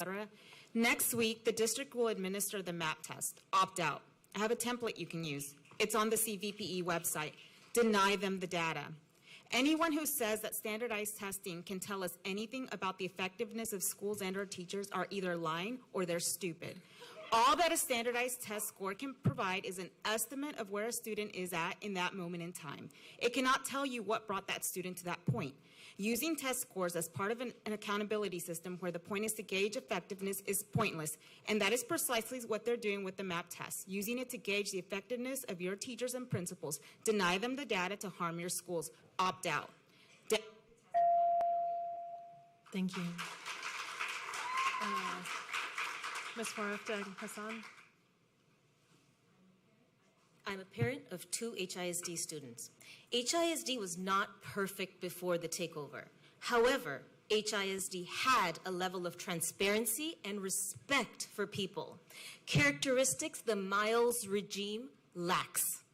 etc. Next week, the district will administer the MAP test. Opt out. I have a template you can use. It's on the CVPE website. Deny them the data. Anyone who says that standardized testing can tell us anything about the effectiveness of schools and our teachers are either lying or they're stupid. All that a standardized test score can provide is an estimate of where a student is at in that moment in time. It cannot tell you what brought that student to that point. Using test scores as part of an accountability system where the point is to gauge effectiveness is pointless, and that is precisely what they're doing with the MAP test, using it to gauge the effectiveness of your teachers and principals. Deny them the data to harm your schools. Opt out. Thank you. Ms. Warifta Hassan. I'm a parent of 2 HISD students. HISD was not perfect before the takeover. However, HISD had a level of transparency and respect for people, characteristics the Miles regime lacks.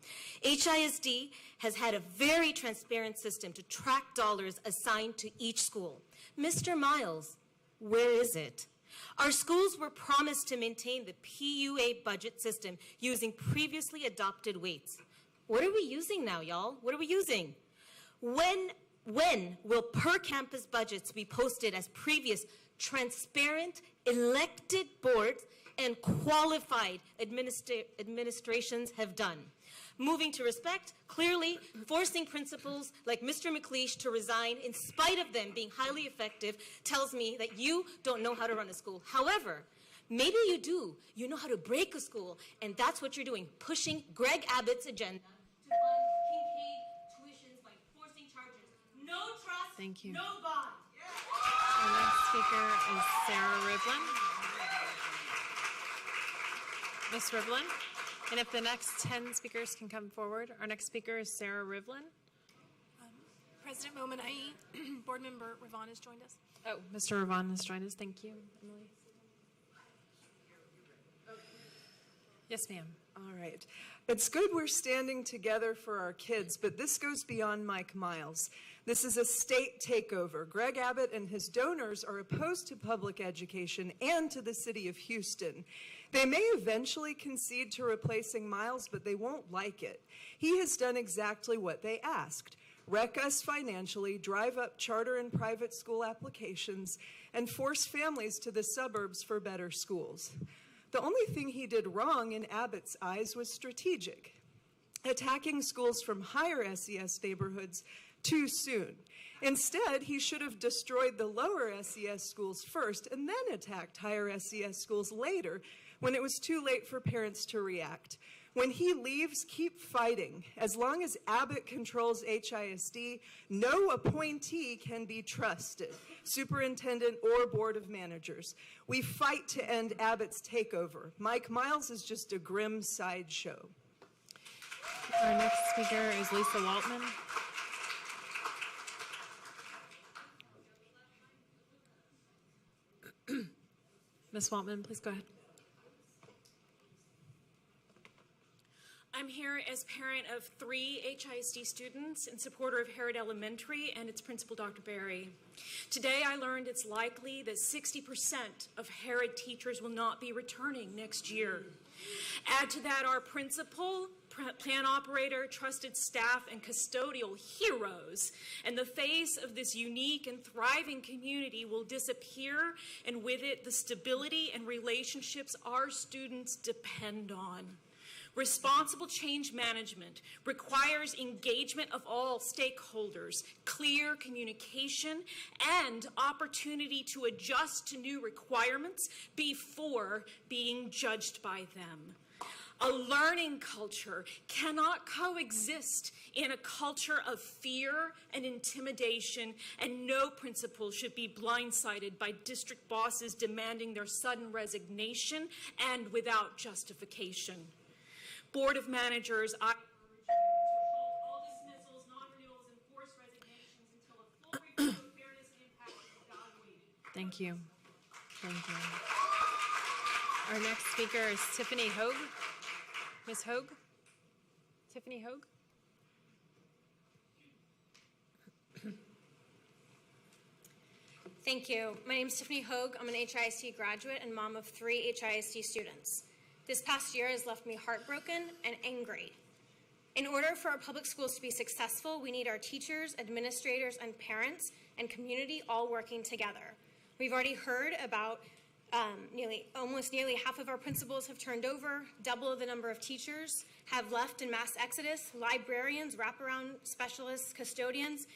HISD has had a very transparent system to track dollars assigned to each school. Mr. Miles, where is it? Our schools were promised to maintain the PUA budget system using previously adopted weights. What are we using now, y'all? What are we using? When will per campus budgets be posted as previous transparent elected boards and qualified administrations have done? Moving to respect, clearly forcing principals like Mr. McLeish to resign in spite of them being highly effective tells me that you don't know how to run a school. However, maybe you do. You know how to break a school, and that's what you're doing, pushing Greg Abbott's agenda to fund Kincaid tuitions by forcing charges. No trust, Thank you. No bond. Our next speaker is Sarah Rivlin. Ms. Rivlin. And if the next 10 speakers can come forward, our next speaker is Sarah Rivlin. President Momen, Board Member Ravon has joined us. Oh, Mr. Ravon has joined us. Thank you, Emily. Yes, ma'am. All right. It's good we're standing together for our kids, but this goes beyond Mike Miles. This is a state takeover. Greg Abbott and his donors are opposed to public education and to the city of Houston. They may eventually concede to replacing Miles, but they won't like it. He has done exactly what they asked: wreck us financially, drive up charter and private school applications, and force families to the suburbs for better schools. The only thing he did wrong in Abbott's eyes was strategic, attacking schools from higher SES neighborhoods too soon. Instead, he should have destroyed the lower SES schools first and then attacked higher SES schools later when it was too late for parents to react. When he leaves, keep fighting. As long as Abbott controls HISD, no appointee can be trusted, superintendent or board of managers. We fight to end Abbott's takeover. Mike Miles is just a grim sideshow. Our next speaker is Lisa Waltman. Ms. Waltman, please go ahead. I'm here as parent of 3 HISD students and supporter of Harrod Elementary and its principal, Dr. Berry. Today I learned it's likely that 60% of Harrod teachers will not be returning next year. Add to that our principal, plan operator, trusted staff, and custodial heroes, and the face of this unique and thriving community will disappear, and with it the stability and relationships our students depend on. Responsible change management requires engagement of all stakeholders, clear communication, and opportunity to adjust to new requirements before being judged by them. A learning culture cannot coexist in a culture of fear and intimidation, and no principal should be blindsided by district bosses demanding their sudden resignation and without justification. Board of Managers, I urge you to halt all dismissals, non-renewals, and forced resignations until a full review of fairness and impact is evaluated. Thank you. Thank you. Our next speaker is Tiffany Hogue. Ms. Hogue? Tiffany Hogue? Thank you. My name is Tiffany Hogue. I'm an HISD graduate and mom of 3 HISD students. This past year has left me heartbroken and angry. In order for our public schools to be successful, we need our teachers, administrators, and parents and community all working together. We've already heard about almost nearly half of our principals have turned over, double the number of teachers have left in mass exodus, librarians, wraparound specialists, custodians,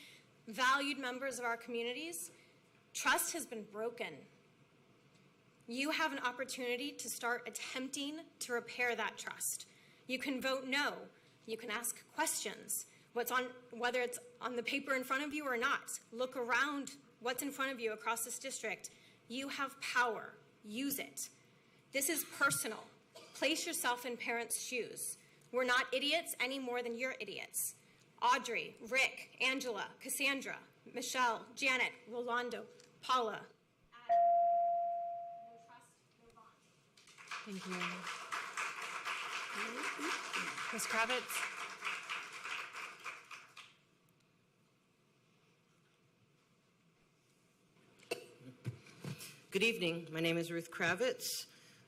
valued members of our communities. Trust has been broken. You have an opportunity to start attempting to repair that trust. You can vote no. You can ask questions. Whether it's on the paper in front of you or not. Look around what's in front of you across this district. You have power. Use it. This is personal. Place yourself in parents' shoes. We're not idiots any more than you're idiots. Audrey, Rick, Angela, Cassandra, Michelle, Janet, Rolando, Paula. Adam. No trust, no bond. Thank you. Ms. Kravitz? Good evening. My name is Ruth Kravitz.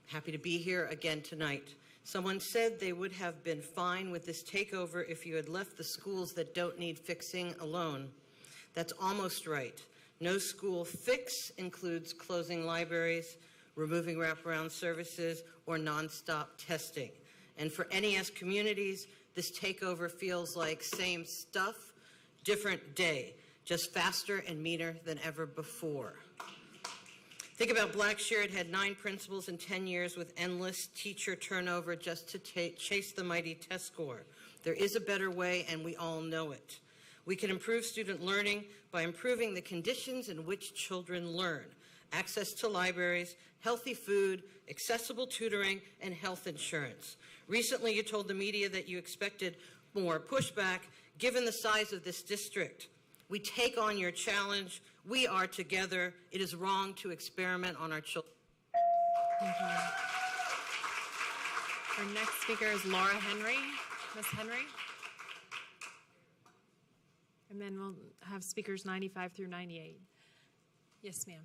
Happy to be here again tonight. Someone said they would have been fine with this takeover if you had left the schools that don't need fixing alone. That's almost right. No school fix includes closing libraries, removing wraparound services, or nonstop testing. And for NES communities, this takeover feels like same stuff, different day, just faster and meaner than ever before. Think about Blackshear. It had 9 principals in 10 years with endless teacher turnover just to chase the mighty test score. There is a better way, and we all know it. We can improve student learning by improving the conditions in which children learn. Access to libraries, healthy food, accessible tutoring, and health insurance. Recently, you told the media that you expected more pushback given the size of this district. We take on your challenge. We are together. It is wrong to experiment on our children. Thank you. Our next speaker is Laura Henry. Ms. Henry? And then we'll have speakers 95 through 98. Yes, ma'am.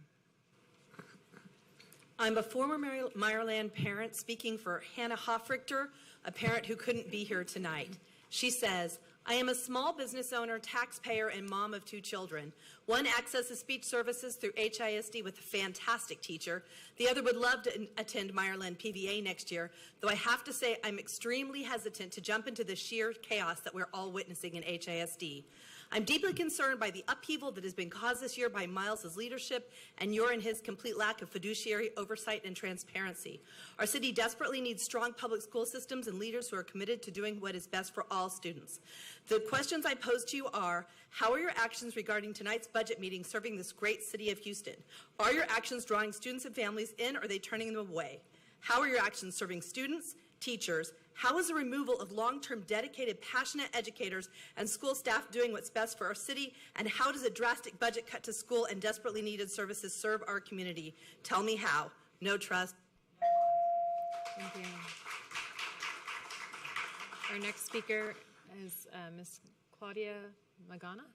I'm a former Meyerland parent speaking for Hannah Hoffrichter, a parent who couldn't be here tonight. She says, I am a small business owner, taxpayer, and mom of 2 children. One accesses speech services through HISD with a fantastic teacher. The other would love to attend Meyerland PVA next year, though I have to say I'm extremely hesitant to jump into the sheer chaos that we're all witnessing in HISD. I'm deeply concerned by the upheaval that has been caused this year by Miles's leadership and your and his complete lack of fiduciary oversight and transparency. Our city desperately needs strong public school systems and leaders who are committed to doing what is best for all students. The questions I pose to you are, how are your actions regarding tonight's budget meeting serving this great city of Houston? Are your actions drawing students and families in, or are they turning them away? How are your actions serving students, teachers? How is the removal of long-term dedicated, passionate educators and school staff doing what's best for our city? And how does a drastic budget cut to school and desperately needed services serve our community? Tell me how. No trust. Thank you. Our next speaker is Ms. Claudia Magana.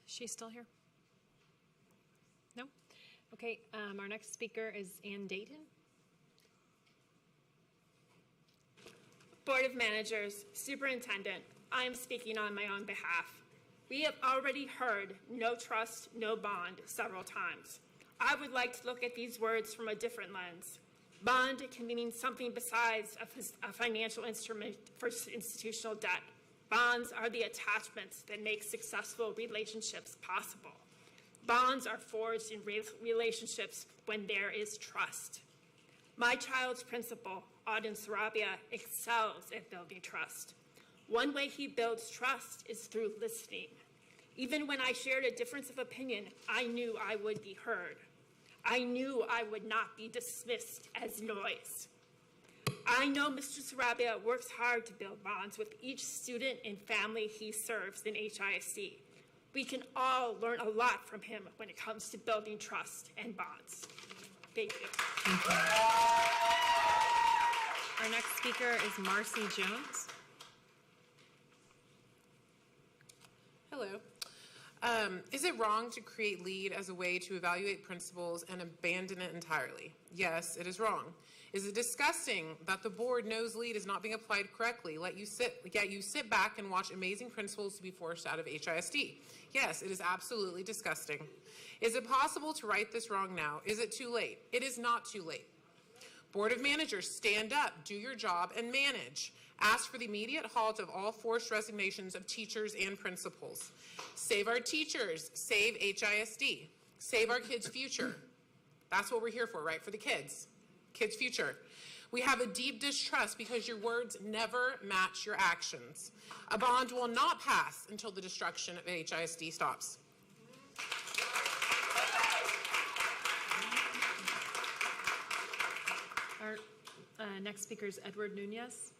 Is she still here? No? Okay, our next speaker is Ann Dayton. Board of Managers, Superintendent, I am speaking on my own behalf. We have already heard no trust, no bond several times. I would like to look at these words from a different lens. Bond can mean something besides a financial instrument for institutional debt. Bonds are the attachments that make successful relationships possible. Bonds are forged in relationships when there is trust. My child's principal, Auden Sarabia, excels at building trust. One way he builds trust is through listening. Even when I shared a difference of opinion, I knew I would be heard. I knew I would not be dismissed as noise. I know Mr. Sarabia works hard to build bonds with each student and family he serves in HISD. We can all learn a lot from him when it comes to building trust and bonds. Thank you. Thank you. Our next speaker is Marcy Jones. Hello. Is it wrong to create LEAD as a way to evaluate principals and abandon it entirely? Yes, it is wrong. Is it disgusting that the board knows LEAD is not being applied correctly, yet you sit back and watch amazing principals to be forced out of HISD? Yes, it is absolutely disgusting. Is it possible to right this wrong now? Is it too late? It is not too late. Board of Managers, stand up, do your job, and manage. Ask for the immediate halt of all forced resignations of teachers and principals. Save our teachers, save HISD, save our kids' future. That's what we're here for, right? For the kids' future. We have a deep distrust because your words never match your actions. A bond will not pass until the destruction of HISD stops. Our next speaker is Edward Nunez.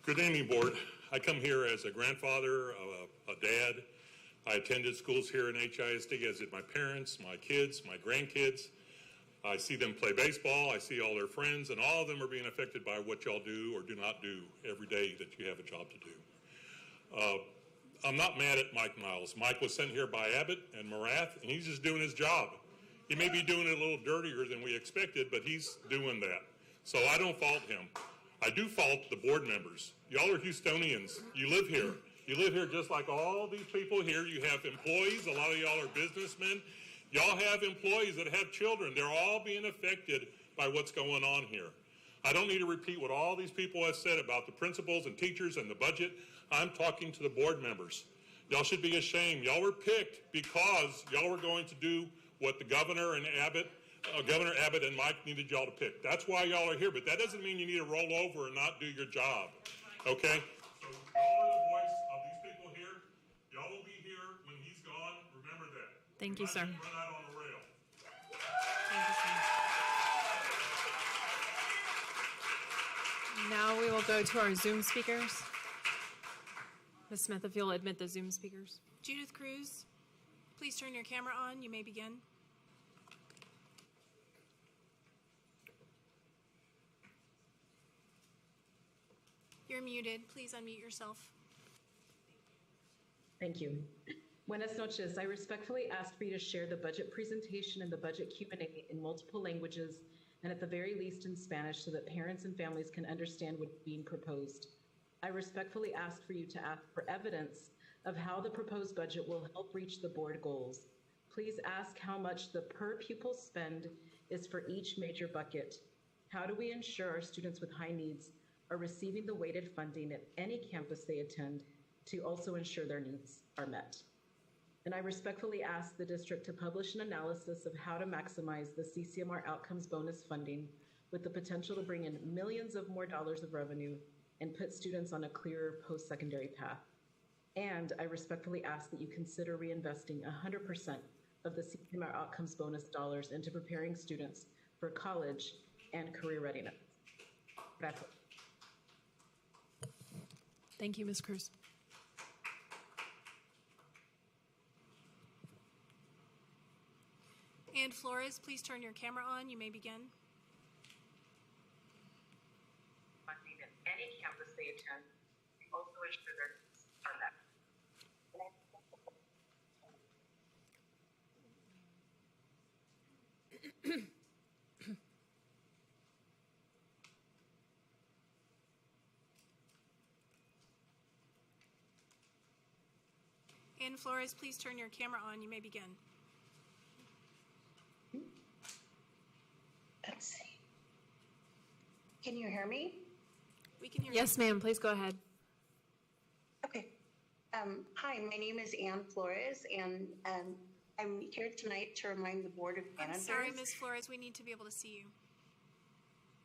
Good evening, Board. I come here as a grandfather, a dad. I attended schools here in HISD, as did my parents, my kids, my grandkids. I see them play baseball. I see all their friends, and all of them are being affected by what y'all do or do not do every day that you have a job to do. I'm not mad at Mike Miles. Mike was sent here by Abbott and Morath, and he's just doing his job. He may be doing it a little dirtier than we expected, but he's doing that. So I don't fault him. I do fault the board members. Y'all are Houstonians. You live here. You live here just like all these people here. You have employees. A lot of y'all are businessmen. Y'all have employees that have children. They're all being affected by what's going on here. I don't need to repeat what all these people have said about the principals and teachers and the budget. I'm talking to the board members. Y'all should be ashamed. Y'all were picked because y'all were going to do what the governor and Governor Abbott and Mike needed y'all to pick. That's why y'all are here, but that doesn't mean you need to roll over and not do your job, okay? So y'all are the voice of these people here. Y'all will be here when he's gone. Remember that. Thank you, sir. Run out on the rail. Thank you, sir. Now we will go to our Zoom speakers. Ms. Smith, if you'll admit the Zoom speakers. Judith Cruz, please turn your camera on. You may begin. You're muted. Please unmute yourself. Thank you. Buenas noches. I respectfully ask for you to share the budget presentation and the budget Q&A in multiple languages, and at the very least in Spanish, so that parents and families can understand what's being proposed. I respectfully ask for you to ask for evidence of how the proposed budget will help reach the board goals. Please ask how much the per pupil spend is for each major bucket. How do we ensure our students with high needs are receiving the weighted funding at any campus they attend to also ensure their needs are met? And I respectfully ask the district to publish an analysis of how to maximize the CCMR outcomes bonus funding with the potential to bring in millions of more dollars of revenue and put students on a clearer post-secondary path. And I respectfully ask that you consider reinvesting 100% of the CCMR outcomes bonus dollars into preparing students for college and career readiness. Gracias. Thank you, Ms. Cruz. Ann Flores, please turn your camera on. You may begin. Funding at any campus they attend, also ensure their needs are met. Ann Flores, please turn your camera on. You may begin. Let's see. Can you hear me? We can hear Yes, ma'am. Please go ahead. Okay. Hi, my name is Ann Flores, and I'm here tonight to remind the Board of I'm Managers. sorry, Ms. Flores. We need to be able to see you.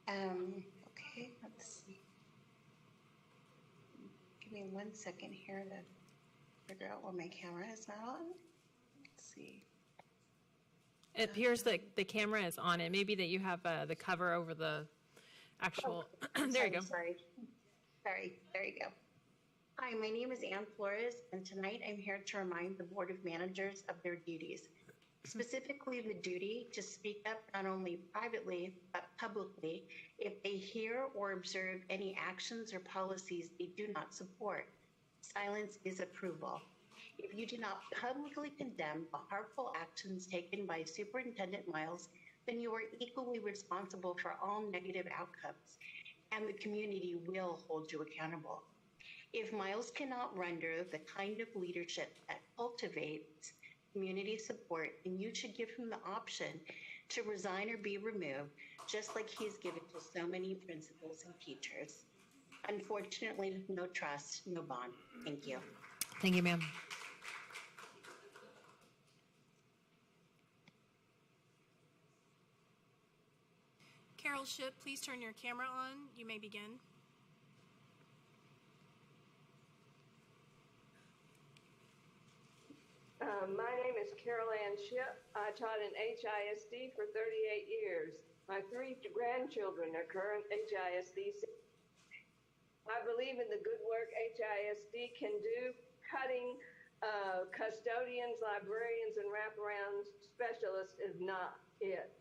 Okay, let's see. Give me 1 second here to figure out why my camera is not on. Let's see. It appears that the camera is on. It may be that you have the cover over the actual. There you go. Sorry. There you go. Hi, my name is Ann Flores, and tonight I'm here to remind the Board of Managers of their duties, specifically the duty to speak up not only privately, but publicly if they hear or observe any actions or policies they do not support. Silence is approval. If you do not publicly condemn the harmful actions taken by Superintendent Miles, then you are equally responsible for all negative outcomes, and the community will hold you accountable. If Miles cannot render the kind of leadership that cultivates community support, then you should give him the option to resign or be removed, just like he's given to so many principals and teachers. Unfortunately, no trust, no bond. Thank you. Thank you, ma'am. Carol Shipp, please turn your camera on. You may begin. My name is Carol Ann Shipp. I taught in HISD for 38 years. My 3 grandchildren are current HISD. I believe in the good work HISD can do. Cutting custodians, librarians, and wraparound specialists is not it.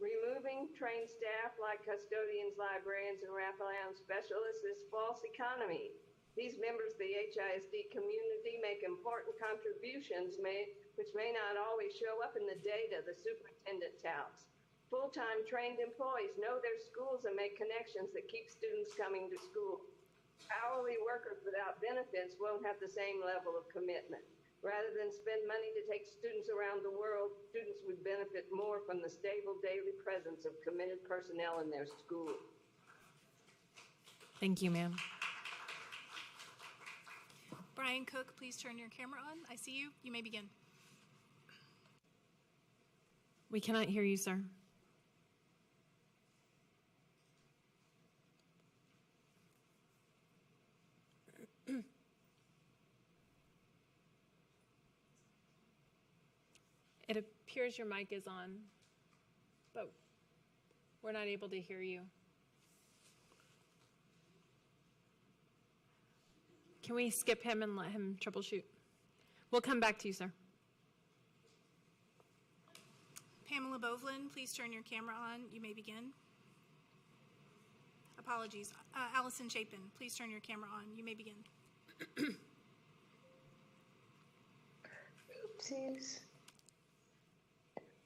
Removing trained staff like custodians, librarians, and wraparound specialists is false economy. These members of the HISD community make important contributions which may not always show up in the data the superintendent touts. Full-time trained employees know their schools and make connections that keep students coming to school. Hourly workers without benefits won't have the same level of commitment. Rather than spend money to take students around the world, students would benefit more from the stable daily presence of committed personnel in their school. Thank you, ma'am. Brian Cook, please turn your camera on. I see you. You may begin. We cannot hear you, sir. It appears your mic is on, but we're not able to hear you. Can we skip him and let him troubleshoot? We'll come back to you, sir. Pamela Bovelin, please turn your camera on. You may begin. Apologies. Allison Chapin, please turn your camera on. You may begin. Oopsies.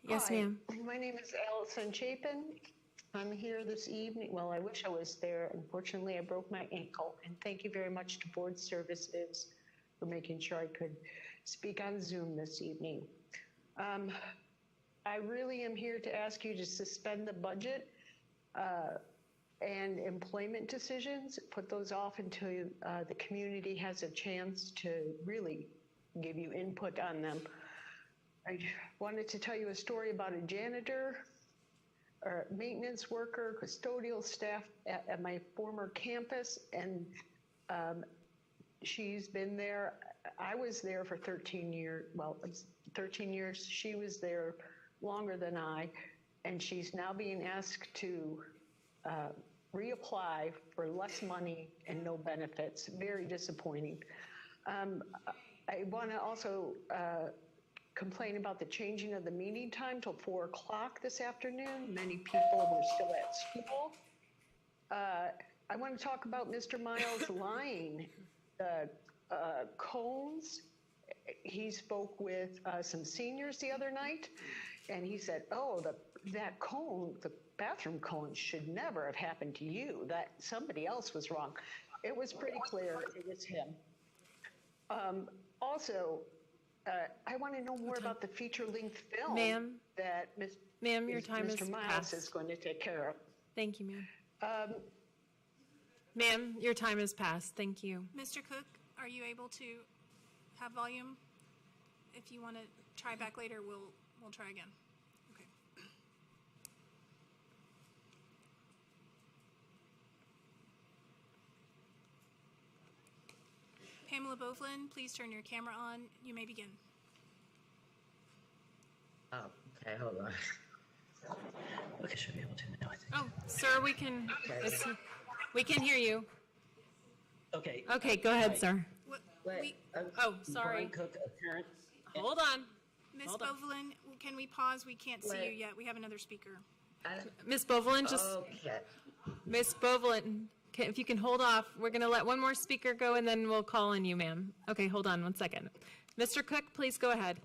Yes, ma'am. My name is Allison Chapin. I'm here this evening. Well, I wish I was there. Unfortunately, I broke my ankle. And thank you very much to Board Services for making sure I could speak on Zoom this evening. I really am here to ask you to suspend the budget and employment decisions, put those off until the community has a chance to really give you input on them. I wanted to tell you a story about a janitor, or maintenance worker, custodial staff at my former campus, and she's been there. I was there for 13 years. Well, it's 13 years. She was there longer than I, and she's now being asked to reapply for less money and no benefits. Very disappointing. I want to also complain about the changing of the meeting time till 4 o'clock this afternoon. Many people were still at school. I want to talk about Mr. Miles lying. The cones, he spoke with some seniors the other night, and he said, oh, that cone, the bathroom cone should never have happened to you, that somebody else was wrong. It was pretty clear it was him. Also, I want to know more about the feature-length film that your time Mr. Miles passed. is going to take care of. Thank you, ma'am. Ma'am, your time has passed. Thank you. Mr. Cook, are you able to have volume? If you want to try back later, we'll try again. Okay. Pamela Bovelin, please turn your camera on. You may begin. Oh, okay, hold on. Okay, should be able to now, I think. Oh, sir, we can hear you. Okay. Okay, go ahead, sir. Sorry. Brian Cook, a parent. Hold on. Ms. Bovelin, can we pause? We can't see you yet. We have another speaker. Ms. Bovelin, Okay. Ms. Bovelin, Okay, if you can hold off, we're going to let one more speaker go and then we'll call on you, ma'am. Okay, hold on one second. Mr. Cook, please go ahead.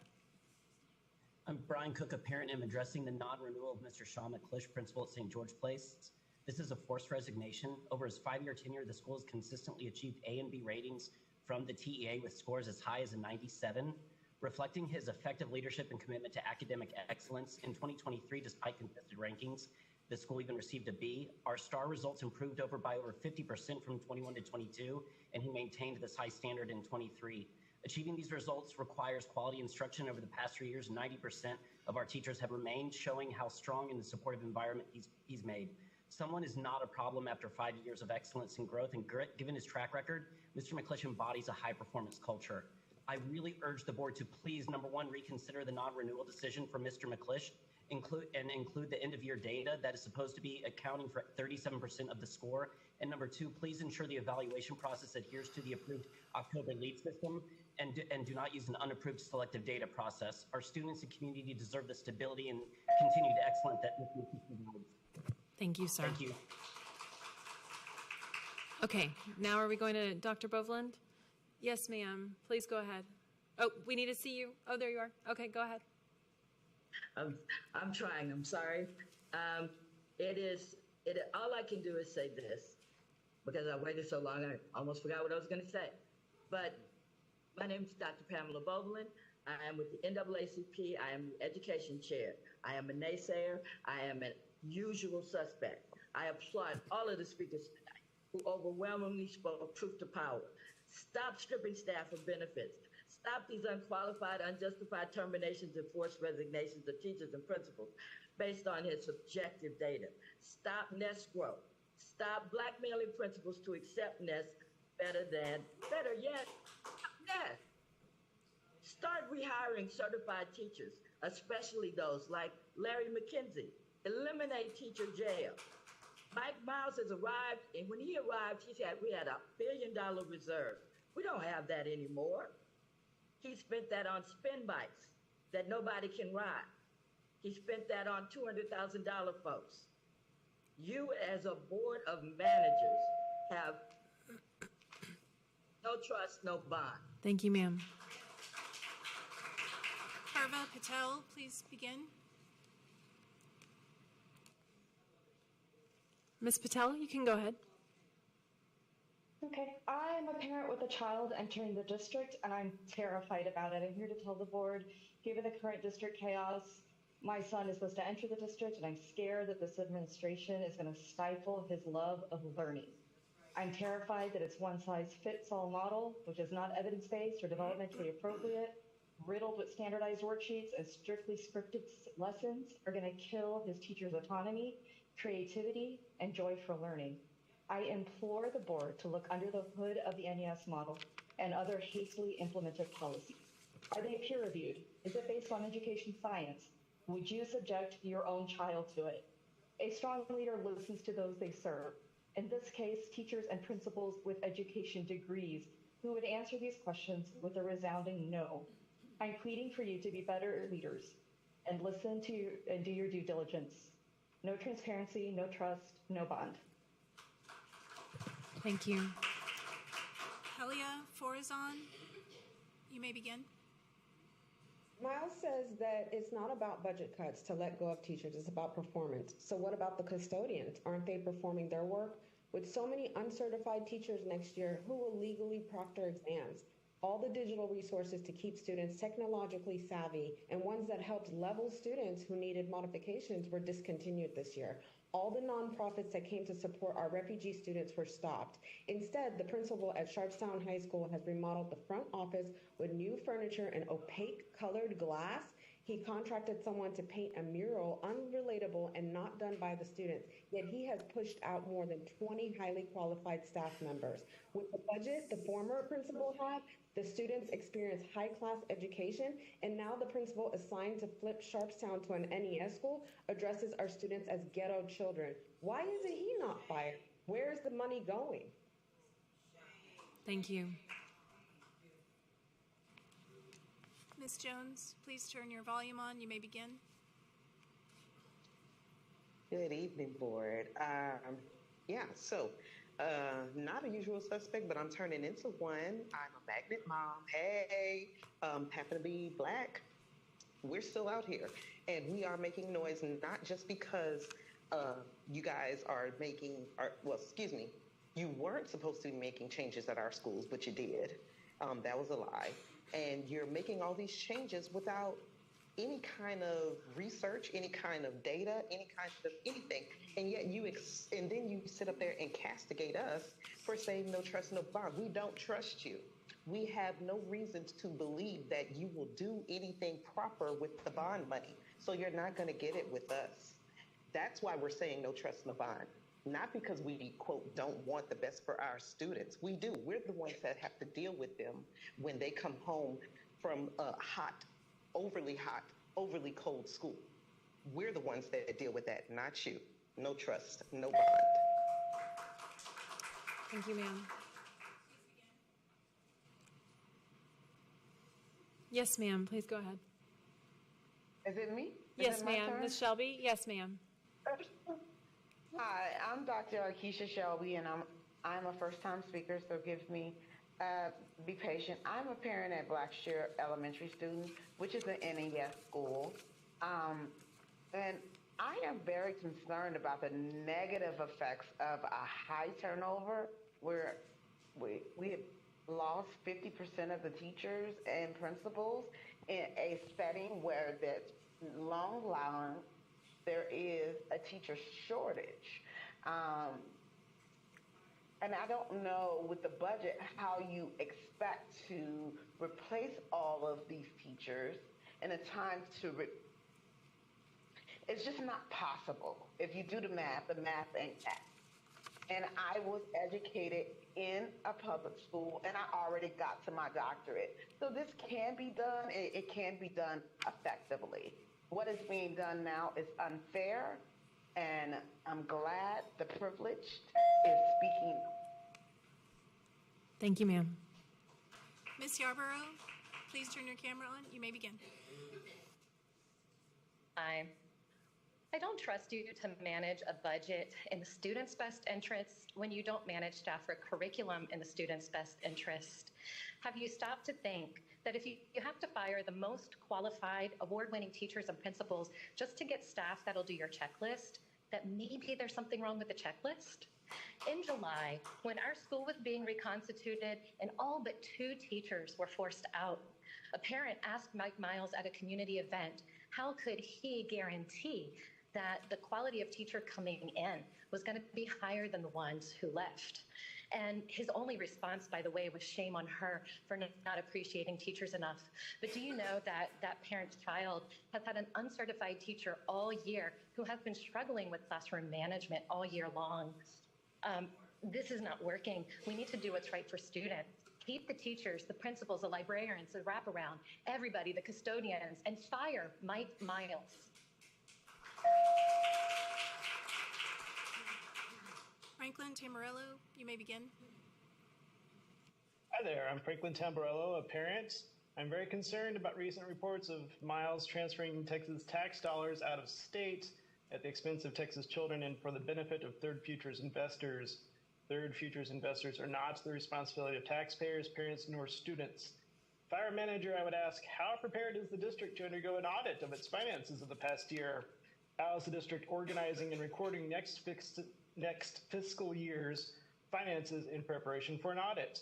I'm Brian Cook, a parent, and I'm addressing the non-renewal of Mr. Sean McClish, principal at St. George Place. This is a forced resignation. Over his 5-year tenure, the school has consistently achieved A and B ratings from the TEA with scores as high as a 97. Reflecting his effective leadership and commitment to academic excellence, in 2023, despite contested rankings, the school even received a B. Our STAR results improved by over 50% from 21 to 22, and he maintained this high standard in 23. Achieving these results requires quality instruction. Over the past 3 years, 90% of our teachers have remained, showing how strong and the supportive environment he's made. Someone is not a problem after 5 years of excellence and growth, and given his track record, Mr. McClish embodies a high-performance culture. I really urge the board to please, number one, reconsider the non-renewal decision for Mr. McClish, include the end-of-year data that is supposed to be accounting for 37% of the score. And number two, please ensure the evaluation process adheres to the approved October lead system and do not use an unapproved selective data process. Our students and community deserve the stability and continued excellence that Mr. McClish provides. Thank you, sir. Thank you. Okay, now are we going to Dr. Boveland? Yes, ma'am. Please go ahead. Oh, we need to see you. Oh, there you are. Okay, go ahead. I'm trying. I'm sorry. All I can do is say this because I waited so long. I almost forgot what I was going to say. But my name is Dr. Pamela Boveland. I am with the NAACP. I am the education chair. I am a naysayer. I am a usual suspect. I applaud all of the speakers tonight who overwhelmingly spoke truth to power. Stop stripping staff of benefits. Stop these unqualified, unjustified terminations and forced resignations of teachers and principals based on his subjective data. Stop nest growth. Stop blackmailing principals to accept nest better yet, nest. Start rehiring certified teachers, especially those like Larry McKenzie. Eliminate teacher jail. Mike Miles has arrived, and when he arrived, we had $1 billion reserve. We don't have that anymore. He spent that on spin bikes that nobody can ride. He spent that on $200,000 folks. You as a board of managers have no trust, no bond. Thank you, ma'am. Parva Patel, please begin. Ms. Patel, you can go ahead. Okay, I'm a parent with a child entering the district, and I'm terrified about it. I'm here to tell the board, given the current district chaos, my son is supposed to enter the district, and I'm scared that this administration is going to stifle his love of learning. I'm terrified that it's one-size-fits-all model, which is not evidence-based or developmentally appropriate, riddled with standardized worksheets and strictly scripted lessons are going to kill his teacher's autonomy, creativity, and joy for learning. I implore the board to look under the hood of the NES model and other hastily implemented policies. Are they peer-reviewed? Is it based on education science? Would you subject your own child to it? A strong leader listens to those they serve. In this case, teachers and principals with education degrees who would answer these questions with a resounding no. I'm pleading for you to be better leaders and listen to and do your due diligence. No transparency, no trust, no bond. Thank you. Helia Forazan, you may begin. Miles says that it's not about budget cuts to let go of teachers, it's about performance. So what about the custodians? Aren't they performing their work? With so many uncertified teachers next year, who will legally proctor exams? All the digital resources to keep students technologically savvy and ones that helped level students who needed modifications were discontinued this year. All the nonprofits that came to support our refugee students were stopped. Instead, the principal at Sharpstown High School has remodeled the front office with new furniture and opaque colored glass. He contracted someone to paint a mural unrelatable and not done by the students, yet he has pushed out more than 20 highly qualified staff members. With the budget the former principal had, the students experienced high-class education, and now the principal assigned to flip Sharpstown to an NES school addresses our students as ghetto children. Why isn't he not fired? Where is the money going? Thank you. Ms. Jones, please turn your volume on. You may begin. Good evening, board. Not a usual suspect, but I'm turning into one. I'm a magnet mom. Hey, happen to be Black. We're still out here, and we are making noise not just because you guys are making, well, excuse me, you weren't supposed to be making changes at our schools, but you did. That was a lie. And you're making all these changes without any kind of research, any kind of data, any kind of anything. And yet and then you sit up there and castigate us for saying no trust, no bond. We don't trust you. We have no reason to believe that you will do anything proper with the bond money. So you're not going to get it with us. That's why we're saying no trust, no bond. Not because we, quote, don't want the best for our students. We do. We're the ones that have to deal with them when they come home from a overly hot, overly cold school. We're the ones that deal with that, not you. No trust, no bond. Thank you, ma'am. Yes, ma'am. Please go ahead. Is it me? Yes, ma'am. Ms. Shelby? Yes, ma'am. Hi, I'm Dr. Keisha Shelby, and I'm a first-time speaker, so be patient. I'm a parent at Blackshear Elementary student, which is an NES school, and I am very concerned about the negative effects of a high turnover, where we have lost 50% of the teachers and principals in a setting where that's long there is a teacher shortage. And I don't know with the budget how you expect to replace all of these teachers in a time it's just not possible. If you do the math ain't that. And I was educated in a public school, and I already got to my doctorate. So this can be done. It can be done effectively. What is being done now is unfair, and I'm glad the privileged is speaking. Thank you, ma'am. Ms. Yarborough, please turn your camera on. You may begin. Hi. I don't trust you to manage a budget in the student's best interest when you don't manage staff or curriculum in the student's best interest. Have you stopped to think that if you have to fire the most qualified, award-winning teachers and principals just to get staff that'll do your checklist, that maybe there's something wrong with the checklist? In July, when our school was being reconstituted and all but 2 teachers were forced out, a parent asked Mike Miles at a community event, how could he guarantee that the quality of teacher coming in was going to be higher than the ones who left? And his only response, by the way, was shame on her for not appreciating teachers enough. But do you know that that parent's child has had an uncertified teacher all year who has been struggling with classroom management all year long? This is not working. We need to do what's right for students. Keep the teachers, the principals, the librarians, the wraparound, everybody, the custodians, and fire Mike Miles. Franklin Tamburello, you may begin. Hi there, I'm Franklin Tamburello, a parent. I'm very concerned about recent reports of Miles transferring Texas tax dollars out of state at the expense of Texas children and for the benefit of Third Futures investors. Third Futures investors are not the responsibility of taxpayers, parents, nor students. If I were a manager, I would ask, how prepared is the district to undergo an audit of its finances of the past year? How is the district organizing and recording next fiscal year's finances in preparation for an audit?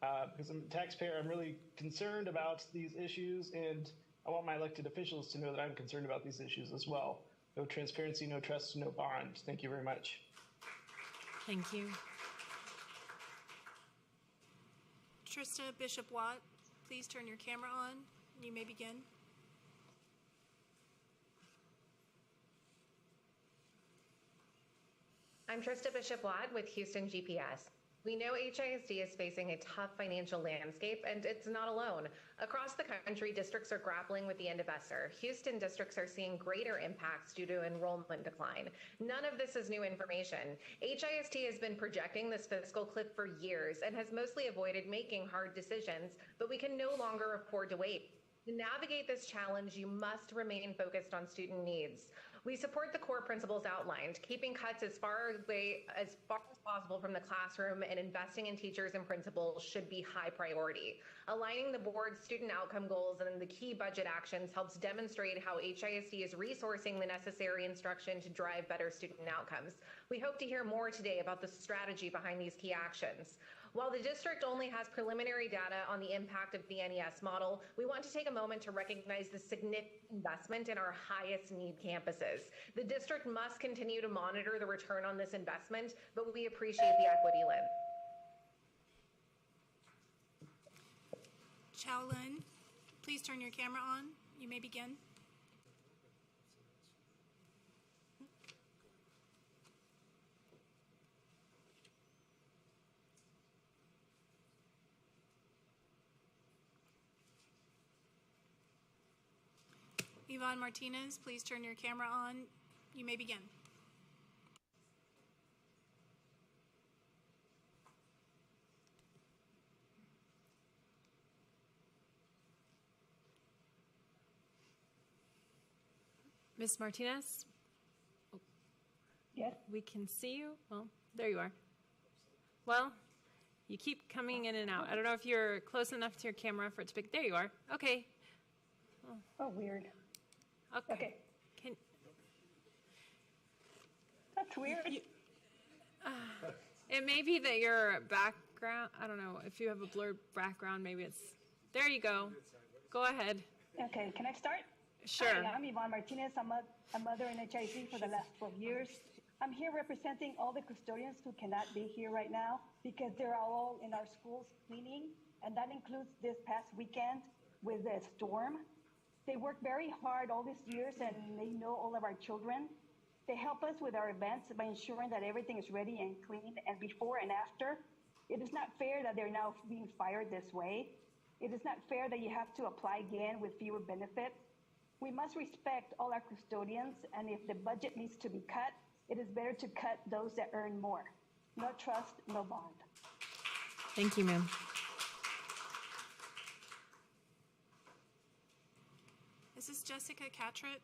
Because I'm a taxpayer, I'm really concerned about these issues, and I want my elected officials to know that I'm concerned about these issues as well. No transparency, no trust, no bond. Thank you very much. Thank you. Trista Bishop Watt, please turn your camera on. You may begin. I'm Trista Bishop Watt with Houston GPS. We know HISD is facing a tough financial landscape, and it's not alone. Across the country, districts are grappling with the end of ESSER. Houston districts are seeing greater impacts due to enrollment decline. None of this is new information. HISD has been projecting this fiscal cliff for years and has mostly avoided making hard decisions, but we can no longer afford to wait. To navigate this challenge, you must remain focused on student needs. We support the core principles outlined, keeping cuts as far as possible from the classroom and investing in teachers and principals should be high priority. Aligning the board's student outcome goals and the key budget actions helps demonstrate how HISD is resourcing the necessary instruction to drive better student outcomes. We hope to hear more today about the strategy behind these key actions. While the district only has preliminary data on the impact of the NES model, we want to take a moment to recognize the significant investment in our highest need campuses. The district must continue to monitor the return on this investment, but we appreciate the equity, Lynn. Chow Lin, please turn your camera on. You may begin. Yvonne Martinez, please turn your camera on. You may begin. Ms. Martinez? Yes. We can see you. Well, there you are. Well, you keep coming in and out. I don't know if you're close enough to your camera for it to pick. There you are. Okay. Oh, weird. Okay. That's weird. It may be that your background, I don't know, if you have a blurred background, maybe it's, there you go. Go ahead. Okay, can I start? Sure. Hi, I'm Yvonne Martinez. I'm a mother in HIC for the last 12 years. I'm here representing all the custodians who cannot be here right now because they're all in our schools cleaning, and that includes this past weekend with the storm. They work very hard all these years, and they know all of our children. They help us with our events by ensuring that everything is ready and clean and before and after. It is not fair that they're now being fired this way. It is not fair that you have to apply again with fewer benefits. We must respect all our custodians, and if the budget needs to be cut, it is better to cut those that earn more. No trust, no bond. Thank you, ma'am. This is Jessica Catrett.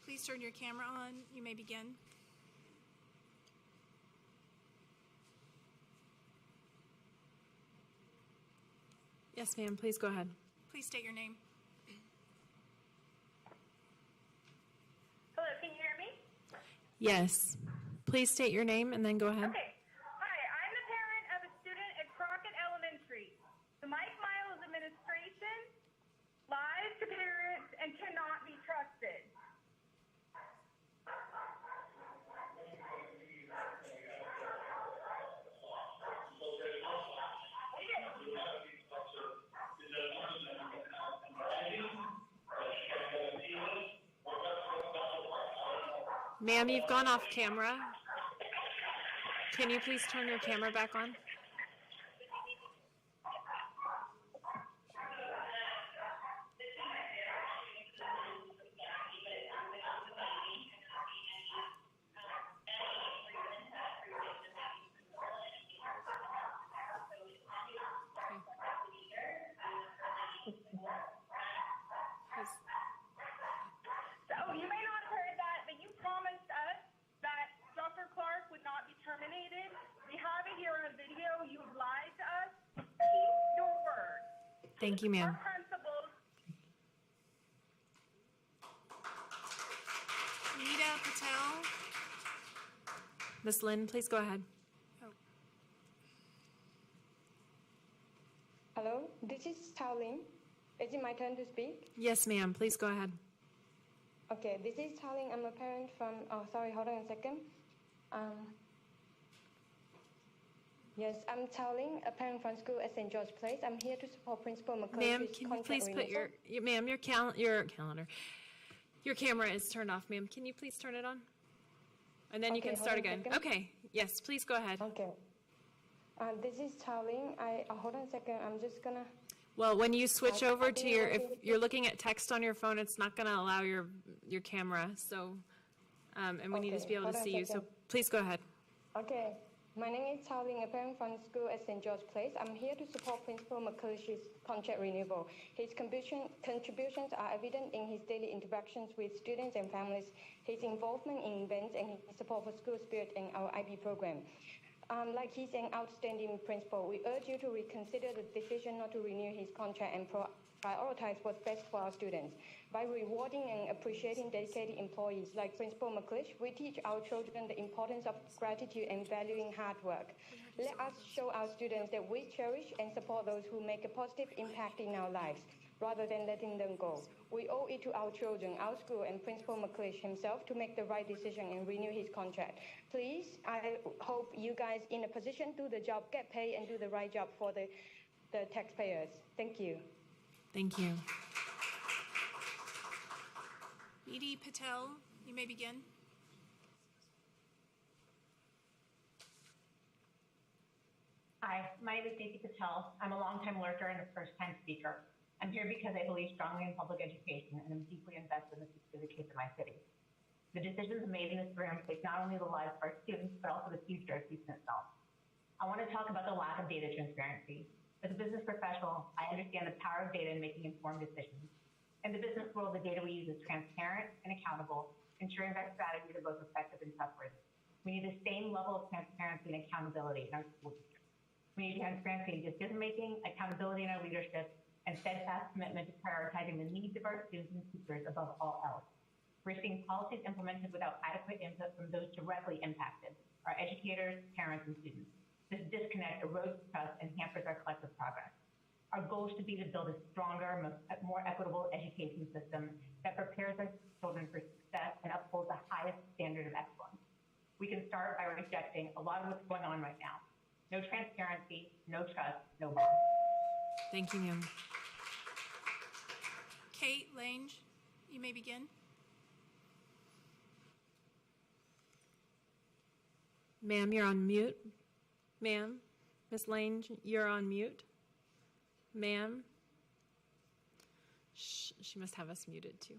Please turn your camera on. You may begin. Yes, ma'am. Please go ahead. Please state your name. Hello, can you hear me? Yes. Please state your name and then go ahead. Okay. Hi, I'm the parent of a student at Crockett Elementary. The Mike Miles administration lies to parents and cannot be trusted. Ma'am, you've gone off camera. Can you please turn your camera back on? So you may not have heard that, but you promised us that Dr. Clark would not be terminated. We have it here on video. You have lied to us. Keep your word. Thank you, ma'am. Our principals. Nita Patel. Ms. Lynn, please go ahead. Hello, this is Charlene. Is it my turn to speak? Yes, ma'am. Please go ahead. Okay, this is Charlene. I'm a parent from, sorry, hold on a second. Yes, I'm Charlene, a parent from school at St. George Place. I'm here to support Principal Ma'am, McCarthy's can you contract please put renewal. ma'am, your camera is turned off, ma'am. Can you please turn it on? And then you Okay, can hold start on a again. second. Okay. Yes, please go ahead. Okay. This is Charlene. Hold on a second. I'm just gonna. Well, when you switch I over think to your, I if think- you're looking at text on your phone, it's not going to allow your camera. So, and we need to Okay, be able to hold on a see you. So second. please go ahead. Okay. My name is Tao Ling, a parent from school at St. George Place. I'm here to support Principal McCullish's contract renewal. His contributions are evident in his daily interactions with students and families, his involvement in events, and his support for school spirit in our IB program. Like he's an outstanding principal, we urge you to reconsider the decision not to renew his contract and prioritize what's best for our students. By rewarding and appreciating dedicated employees like Principal McClish, we teach our children the importance of gratitude and valuing hard work. Let us show our students that we cherish and support those who make a positive impact in our lives, rather than letting them go. We owe it to our children, our school, and Principal McClish himself to make the right decision and renew his contract. Please, I hope you guys in a position to do the job, get paid, and do the right job for the taxpayers. Thank you. Thank you. Edie Patel, you may begin. Hi, my name is Stacey Patel. I'm a longtime lurker and a first-time speaker. I'm here because I believe strongly in public education and I'm deeply invested in the kids in my city. The decisions made in this room affect not only the lives of our students, but also the future of Houston itself. I want to talk about the lack of data transparency. As a business professional, I understand the power of data in making informed decisions. In the business world, the data we use is transparent and accountable, ensuring that strategies are both effective and trustworthy. We need the same level of transparency and accountability in our school district. We need transparency in decision-making, accountability in our leadership, and steadfast commitment to prioritizing the needs of our students and teachers above all else. We're seeing policies implemented without adequate input from those directly impacted, our educators, parents, and students. This disconnect erodes trust and hampers our collective progress. Our goal should be to build a stronger, more equitable education system that prepares our children for success and upholds the highest standard of excellence. We can start by rejecting a lot of what's going on right now. No transparency, no trust, no bond. Thank you, ma'am. Kate Lange, you may begin. Ma'am, you're on mute. Ma'am, Ms. Lange, you're on mute. Ma'am. She must have us muted too.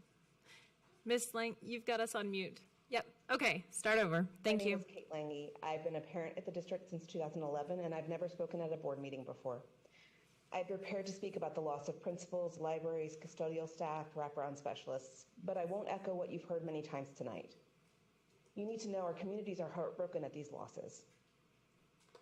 Ms. Lange, you've got us on mute. Yep. Okay, start over. Thank you. My name is Kate Lange. I've been a parent at the district since 2011, and I've never spoken at a board meeting before. I'm prepared to speak about the loss of principals, libraries, custodial staff, wraparound specialists, but I won't echo what you've heard many times tonight. You need to know our communities are heartbroken at these losses.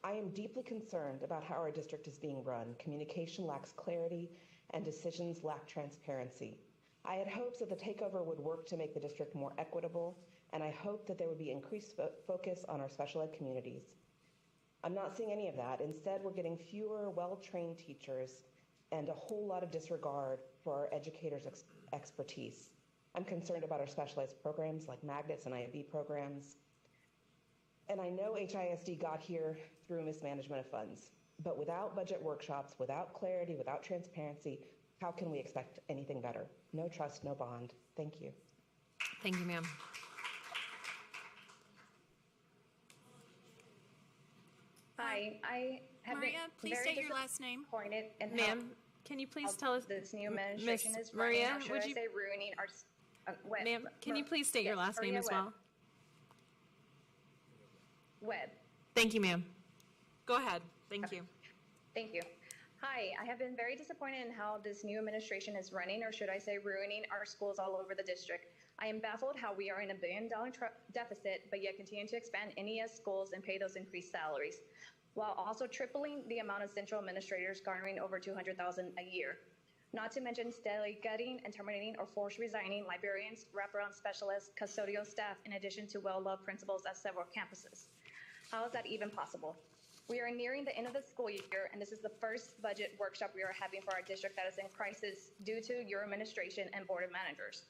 I am deeply concerned about how our district is being run. Communication lacks clarity and decisions lack transparency. I had hopes that the takeover would work to make the district more equitable, and I hope that there would be increased focus on our special ed communities. I'm not seeing any of that. Instead, we're getting fewer well-trained teachers and a whole lot of disregard for our educators' expertise. I'm concerned about our specialized programs like magnets and IB programs. And I know HISD got here through mismanagement of funds, but without budget workshops, without clarity, without transparency, how can we expect anything better? No trust, no bond. Thank you. Thank you, ma'am. Hi, I have Maria, been please very state your last name. disappointed in how Ma'am, can you please tell us, this new administration Miss is running, Maria, or should would I you, say ruining our Webb. ma'am, can you please state your last name as well? Webb. Thank you, ma'am. Go ahead. Thank you. Thank you. Hi, I have been very disappointed in how this new administration is running, or should I say ruining our schools all over the district. I am baffled how we are in $1 billion deficit, but yet continue to expand NES schools and pay those increased salaries, while also tripling the amount of central administrators garnering over $200,000 a year. Not to mention steadily gutting and terminating or forced resigning librarians, wraparound specialists, custodial staff, in addition to well-loved principals at several campuses. How is that even possible? We are nearing the end of the school year, and this is the first budget workshop we are having for our district that is in crisis due to your administration and board of managers.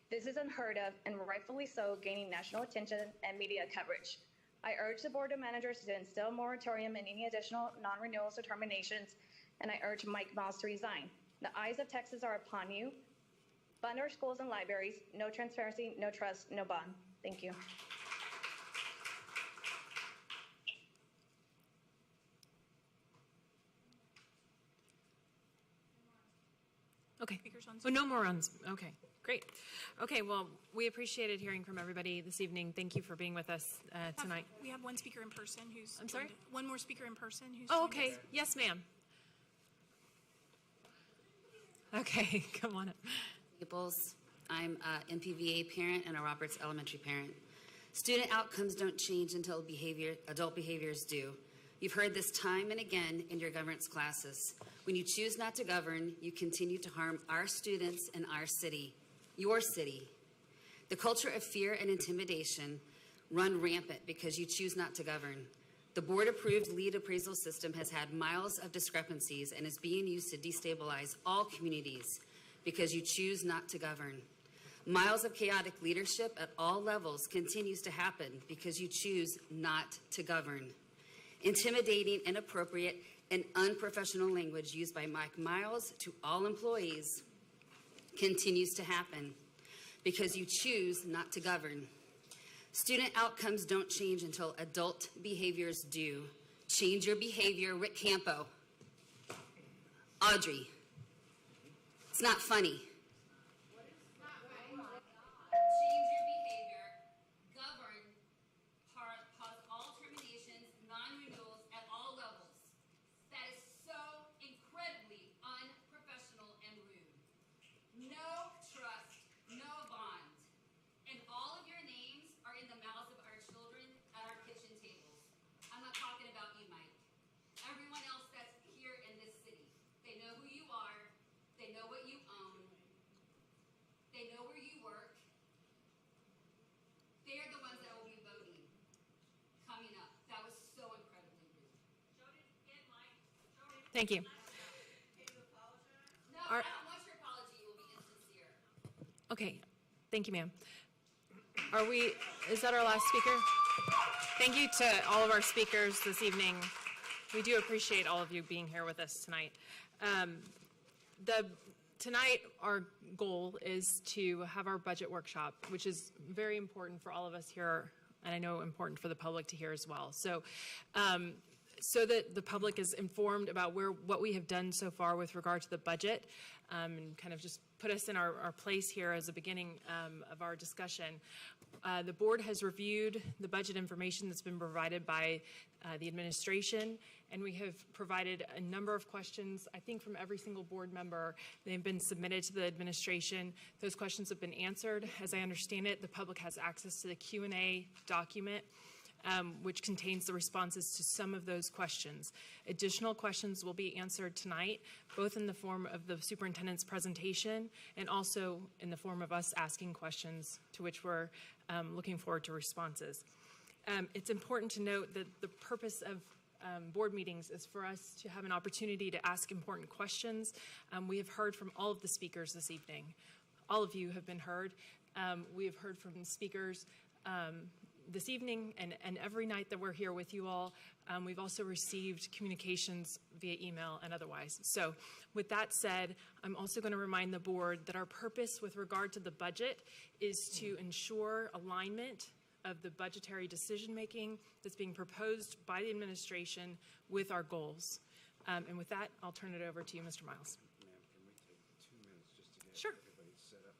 This is unheard of, and rightfully so, gaining national attention and media coverage. I urge the board of managers to instill a moratorium in any additional non-renewals or terminations, and I urge Mike Miles to resign. The eyes of Texas are upon you. Fund our schools and libraries. No transparency, no trust, no bond. Thank you. Okay. speakers on Oh, Zoom. no more on, okay, great. Okay, well, we appreciated hearing from everybody this evening. Thank you for being with us tonight. We have one speaker in person who's. I'm sorry? joined- One more speaker in person who's. Oh, joined okay. us. Yes, ma'am. Okay, come on up. Staples. I'm a MPVA parent and a Roberts Elementary parent. Student outcomes don't change until adult behaviors do. You've heard this time and again in your governance classes. When you choose not to govern, you continue to harm our students and our city, your city. The culture of fear and intimidation run rampant because you choose not to govern. The board-approved lead appraisal system has had miles of discrepancies and is being used to destabilize all communities because you choose not to govern. Miles of chaotic leadership at all levels continues to happen because you choose not to govern. Intimidating, inappropriate, and unprofessional language used by Mike Miles to all employees continues to happen because you choose not to govern. Student outcomes don't change until adult behaviors do. Change your behavior, Rick Campo. Audrey, it's not funny. Change your behavior, govern, pause all terminations, non-renewals at all levels. That is so incredibly unprofessional and rude. No trust, no bond. And all of your names are in the mouths of our children at our kitchen tables. I'm not talking about you, Mike. Everyone else that's here in this city. They know who you are. They know what you own. They know where you work. They are the ones that will be voting coming up. That was so incredibly rude. Showed it again, Mike. Showed it. Thank you. No, I don't want your apology. It will be insincere. Okay, thank you, ma'am. Is that our last speaker? Thank you to all of our speakers this evening. We do appreciate all of you being here with us tonight. Tonight, our goal is to have our budget workshop, which is very important for all of us here, and I know important for the public to hear as well. So that the public is informed about what we have done so far with regard to the budget, and kind of just put us in our place here as a beginning of our discussion. The board has reviewed the budget information that's been provided by the administration, and we have provided a number of questions, I think from every single board member. They've been submitted to the administration. Those questions have been answered. As I understand it, the public has access to the Q&A document, which contains the responses to some of those questions. Additional questions will be answered tonight, both in the form of the superintendent's presentation and also in the form of us asking questions, to which we're looking forward to responses. It's important to note that the purpose of board meetings is for us to have an opportunity to ask important questions. We have heard from all of the speakers this evening. All of you have been heard. We have heard from speakers this evening and every night that we're here with you all. We've also received communications via email and otherwise. So with that said, I'm also going to remind the board that our purpose with regard to the budget is to ensure alignment of the budgetary decision-making that's being proposed by the administration with our goals. And with that, I'll turn it over to you, Mr. Miles. Ma'am, can we take 2 minutes just to get Sure. everybody set up?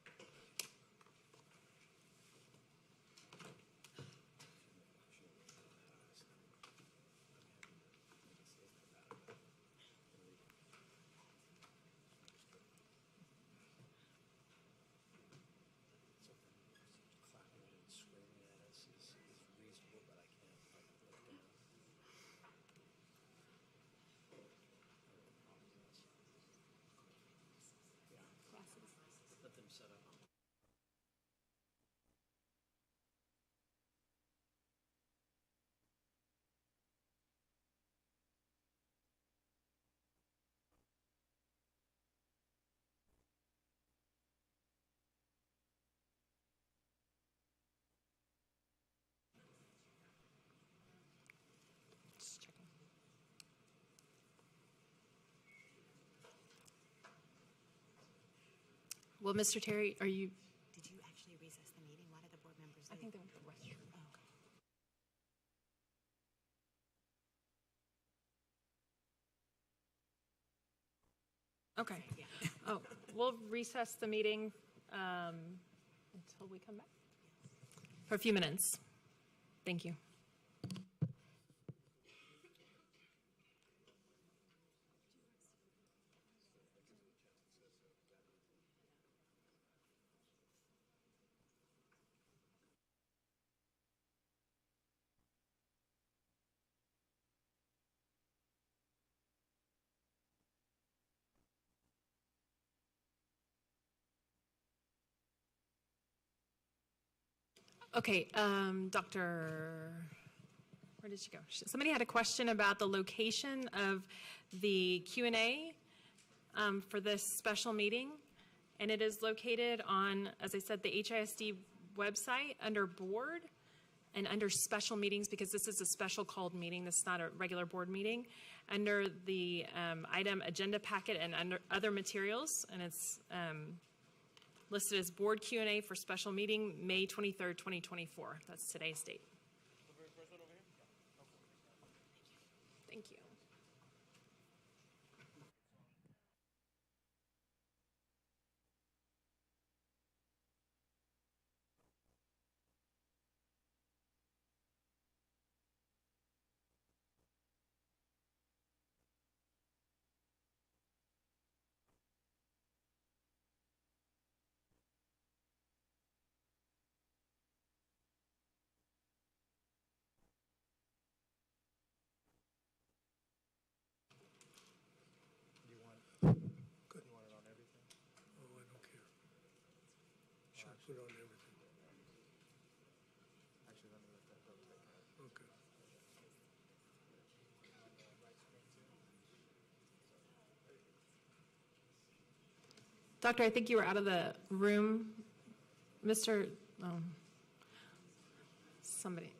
Clapping and screaming at us is reasonable, but I can't let down. Let them set up. Just checking. Well, Mr. Terry, are you? Did you actually recess the meeting? Why did the board members leave? I think they went to the restroom. Oh, Okay. Yeah. Oh, we'll recess the meeting until we come back for a few minutes. Thank you. Okay, Dr. Where did she go? Somebody had a question about the location of the Q&A for this special meeting, and it is located on, as I said, the HISD website under board and under special meetings, because this is a special called meeting. This is not a regular board meeting. Under the item agenda packet and under other materials, and it's listed as board Q&A for special meeting, May 23rd, 2024. That's today's date. Thank you. Put on everything. Actually, let me let that go. Okay. Doctor, I think you were out of the room. Mr. Somebody.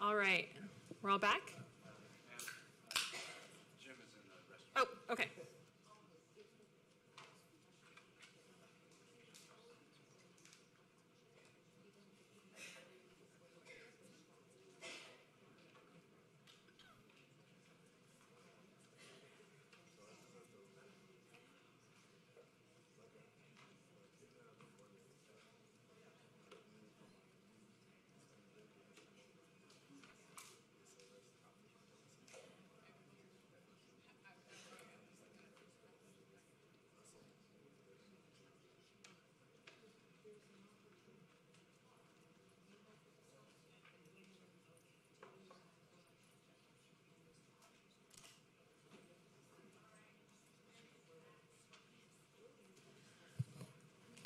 All right, we're all back? Oh, okay.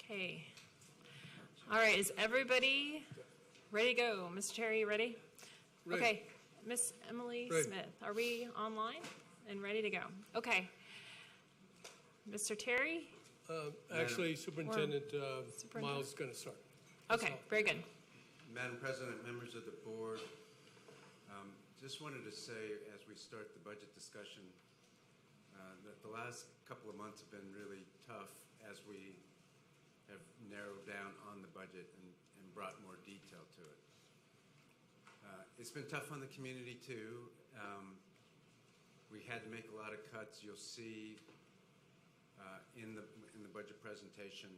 Okay. All right, is everybody ready to go? Mr. Terry, you ready? Ready. Okay, Miss Emily Ready. Smith, are we online and ready to go? Okay. Mr. Terry? Actually, Superintendent Miles is going to start. Okay, very good. Madam President, members of the board, just wanted to say as we start the budget discussion that the last couple of months have been really tough as we have narrowed down on the budget and brought more detail to it. It's been tough on the community too. We had to make a lot of cuts. You'll see in the budget presentation,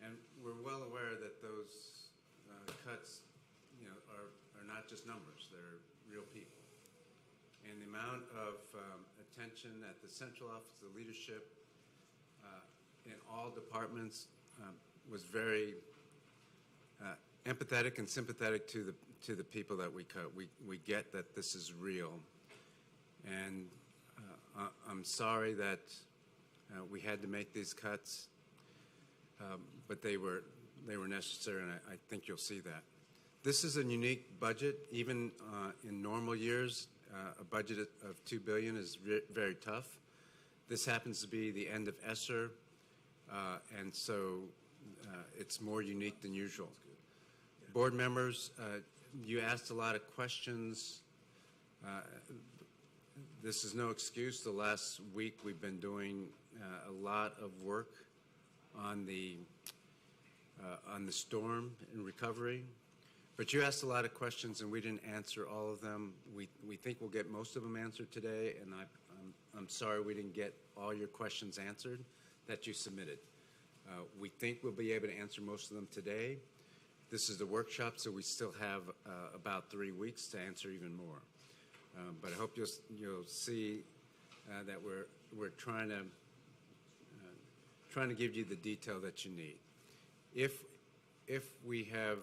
and we're well aware that those cuts, are not just numbers; they're real people. And the amount of attention at the central office, the leadership, in all departments was very empathetic and sympathetic to the people that we cut. We get that this is real, and I'm sorry that we had to make these cuts, but they were necessary, and I think you'll see that. This is a unique budget. Even in normal years, a budget of $2 billion is very tough. This happens to be the end of ESSER, and so it's more unique than usual. Board members, you asked a lot of questions. This is no excuse. The last week we've been doing a lot of work on the storm and recovery. But you asked a lot of questions, and we didn't answer all of them. We think we'll get most of them answered today, and I'm sorry we didn't get all your questions answered that you submitted. We think we'll be able to answer most of them today. This is the workshop, so we still have about 3 weeks to answer even more. But I hope you'll see that we're trying to give you the detail that you need. If we have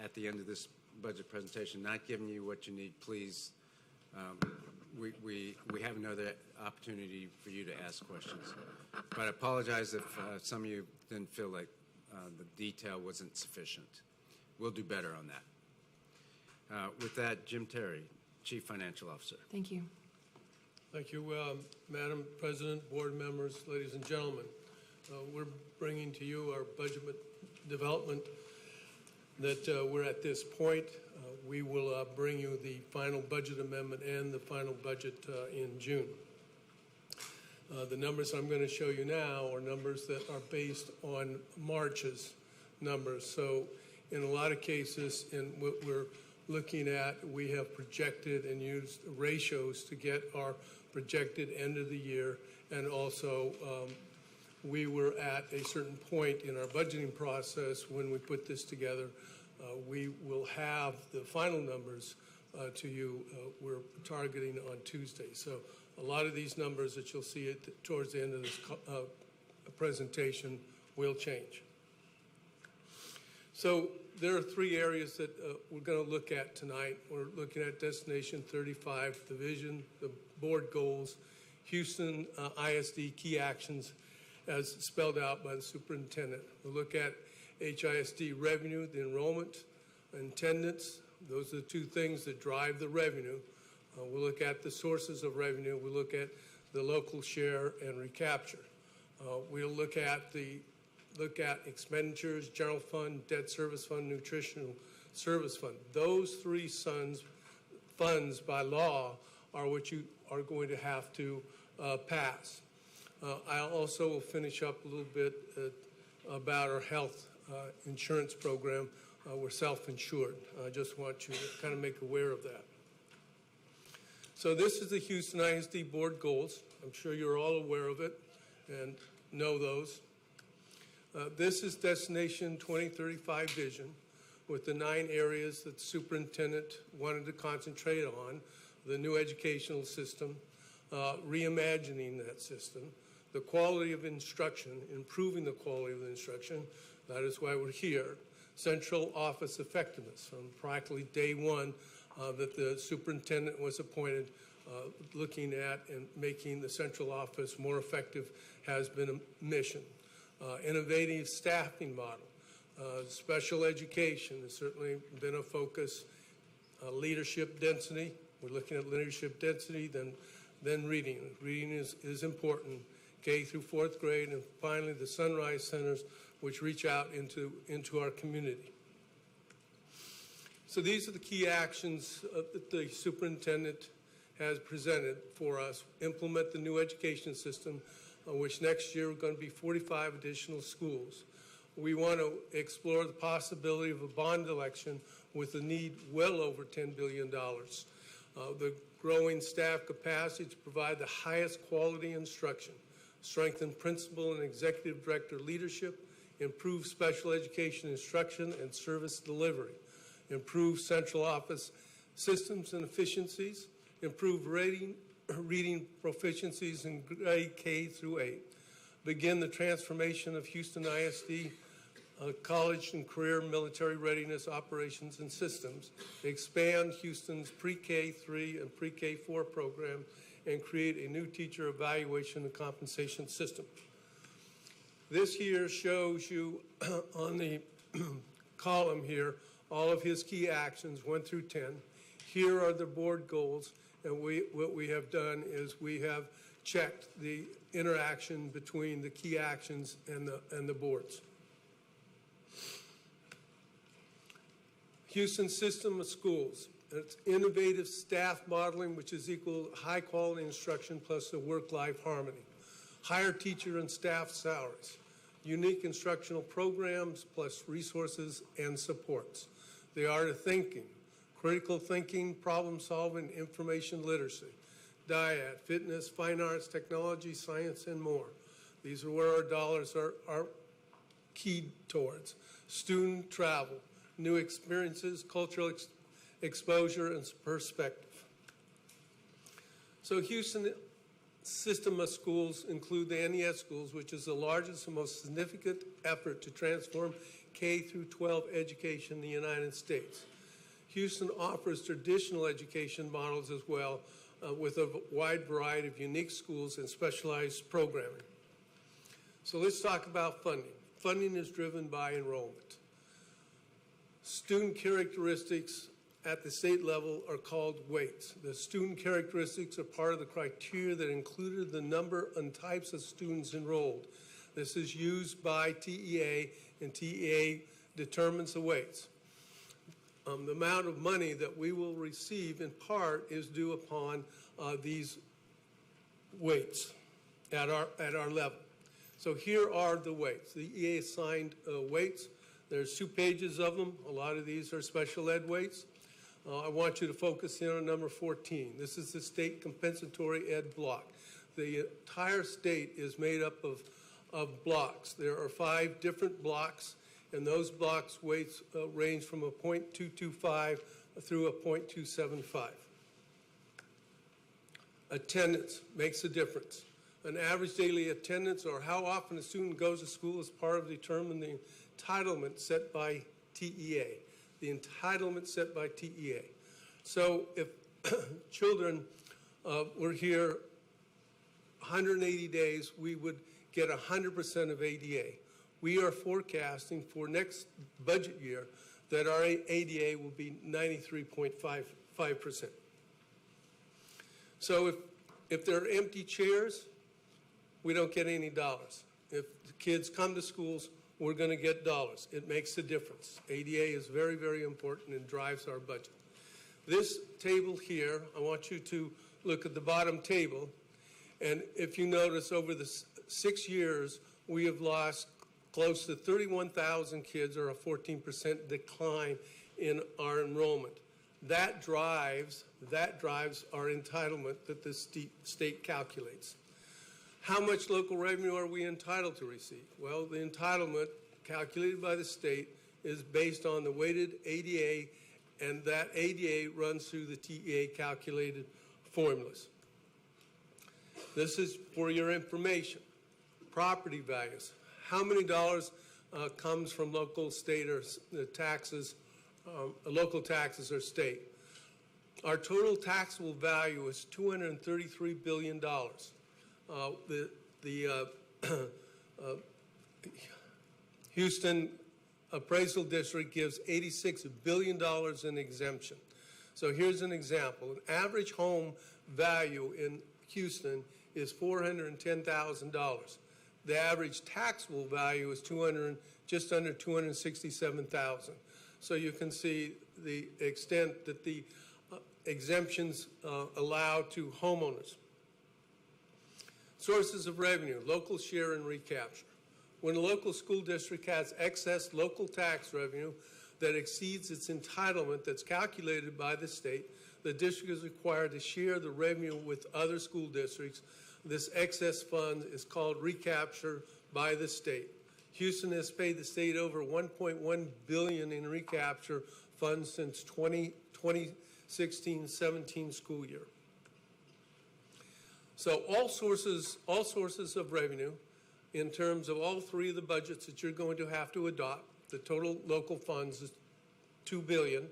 at the end of this budget presentation not giving you what you need, please, we have another opportunity for you to ask questions. But I apologize if some of you didn't feel like the detail wasn't sufficient. We'll do better on that. With that, Jim Terry, Chief Financial Officer. Thank you. Thank you, Madam President, board members, ladies and gentlemen. We're bringing to you our budget development that we're at this point. We will bring you the final budget amendment and the final budget in June. The numbers I'm going to show you now are numbers that are based on March's numbers. So in a lot of cases, in what we're looking at, we have projected and used ratios to get our projected end of the year, and also we were at a certain point in our budgeting process when we put this together. We will have the final numbers to you. We're targeting on Tuesday. So a lot of these numbers that you'll see towards the end of this presentation will change. So there are 3 areas that we're going to look at tonight. We're looking at Destination 35, the vision, the board goals, Houston ISD key actions as spelled out by the superintendent. We'll look at HISD revenue, the enrollment, attendance. Those are the 2 things that drive the revenue. We'll look at the sources of revenue. We'll look at the local share and recapture. We'll look at expenditures, general fund, debt service fund, nutritional service fund. Those 3 funds by law are what you are going to have to pass. I also will finish up a little bit about our health insurance program. We're self-insured. I just want you to kind of make aware of that. So this is the Houston ISD board goals. I'm sure you're all aware of it and know those. This is Destination 2035 vision with the 9 areas that the superintendent wanted to concentrate on: the new educational system, reimagining that system, the quality of instruction, improving the quality of the instruction. That is why we're here. Central office effectiveness. From practically day 1 that the superintendent was appointed, looking at and making the central office more effective has been a mission. Innovative staffing model. Special education has certainly been a focus. Leadership density. We're looking at leadership density, then reading. Reading is important, K through 4th grade, and finally the Sunrise Centers, which reach out into our community. So these are the key actions that the superintendent has presented for us. Implement the new education system, which next year are going to be 45 additional schools. We want to explore the possibility of a bond election with a need well over $10 billion. The growing staff capacity to provide the highest quality instruction, strengthen principal and executive director leadership, improve special education instruction and service delivery, improve central office systems and efficiencies, improve reading proficiencies in grade K through 8, begin the transformation of Houston ISD college and career military readiness operations and systems, expand Houston's pre-K 3 and pre-K 4 program, and create a new teacher evaluation and compensation system. This here shows you on the column here all of his key actions, 1 through 10. Here are the board goals, and what we have done is we have checked the interaction between the key actions and the boards. Houston system of schools. It's innovative staff modeling, which is equal to high quality instruction plus the work-life harmony. Higher teacher and staff salaries. Unique instructional programs plus resources and supports. The art of thinking. Critical thinking, problem solving, information literacy. DIAD, fitness, fine arts, technology, science, and more. These are where our dollars are keyed towards. Student travel. New experiences, cultural exposure, and perspective. So Houston system of schools include the NES schools, which is the largest and most significant effort to transform K through 12 education in the United States. Houston offers traditional education models as well, with a wide variety of unique schools and specialized programming. So let's talk about funding. Funding is driven by enrollment. Student characteristics at the state level are called weights. The student characteristics are part of the criteria that included the number and types of students enrolled. This is used by TEA, and TEA determines the weights. The amount of money that we will receive in part is due upon these weights at our level. So here are the weights, the EA assigned weights. There's 2 pages of them. A lot of these are special ed weights. I want you to focus in on number 14. This is the state compensatory ed block. The entire state is made up of blocks. There are 5 different blocks, and those blocks weights range from a 0.225 through a 0.275. Attendance makes a difference. An average daily attendance, or how often a student goes to school, is part of determining the entitlement set by TEA. The entitlement set by TEA. So if children were here 180 days, we would get 100% of ADA. We are forecasting for next budget year that our ADA will be 93.55%. So if there are empty chairs, we don't get any dollars. If the kids come to schools, we're going to get dollars. It makes a difference. ADA is very, very important and drives our budget. This table here, I want you to look at the bottom table. And if you notice, over the 6 years, we have lost close to 31,000 kids, or a 14% decline in our enrollment. That drives our entitlement that the state calculates. How much local revenue are we entitled to receive? Well, the entitlement calculated by the state is based on the weighted ADA, and that ADA runs through the TEA calculated formulas. This is for your information. Property values. How many dollars comes from local, state, or taxes, local taxes or state? Our total taxable value is $233 billion. The Houston Appraisal District gives $86 billion in exemption. So here's an example. An average home value in Houston is $410,000. The average taxable value is just under $267,000. So you can see the extent that the exemptions allow to homeowners. Sources of revenue, local share and recapture. When a local school district has excess local tax revenue that exceeds its entitlement that's calculated by the state, the district is required to share the revenue with other school districts. This excess fund is called recapture by the state. Houston has paid the state over $1.1 billion in recapture funds since 2016-17 school year. So all sources of revenue in terms of all three of the budgets that you're going to have to adopt. The total local funds is $2 billion.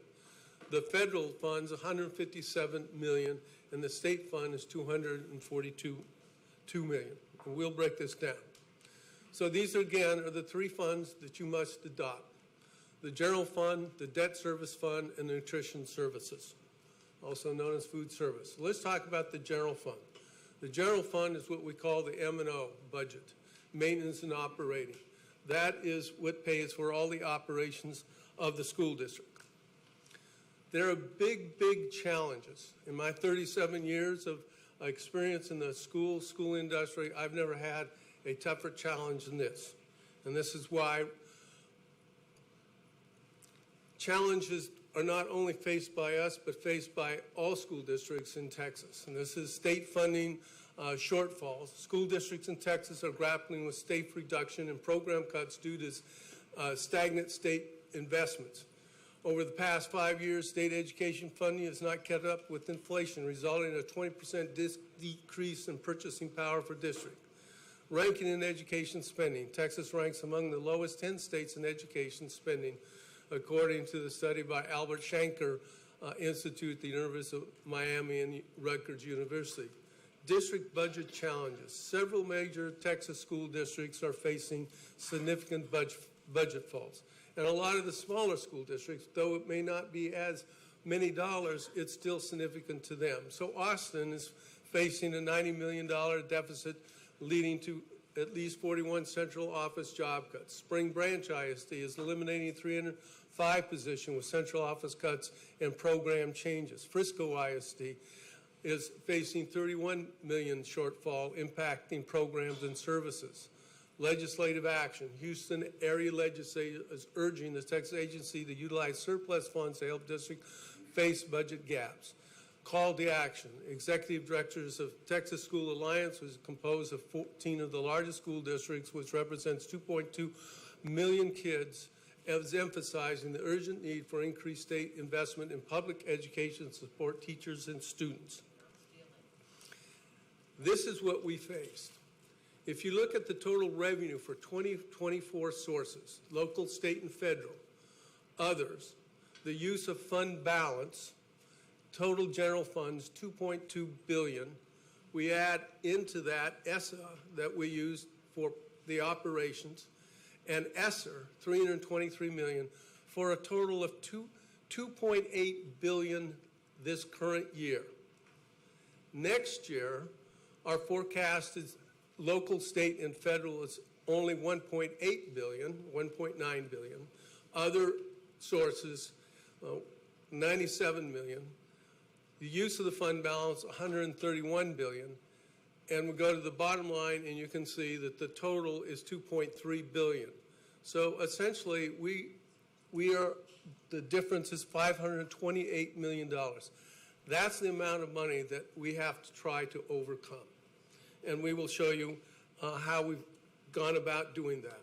The federal funds, $157 million, and the state fund is $242 million. And we'll break this down. So these, again, are the three funds that you must adopt: the general fund, the debt service fund, and the nutrition services, also known as food service. So let's talk about the general fund. The general fund is what we call the M&O budget, maintenance and operating. That is what pays for all the operations of the school district. There are big, big challenges. In my 37 years of experience in the school industry, I've never had a tougher challenge than this. And this is why challenges are not only faced by us, but faced by all school districts in Texas. And this is state funding shortfalls. School districts in Texas are grappling with state reduction and program cuts due to stagnant state investments. Over the past 5 years, state education funding has not kept up with inflation, resulting in a 20% decrease in purchasing power for districts. Ranking in education spending, Texas ranks among the lowest 10 states in education spending, according to the study by Albert Shanker Institute, the University of Miami, and Rutgers University. District budget challenges. Several major Texas school districts are facing significant budget falls. And a lot of the smaller school districts, though it may not be as many dollars, it's still significant to them. So Austin is facing a $90 million deficit, leading to at least 41 central office job cuts. Spring Branch ISD is eliminating 305 positions with central office cuts and program changes. Frisco ISD is facing $31 million shortfall, impacting programs and services. Legislative action. Houston area legislature is urging the Texas agency to utilize surplus funds to help districts face budget gaps. Call to action. Executive directors of Texas School Alliance, which is composed of 14 of the largest school districts, which represents 2.2 million kids, is emphasizing the urgent need for increased state investment in public education to support teachers and students. This is what we faced. If you look at the total revenue for 2024 sources, local, state, and federal, others, the use of fund balance, total general funds, $2.2 billion. We add into that ESSA that we use for the operations, and ESSER, $323 million, for a total of $2.8 billion this current year. Next year, our forecast is local, state, and federal is only $1.8 billion, $1.9 billion. Other sources, $97 million. The use of the fund balance, $131 billion. And we go to the bottom line, and you can see that the total is $2.3 billion. So essentially, the difference is $528 million. That's the amount of money that we have to try to overcome. And we will show you how we've gone about doing that.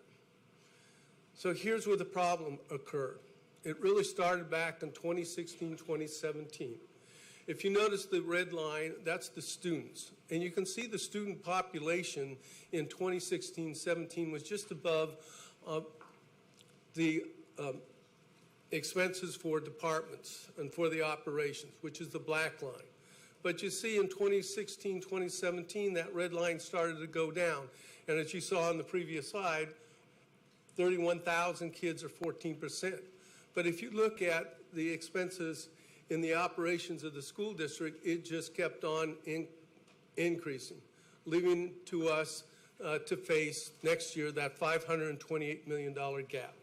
So here's where the problem occurred. It really started back in 2016, 2017. If you notice the red line, that's the students. And you can see the student population in 2016-17 was just above the expenses for departments and for the operations, which is the black line. But you see in 2016, 2017, that red line started to go down. And as you saw on the previous slide, 31,000 kids or 14%. But if you look at the expenses in the operations of the school district, it just kept on increasing, leaving to us to face next year that $528 million gap.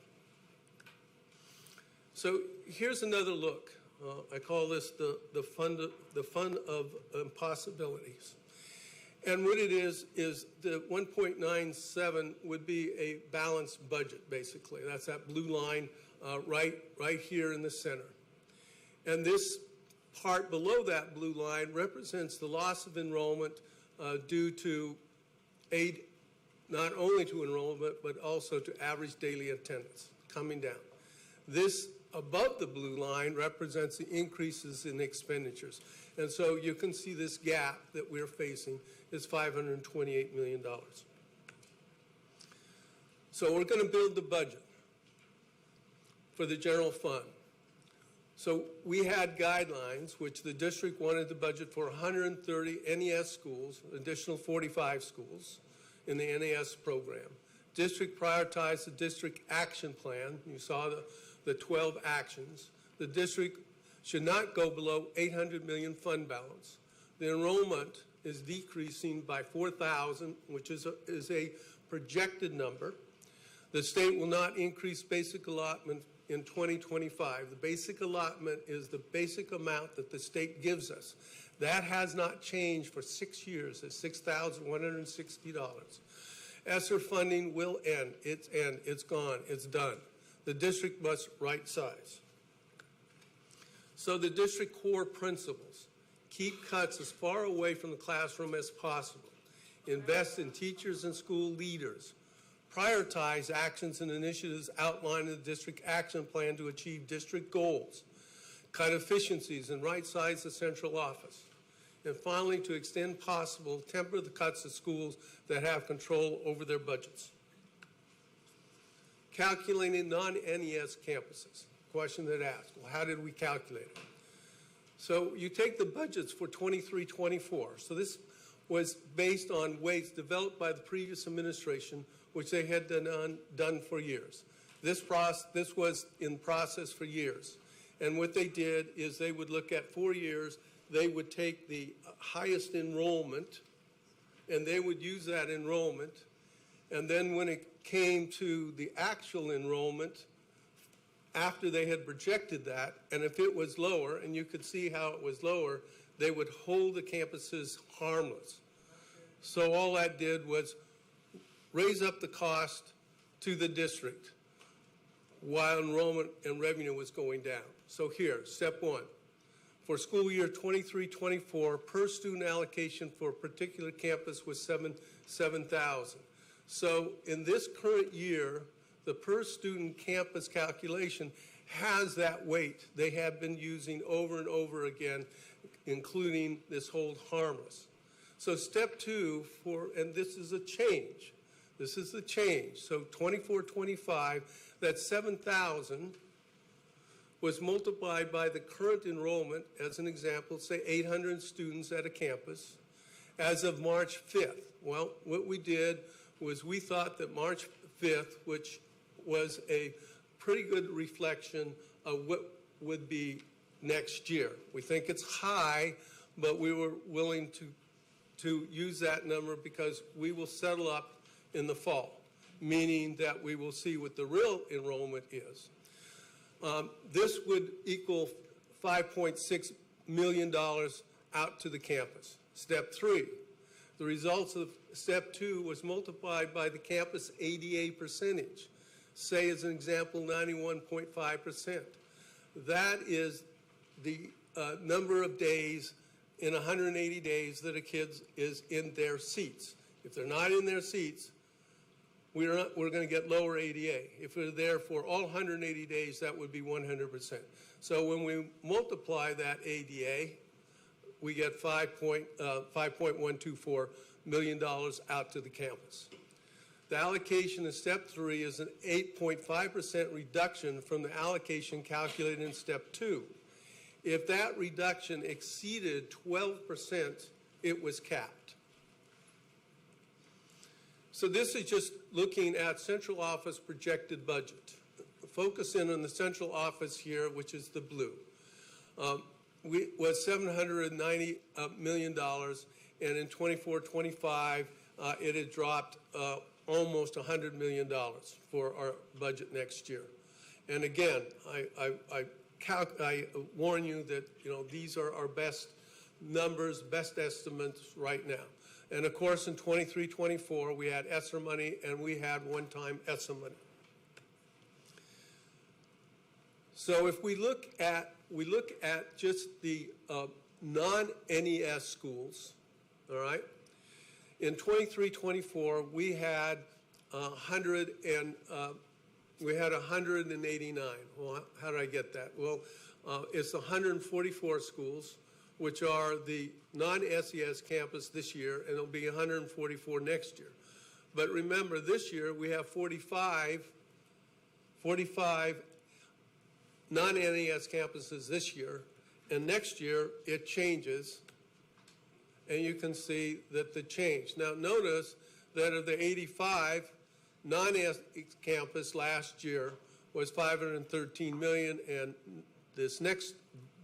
So here's another look. I call this the fund of impossibilities. And what it is the 1.97 would be a balanced budget, basically. That's that blue line right here in the center. And this part below that blue line represents the loss of enrollment due to aid, not only to enrollment, but also to average daily attendance coming down. This above the blue line represents the increases in expenditures. And so you can see this gap that we're facing is $528 million. So we're going to build the budget for the general fund. So we had guidelines, which the district wanted the budget for 130 NES schools, additional 45 schools in the NES program. District prioritized the district action plan. You saw the 12 actions. The district should not go below 800 million fund balance. The enrollment is decreasing by 4,000, which is a projected number. The state will not increase basic allotment in 2025. The basic allotment is the basic amount that the state gives us. That has not changed for 6 years. It's $6,160. ESSER funding will end. It's gone. It's done. The district must right size. So the district core principles: keep cuts as far away from the classroom as possible. Invest in teachers and school leaders. Prioritize actions and initiatives outlined in the district action plan to achieve district goals. Cut efficiencies and right-size the central office. And finally, to extend possible, temper the cuts to schools that have control over their budgets. Calculating non-NES campuses. Question that asked, well, how did we calculate it? So you take the budgets for 23-24. So this was based on weights developed by the previous administration, which they had done for years. This was in process for years. And what they did is they would look at 4 years, they would take the highest enrollment, and they would use that enrollment. And then when it came to the actual enrollment, after they had projected that, and if it was lower, and you could see how it was lower, they would hold the campuses harmless. So all that did was raise up the cost to the district while enrollment and revenue was going down. So here, step one. For school year 23-24, per student allocation for a particular campus was $7,000. So in this current year, the per student campus calculation has that weight they have been using over and over again, including this hold harmless. So step two, and this is a change. This is the change. So 24-25, that 7,000 was multiplied by the current enrollment, as an example, say 800 students at a campus, as of March 5th. Well, what we did was we thought that March 5th, which was a pretty good reflection of what would be next year. We think it's high, but we were willing to use that number because we will settle up in the fall, meaning that we will see what the real enrollment is. This would equal $5.6 million out to the campus. Step three, the results of step two was multiplied by the campus ADA percentage. Say, as an example, 91.5%. That is the number of days in 180 days that a kid is in their seats. If they're not in their seats, we're going to get lower ADA. If they're there for all 180 days, that would be 100%. So when we multiply that ADA, we get $5.124 million out to the campus. The allocation in step three is an 8.5% reduction from the allocation calculated in step two. If that reduction exceeded 12%, it was capped. So this is just looking at central office projected budget. Focus in on the central office here, which is the blue. Was $790 million, and in 24-25, it had dropped almost $100 million for our budget next year. And again, I warn you that these are our best numbers, best estimates right now. And of course, in 23-24, we had ESSER money and we had one-time ESSER money. So if we look at just the non-NES schools, all right. In 23-24, we had 189. Well, how did I get that? Well, it's 144 schools, which are the non-SES campus this year, and it'll be 144 next year. But remember, this year we have 45 non-NES campuses this year, and next year it changes, and you can see that the change. Now notice that of the 85, non-NES campus last year was $513 million, and this next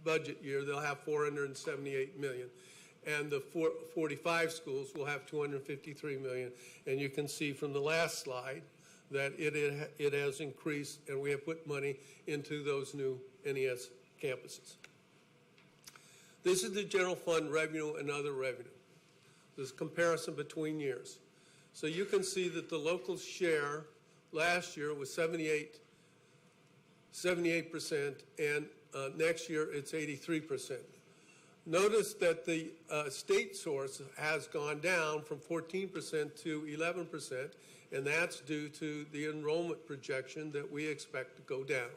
budget year they'll have $478 million. And the 45 schools will have $253 million. And you can see from the last slide that it has increased, and we have put money into those new NES campuses. This is the general fund revenue and other revenue. This is a comparison between years. So you can see that the local share last year was 78%, and next year it's 83%. Notice that the state source has gone down from 14% to 11%, and that's due to the enrollment projection that we expect to go down.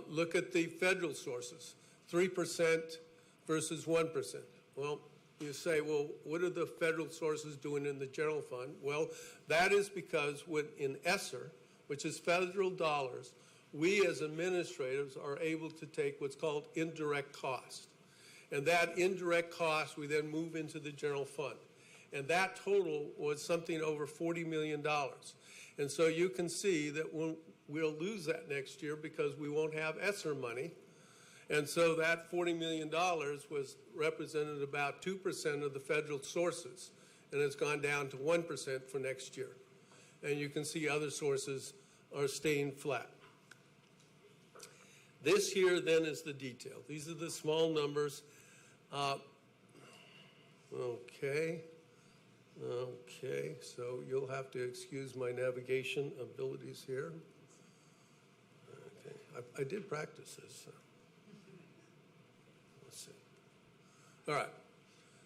Look at the federal sources, 3% versus 1%. Well, you say, well, what are the federal sources doing in the general fund? Well, that is because in ESSER, which is federal dollars, we as administrators are able to take what's called indirect cost. And that indirect cost we then move into the general fund. And that total was something over $40 million. And so you can see that we'll lose that next year because we won't have ESSER money. And so that $40 million was represented about 2% of the federal sources, and it's gone down to 1% for next year. And you can see other sources are staying flat. This here then is the detail. These are the small numbers. Okay, so you'll have to excuse my navigation abilities here. Okay, I did practice this. Let's see. All right,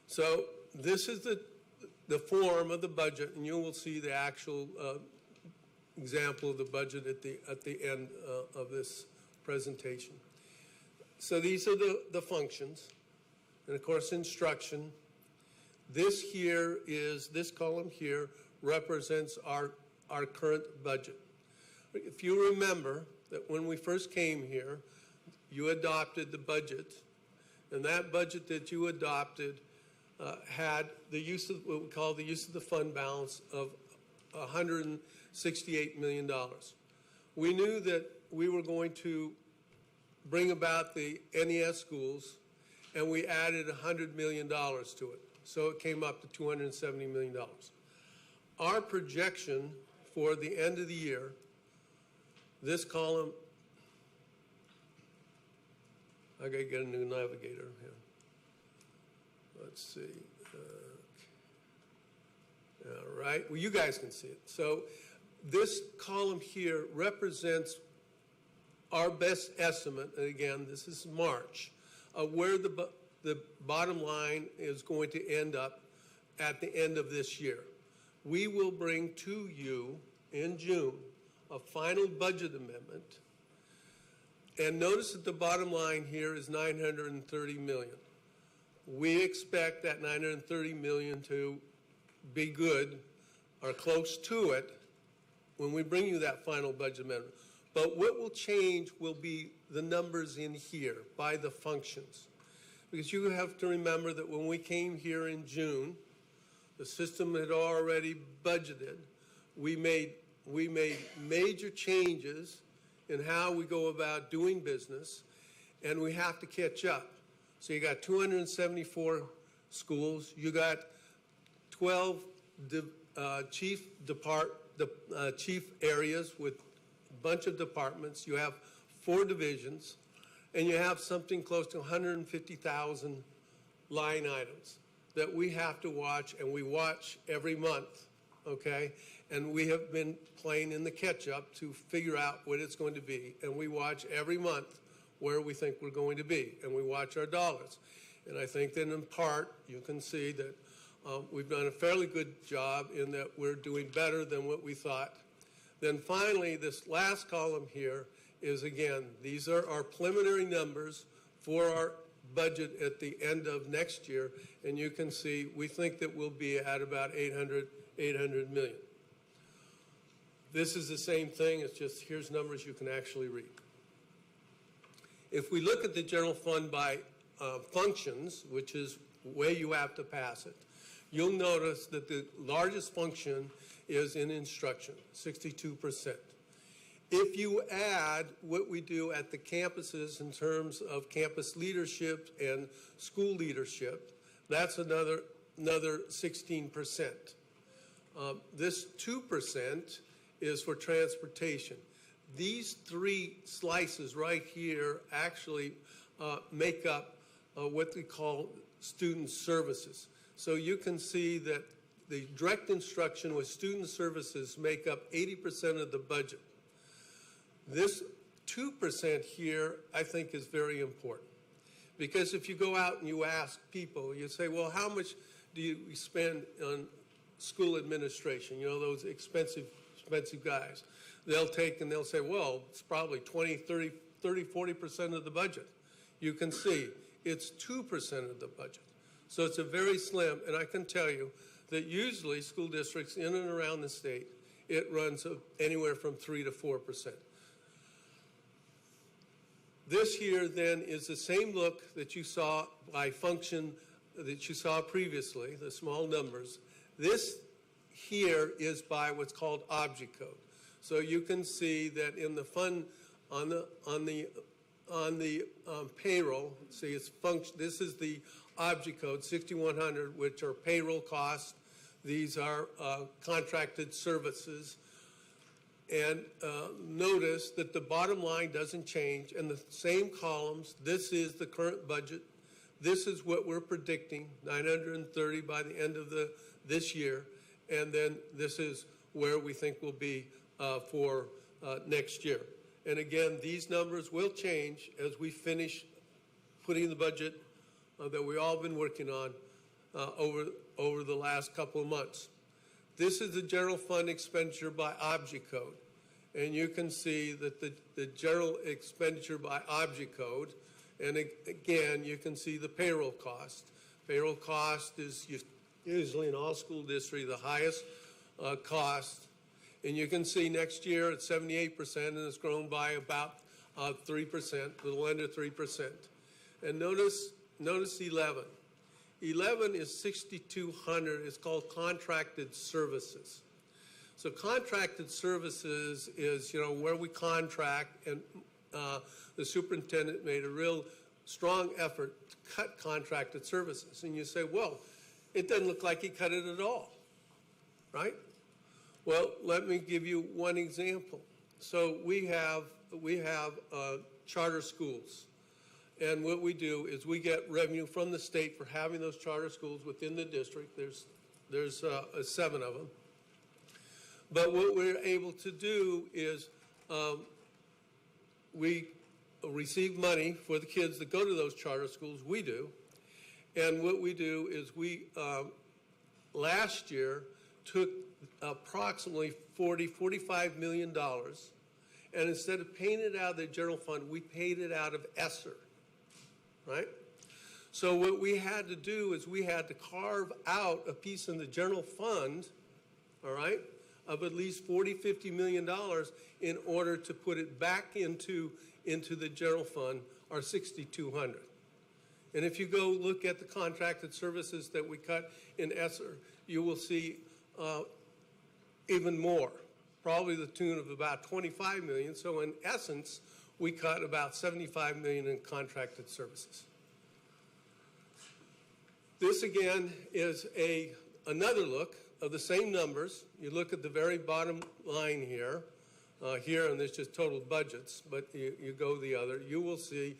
so this is the form of the budget, and you will see the actual example of the budget at the end of this presentation. So these are the functions. And of course, instruction. This column here represents our current budget. If you remember that when we first came here, you adopted the budget, and that budget that you adopted had the use of what we call the use of the fund balance of $168 million. We knew that we were going to bring about the NES schools, and we added $100 million to it. So it came up to $270 million. Our projection for the end of the year, this column, I gotta get a new navigator here. Let's see. All right, well, you guys can see it. So this column here represents our best estimate, and again, this is March, of where the bottom line is going to end up at the end of this year. We will bring to you in June a final budget amendment, and notice that the bottom line here is $930 million. We expect that $930 million to be good or close to it when we bring you that final budget amendment. But what will change will be the numbers in here by the functions. Because you have to remember that when we came here in June, The system had already budgeted. We made major changes in how we go about doing business, and we have to catch up. So you got 274 schools. You got 12 chief areas with a bunch of departments. You have 4 divisions, and you have something close to 150,000 line items that we have to watch, and we watch every month, okay? And we have been playing in the catch-up to figure out what it's going to be, and we watch every month where we think we're going to be, and we watch our dollars. And I think that in part, you can see that we've done a fairly good job in that we're doing better than what we thought. Then finally, this last column here is, again, these are our preliminary numbers for our budget at the end of next year, and you can see we think that we'll be at about 800 million. This is the same thing, it's just here's numbers you can actually read. If we look at the general fund by functions, which is the way you have to pass it, you'll notice that the largest function is in instruction, 62%. If you add what we do at the campuses in terms of campus leadership and school leadership, that's another 16%. This 2% is for transportation. These 3 slices right here actually make up what we call student services. So you can see that the direct instruction with student services make up 80% of the budget. This 2% here, I think, is very important. Because if you go out and you ask people, you say, well, how much do you spend on school administration? You know, those expensive guys. They'll take and they'll say, well, it's probably 20, 30, 40% of the budget. You can see it's 2% of the budget. So it's a very slim, and I can tell you that usually school districts in and around the state, it runs anywhere from 3 to 4%. This here then is the same look that you saw by function that you saw previously, the small numbers. This here is by what's called object code. So you can see that in the fund on the payroll, see it's function. This is the object code 6100, which are payroll costs. These are contracted services. And notice that the bottom line doesn't change. And the same columns, this is the current budget. This is what we're predicting, 930 by the end of this year. And then this is where we think we'll be for next year. And again, these numbers will change as we finish putting the budget that we've all been working on over the last couple of months. This is the general fund expenditure by object code. And you can see that the general expenditure by object code, and again, you can see the payroll cost. Payroll cost is usually in all school districts the highest cost. And you can see next year it's 78%, and it's grown by about 3%, a little under 3%. And notice 11. 11 is 6,200. It's called contracted services. So contracted services is, you know, where we contract, and the superintendent made a real strong effort to cut contracted services. And you say, well, it doesn't look like he cut it at all, right? Well, let me give you one example. So we have charter schools. And what we do is we get revenue from the state for having those charter schools within the district. There's 7 of them. But what we're able to do is we receive money for the kids that go to those charter schools. We do. And what we do is we, last year, took approximately $45 million, and instead of paying it out of the general fund, we paid it out of ESSER, right? So what we had to do is we had to carve out a piece in the general fund, all right, of at least $40–50 million in order to put it back into the general fund, our 6,200. And if you go look at the contracted services that we cut in ESSER, you will see even more, probably the tune of about 25 million. So in essence, we cut about 75 million in contracted services. This again is another look of the same numbers. You look at the very bottom line here, and there's just total budgets, but you go the other, you will see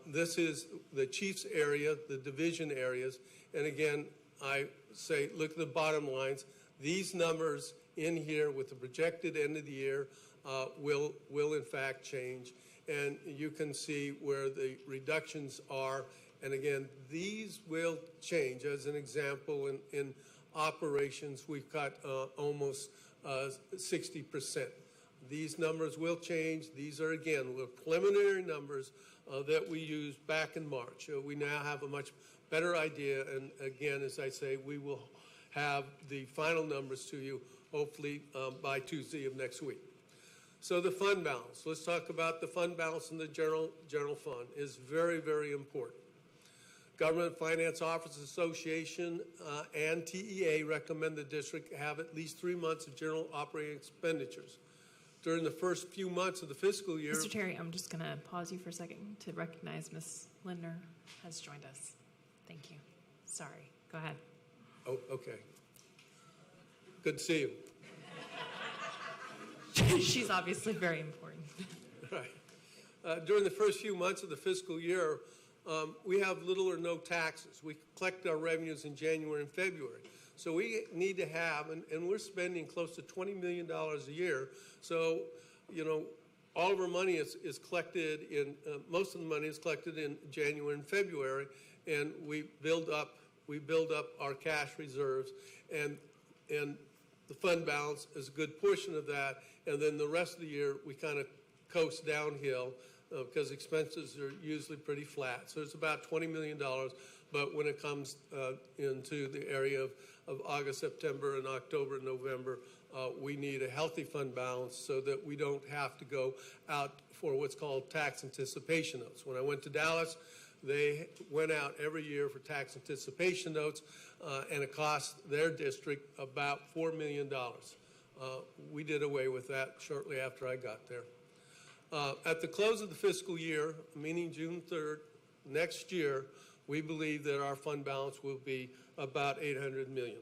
this is the chief's area, the division areas, and again, I say look at the bottom lines. These numbers in here with the projected end of the year will in fact change, and you can see where the reductions are. And again, these will change. As an example, in operations, we've cut almost 60%. These numbers will change. These are, again, preliminary numbers that we used back in March. We now have a much better idea. And again, as I say, we will have the final numbers to you hopefully by Tuesday of next week. So the fund balance. Let's talk about the fund balance in the general fund is very, very important. Government Finance Officers Association and TEA recommend the district have at least 3 months of general operating expenditures. During the first few months of the fiscal year... Mr. Terry, I'm just going to pause you for a second to recognize Ms. Lindner has joined us. Thank you. Sorry. Go ahead. Oh, okay. Good to see you. She's obviously very important. Right. During the first few months of the fiscal year, we have little or no taxes. We collect our revenues in January and February. So we need to have, and we're spending close to $20 million a year. So, you know, all of our money is collected in, most of the money is collected in January and February, and we build up our cash reserves, and the fund balance is a good portion of that. And then the rest of the year, we kind of coast downhill because expenses are usually pretty flat. So it's about $20 million. But when it comes into the area of August, September, and October, and November, we need a healthy fund balance so that we don't have to go out for what's called tax anticipation notes. When I went to Dallas, they went out every year for tax anticipation notes, and it cost their district about $4 million. We did away with that shortly after I got there. At the close of the fiscal year, meaning June 3rd, next year, we believe that our fund balance will be about $800 million.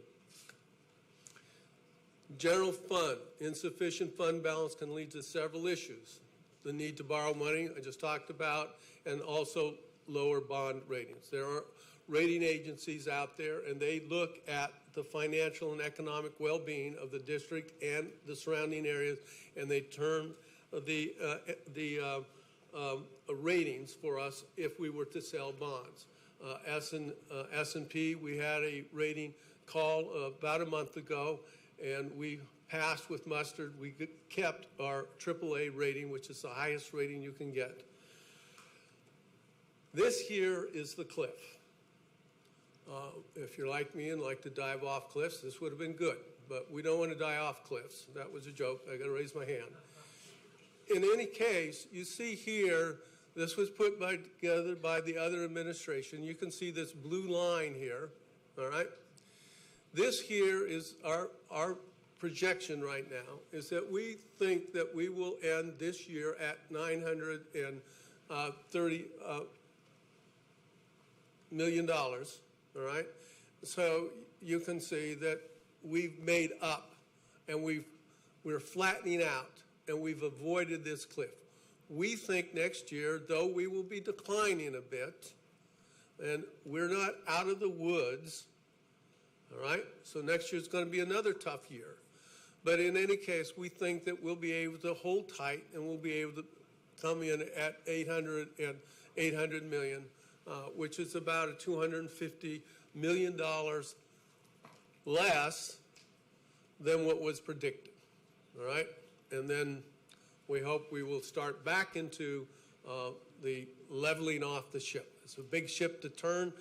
General fund, insufficient fund balance can lead to several issues. The need to borrow money, I just talked about, and also lower bond ratings. There are rating agencies out there, and they look at the financial and economic well-being of the district and the surrounding areas, and they turn the ratings for us if we were to sell bonds. S&P, we had a rating call about a month ago, and we passed with mustard. We kept our AAA rating, which is the highest rating you can get. This here is the cliff. If you're like me and like to dive off cliffs, this would have been good. But we don't want to die off cliffs. That was a joke. I got to raise my hand. In any case, you see here, this was put together by the other administration. You can see this blue line here, all right? This here is our projection right now, is that we think that we will end this year at $930 million, all right? So you can see that we've made up, and we're flattening out, and we've avoided this cliff. We think next year, though we will be declining a bit, and we're not out of the woods, all right? So next year's going to be another tough year. But in any case, we think that we'll be able to hold tight, and we'll be able to come in at 800 million, which is about a $250 million less than what was predicted, all right? And then we hope we will start back into the leveling off the ship. It's a big ship to turn,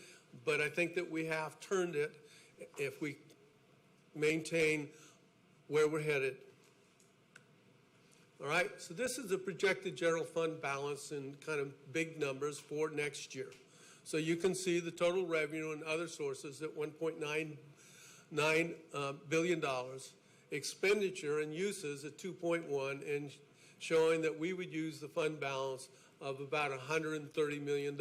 but I think that we have turned it if we maintain where we're headed. All right, so this is the projected general fund balance in kind of big numbers for next year. So you can see the total revenue and other sources at $1.9 billion. Expenditure and uses at 2.1, and showing that we would use the fund balance of about $130 million.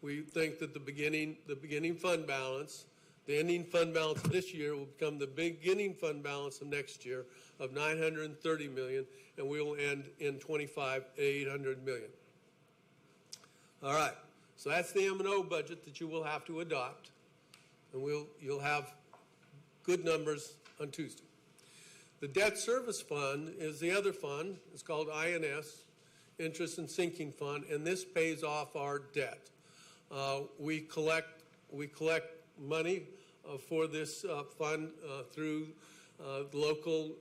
We think that the beginning fund balance, the ending fund balance this year will become the beginning fund balance of next year of $930 million, and we will end in 25 at $800 million. All right, so that's the M&O budget that you will have to adopt, and you'll have good numbers on Tuesday. The debt service fund is the other fund. It's called INS, Interest and Sinking Fund, and this pays off our debt. We collect money for this fund through local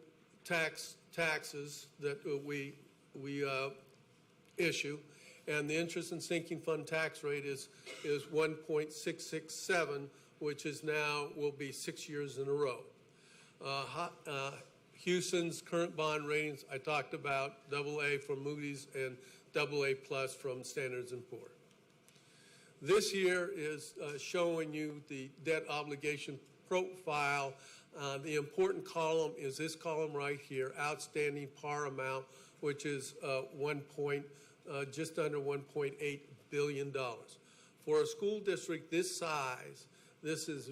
taxes that we issue, and the interest and sinking fund tax rate is 1.667, which is now will be 6 years in a row. Houston's current bond ratings I talked about, AA from Moody's and AA plus from Standard & Poor's. This year is showing you the debt obligation profile. The important column is this column right here, outstanding par amount, which is just under $1.8 billion. For a school district this size, this is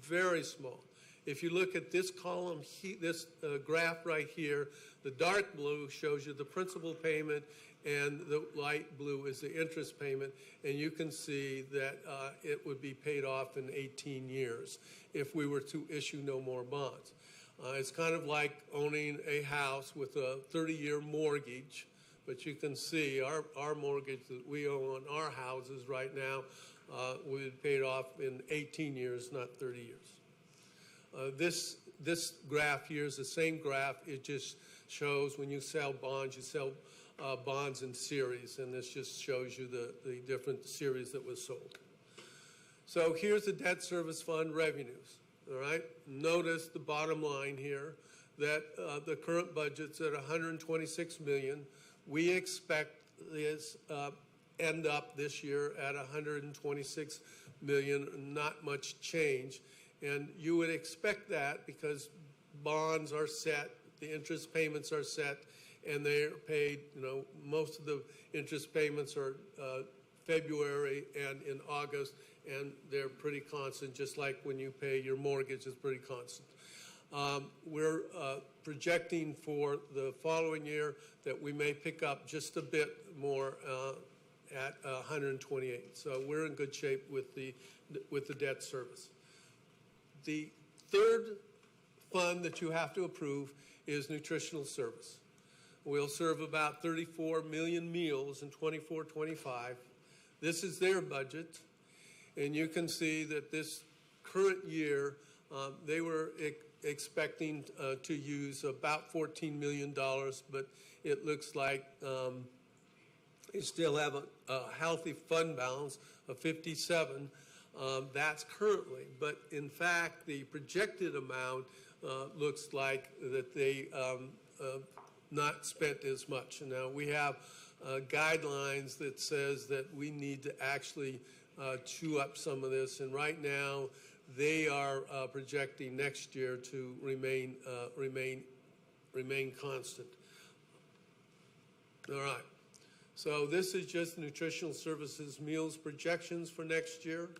very small. If you look at this column, this graph right here, the dark blue shows you the principal payment and the light blue is the interest payment, and you can see that it would be paid off in 18 years if we were to issue no more bonds. It's kind of like owning a house with a 30-year mortgage, but you can see our mortgage that we own on our houses right now would be paid off in 18 years, not 30 years. This graph here is the same graph. It just shows when you sell bonds, you sell bonds in series, and this just shows you the different series that was sold. So here's the debt service fund revenues, all right? Notice the bottom line here that the current budget's at $126 million. We expect this end up this year at $126 million, not much change. And you would expect that because bonds are set, the interest payments are set, and they're paid, most of the interest payments are February and in August, and they're pretty constant, just like when you pay your mortgage is pretty constant. We're projecting for the following year that we may pick up just a bit more at 128. So we're in good shape with the debt service. The third fund that you have to approve is nutritional service. We'll serve about 34 million meals in 24-25. This is their budget, and you can see that this current year they were expecting to use about $14 million, but it looks like they still have a healthy fund balance of 57. That's currently, but in fact, the projected amount looks like that they not spent as much. Now we have guidelines that says that we need to actually chew up some of this, and right now they are projecting next year to remain constant. All right. So this is just nutritional services meals projections for next year.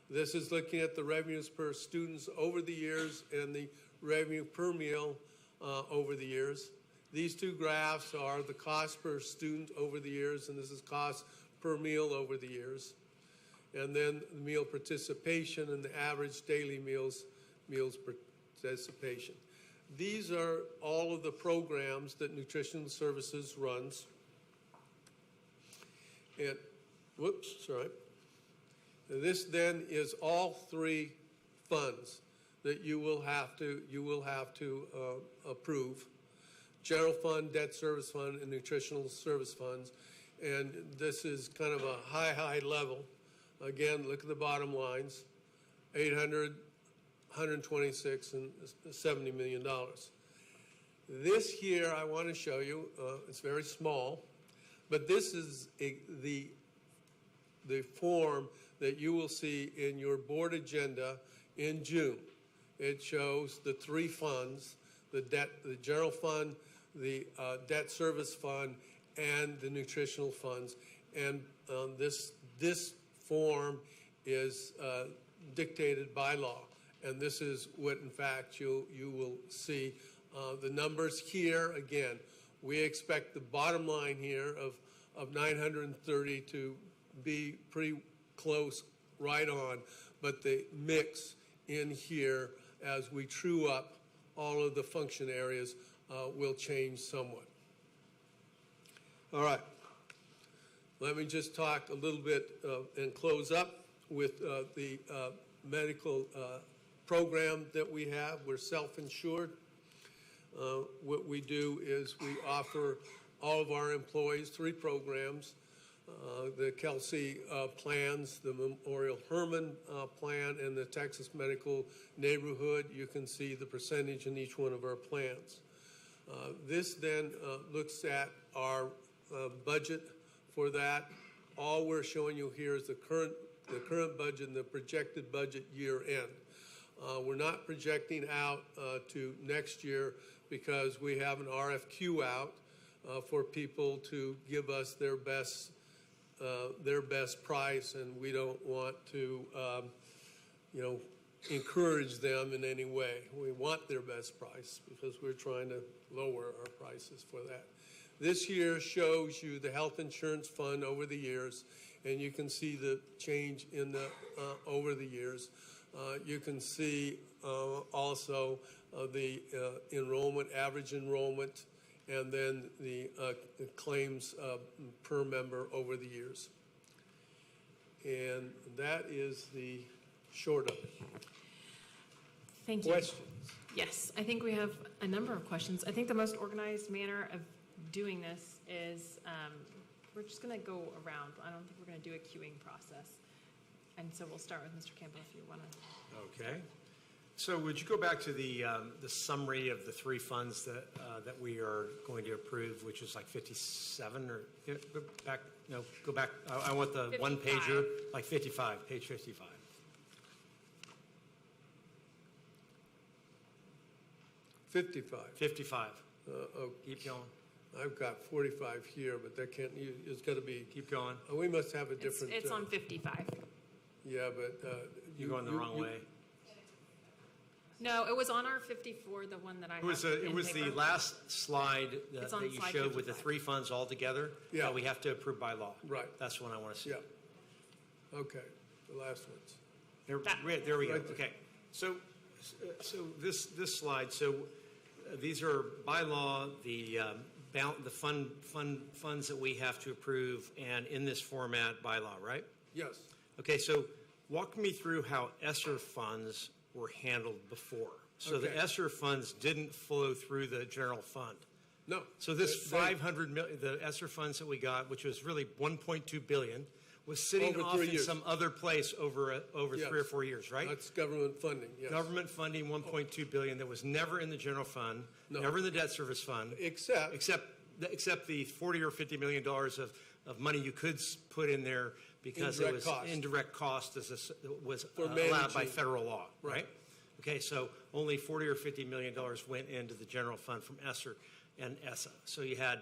This is looking at the revenues per students over the years and the revenue per meal over the years. These two graphs are the cost per student over the years, and this is cost per meal over the years. And then meal participation and the average daily meals participation. These are all of the programs that Nutrition Services runs. And, this then is all three funds that you will have to approve: general fund, debt service fund, and nutritional service funds. And this is kind of a high level. Again, look at the bottom lines: 800, 126, and $70 million. This here I want to show you. It's very small, but this is the form that you will see in your board agenda in June. It shows the three funds, the general fund, the debt service fund, and the nutritional funds. And this form is dictated by law. And this is what, in fact, you will see. The numbers here, again, we expect the bottom line here of 930 to be pretty close, right on, but the mix in here as we true up all of the function areas will change somewhat. All right. Let me just talk a little bit and close up with the medical program that we have. We're self-insured. What we do is we offer all of our employees 3 programs, the Kelsey plans, the Memorial Hermann plan, and the Texas Medical Neighborhood. You can see the percentage in each one of our plans. This then looks at our budget for that. All we're showing you here is the current budget and the projected budget year end. We're not projecting out to next year because we have an RFQ out for people to give us their best price, and we don't want to, encourage them in any way. We want their best price because we're trying to lower our prices for that. This year shows you the health insurance fund over the years, and you can see the change in the over the years. You can see also the enrollment, average enrollment, and then the claims per member over the years. And that is the short of it. Thank you. Questions? Yes, I think we have a number of questions. I think the most organized manner of doing this is we're just going to go around. I don't think we're going to do a queuing process. And so we'll start with Mr. Campbell if you want to. Okay. So would you go back to the summary of the 3 funds that we are going to approve, which is like 57 or go back? No, go back. I want the 55. One pager, like 55, page 55. 55. Keep going. I've got 45 here, but that can't. It's got to be. Keep going. We must have a different. It's on 55. Yeah, but you're going the wrong way. No, it was on our 54, the one that I have. It was the last slide that you slide showed 55. with the 3 funds all together that we have to approve by law. Right. That's the one I want to see. Yeah. Okay. The last ones. There we go. Okay. So this slide. So these are by law the funds that we have to approve, and in this format by law, right? Yes. Okay. So walk me through how ESSER funds were handled before. So the ESSER funds didn't flow through the general fund. No. So this 500 million, the ESSER funds that we got, which was really 1.2 billion, was sitting over off in years. some other place over 3 or 4 years, right? That's government funding. Yes. Government funding, 1.2 billion, that was never in the general fund, never in the debt service fund, except the 40 or 50 million dollars of money you could put in there because it was indirect cost was allowed by federal law, right? Okay, so only 40 or 50 million dollars went into the general fund from ESSER and ESSA. So you had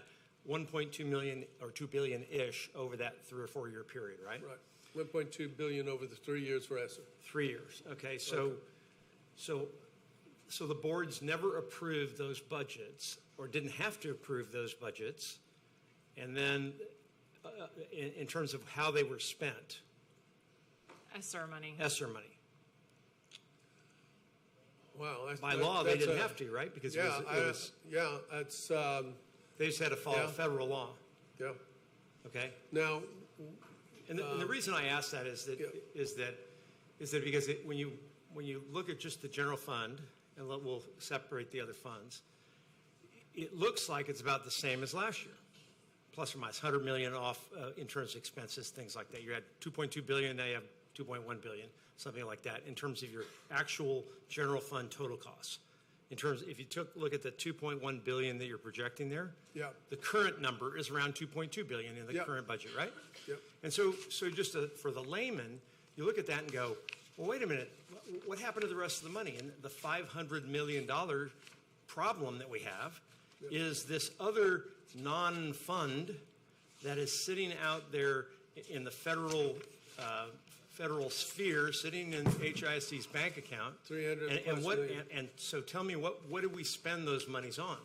1.2 million or 2 billion-ish over that 3 or 4 year period, right? Right. 1.2 billion over the 3 years for ESSER. 3 years. Okay, so the boards never approved those budgets or didn't have to approve those budgets, and then in terms of how they were spent. ESSER money. ESSER money. Wow. By law, they didn't have to, right? Because it was it's. They just had to follow federal law. Yeah. Okay. Now, and the reason I ask that is that because when you look at just the general fund, and we'll separate the other funds, it looks like it's about the same as last year, plus or minus 100 million off insurance expenses, things like that. You had 2.2 billion, now you have 2.1 billion, something like that, in terms of your actual general fund total costs. In terms, if you look at the 2.1 billion that you're projecting there, the current number is around 2.2 billion in the current budget, right? Yep. And so just for the layman, you look at that and go, well, wait a minute, what happened to the rest of the money? And the $500 million problem that we have is this other non-fund that is sitting out there in the federal sphere, sitting in HISD's bank account. 300 and so tell me, what do we spend those monies on?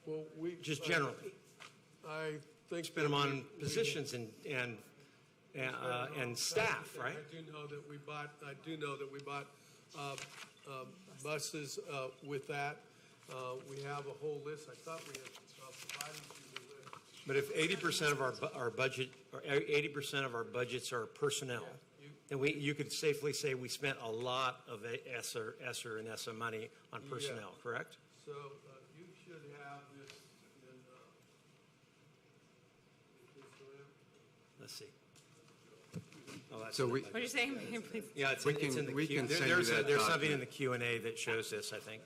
Well, we just generally. I think spend them on positions and staff, right? I do know that we bought buses with that. We have a whole list. I thought we had provided you the list. But if 80% of our budget, or 80% of our budgets are personnel, then you could safely say we spent a lot of ESSER and ESSA money on personnel, correct? So you should have this in. Let's see. Oh, that's what are you saying? Please. Yeah, it's in the Q. There's something in the Q&A that shows this, I think.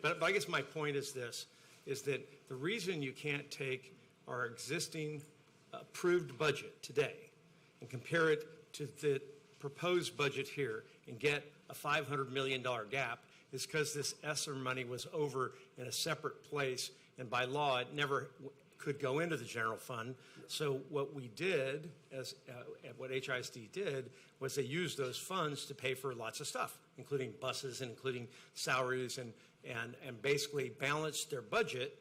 But I guess my point is this, is that the reason you can't take our existing approved budget today and compare it to the proposed budget here and get a $500 million gap is because this ESSER money was over in a separate place, and by law, it never could go into the general fund. So what we did, what HISD did, was they used those funds to pay for lots of stuff, including buses and including salaries, and basically balanced their budget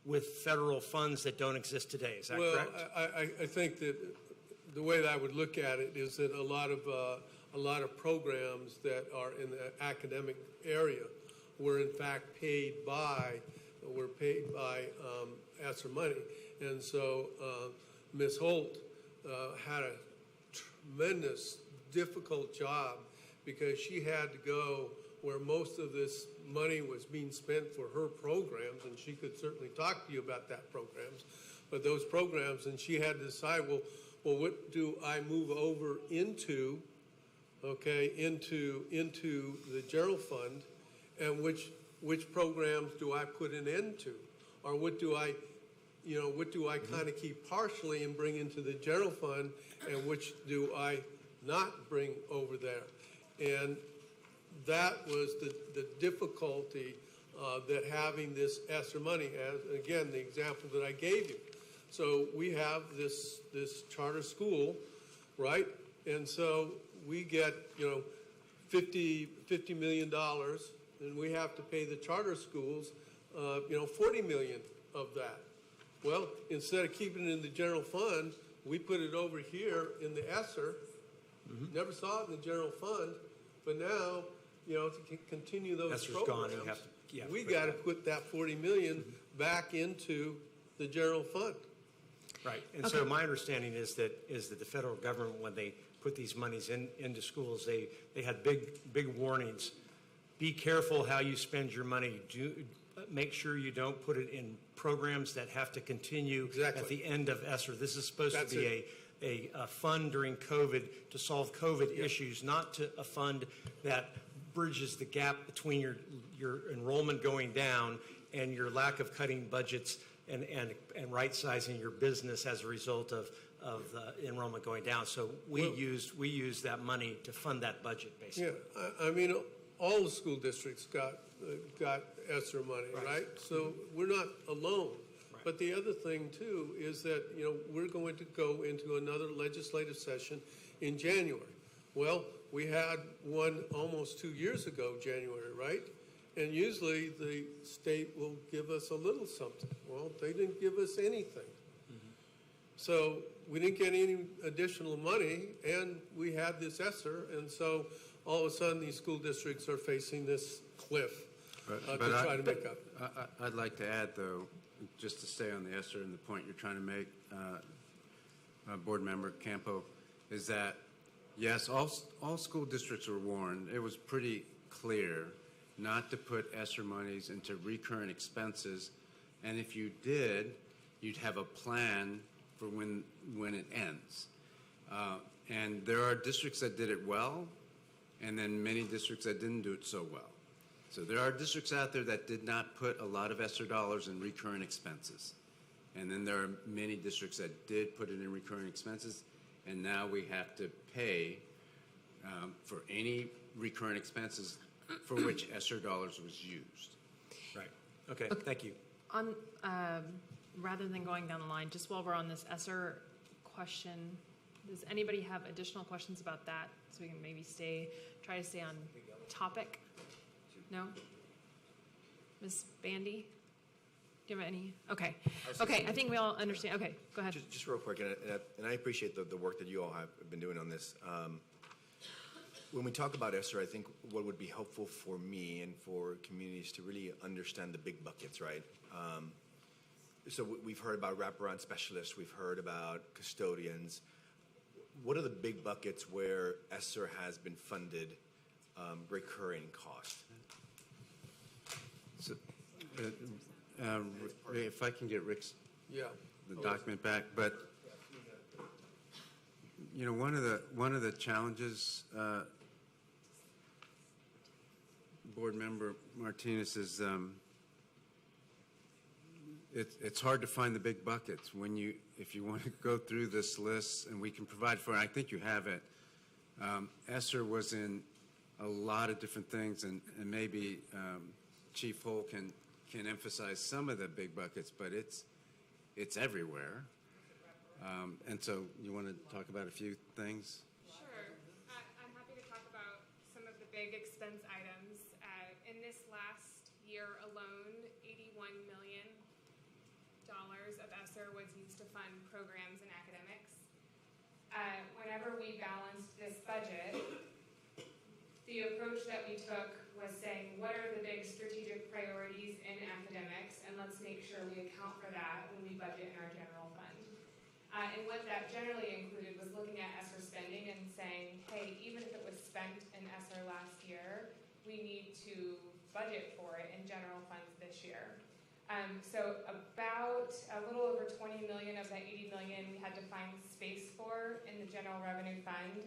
with federal funds that don't exist today. Is that correct? Well, I think that the way that I would look at it is that a lot of programs that are in the academic area were in fact paid by ESSER money, and so Ms. Holt had a tremendous difficult job because she had to go where most of this money was being spent for her programs, and she could certainly talk to you about that programs, but those programs, and she had to decide, well, what do I move over into, into the general fund, and which programs do I put an end to, or what do I kind of keep partially and bring into the general fund, and which do I not bring over there? And that was the difficulty that having this ESSER money, as again, the example that I gave you. So we have this charter school, right? And so we get, $50 million, and we have to pay the charter schools, $40 million of that. Well, instead of keeping it in the general fund, we put it over here in the ESSER. Never saw it in the general fund, but now, to continue those ESSER's programs, gone, we got to put that $40 million back into the general fund. Right, and so my understanding is that the federal government, when they put these monies into schools, they had big warnings. Be careful how you spend your money. Make sure you don't put it in programs that have to continue at the end of ESSER. This is supposed to be a fund during COVID to solve COVID issues, not to a fund that bridges the gap between your enrollment going down and your lack of cutting budgets and right-sizing your business as a result of enrollment going down. So we use that money to fund that budget, basically. Yeah, I mean, all the school districts got ESSER money, right? So we're not alone. Right. But the other thing, too, is that, we're going to go into another legislative session in January. Well, we had one almost 2 years ago, January, right? And usually the state will give us a little something. Well, they didn't give us anything. So we didn't get any additional money, and we had this ESSER, and so all of a sudden these school districts are facing this cliff to try to make up. I'd like to add, though, just to stay on the ESSER and the point you're trying to make, Board Member Campo, is that, yes, all school districts were warned. It was pretty clear not to put ESSER monies into recurrent expenses, and if you did, you'd have a plan for when it ends. And there are districts that did it well, and then many districts that didn't do it so well. So there are districts out there that did not put a lot of ESSER dollars in recurrent expenses. And then there are many districts that did put it in recurring expenses, and now we have to pay for any recurrent expenses for which ESSER dollars was used. Right. Okay, thank you. On, rather than going down the line, just while we're on this ESSER question, does anybody have additional questions about that? So we can maybe try to stay on topic? No? Ms. Bandy? Do you have any? Okay. Okay, I think we all understand. Okay, go ahead. Just real quick, and I appreciate the work that you all have been doing on this. When we talk about ESSER, I think what would be helpful for me and for communities to really understand the big buckets, right? So we've heard about wraparound specialists, we've heard about custodians. What are the big buckets where ESSER has been funded recurring cost? So, if I can get Rick's the document back, but you know, one of the challenges, Board Member Martinez, is it's hard to find the big buckets if you want to go through this list, and we can provide for it. I think you have it. ESSER was in a lot of different things, and maybe Chief Hull can emphasize some of the big buckets, but it's everywhere. And so you want to talk about a few things? Sure. I'm happy to talk about some of the big expense items. In this last year alone, $81 million of ESSER was used to fund programs and academics. Whenever we balanced this budget, the approach that we took was saying, what are the big strategic priorities in academics, and let's make sure we account for that when we budget in our general fund. And what that generally included was looking at ESSER spending and saying, hey, even if it was spent in ESSER last year, we need to budget for it in general funds this year. So about a little over 20 million of that 80 million we had to find space for in the general revenue fund.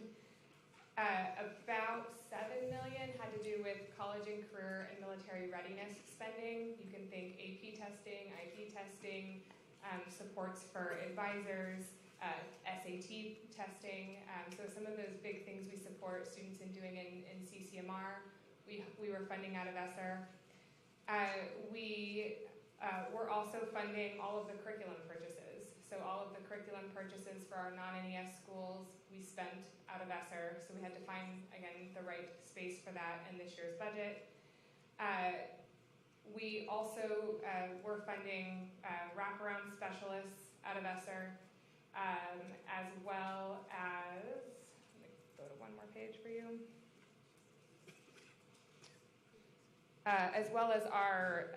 About 7 million had to do with college and career and military readiness spending. You can think AP testing, IP testing, supports for advisors, SAT testing. So some of those big things we support students in doing in CCMR, we were funding out of ESSER. We're also funding all of the curriculum purchases. So all of the curriculum purchases for our non-NES schools, we spent out of ESSER. So we had to find, again, the right space for that in this year's budget. We also were funding wraparound specialists out of ESSER, as well as, let me go to one more page for you. As well as our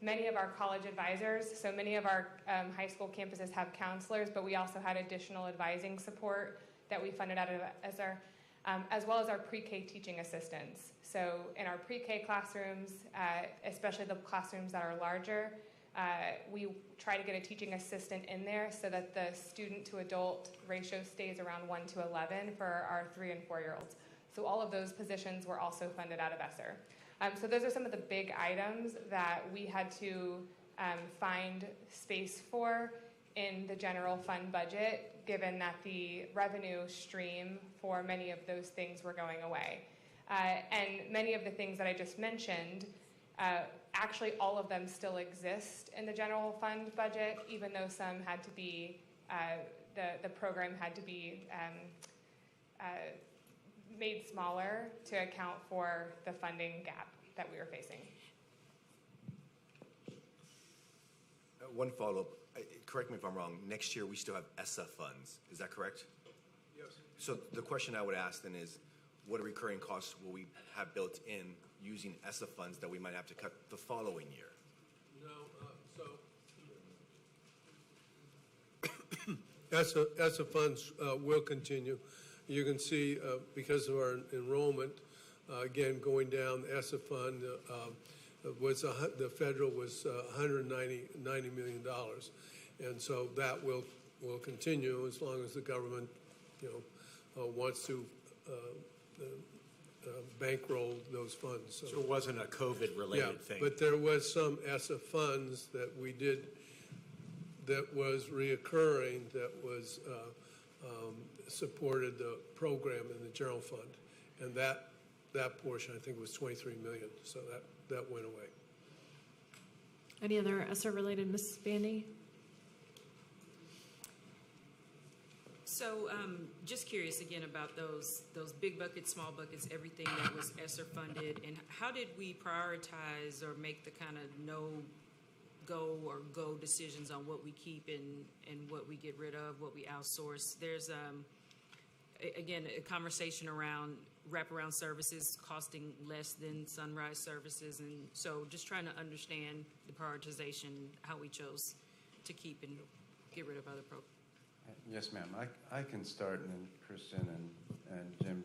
many of our college advisors. So many of our high school campuses have counselors, but we also had additional advising support that we funded out of ESSER, as well as our pre-K teaching assistants. So in our pre-K classrooms, especially the classrooms that are larger, we try to get a teaching assistant in there so that the student to adult ratio stays around 1 to 11 for our 3 and 4 year olds. So all of those positions were also funded out of ESSER. So those are some of the big items that we had to find space for in the general fund budget, given that the revenue stream for many of those things were going away. And many of the things that I just mentioned, actually all of them still exist in the general fund budget, even though some had to be, the program had to be made smaller to account for the funding gap that we were facing. One follow-up, correct me if I'm wrong, next year we still have ESSA funds, is that correct? Yes. So the question I would ask then is, what recurring costs will we have built in using ESSA funds that we might have to cut the following year? No, ESSA funds will continue. You can see because of our enrollment, again, going down, the ESSA fund the federal was $190 million. And so that will continue as long as the government, wants to bankroll those funds. So it wasn't a COVID-related thing. But there was some ESSA funds that we did that was reoccurring, that was supported the program in the general fund. And that portion, I think, was $23 million. So that went away. Any other ESSER-related, Ms. Bandy? So just curious again about those big buckets, small buckets, everything that was ESSER funded, and how did we prioritize or make the kind of no-go or go decisions on what we keep and what we get rid of, what we outsource? There's, again, a conversation around wraparound services costing less than sunrise services, and so just trying to understand the prioritization, how we chose to keep and get rid of other programs. Yes, ma'am. I can start, and then Kristen and Jim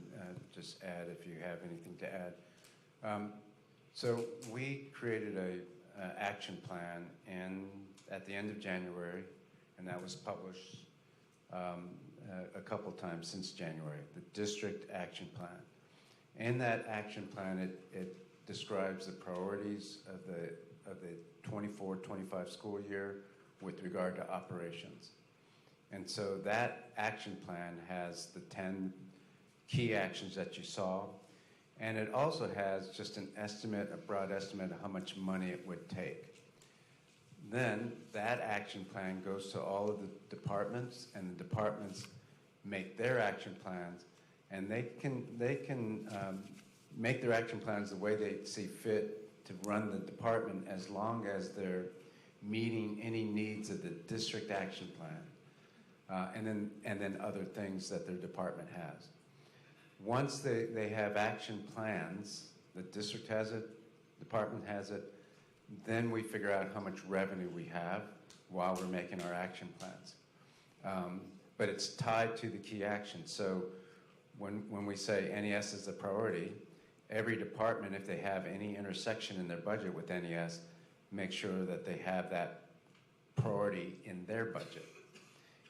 just add if you have anything to add. So we created an action plan at the end of January, and that was published a couple times since January, the district action plan. In that action plan, it describes the priorities of the 24-25 school year with regard to operations. And so that action plan has the 10 key actions that you saw, and it also has just an estimate, a broad estimate of how much money it would take. Then that action plan goes to all of the departments, and the departments make their action plans, and they can make their action plans the way they see fit to run the department, as long as they're meeting any needs of the district action plan. And then other things that their department has. Once they have action plans, the district has it, department has it, then we figure out how much revenue we have while we're making our action plans. But it's tied to the key actions. So when we say NES is a priority, every department, if they have any intersection in their budget with NES, make sure that they have that priority in their budget.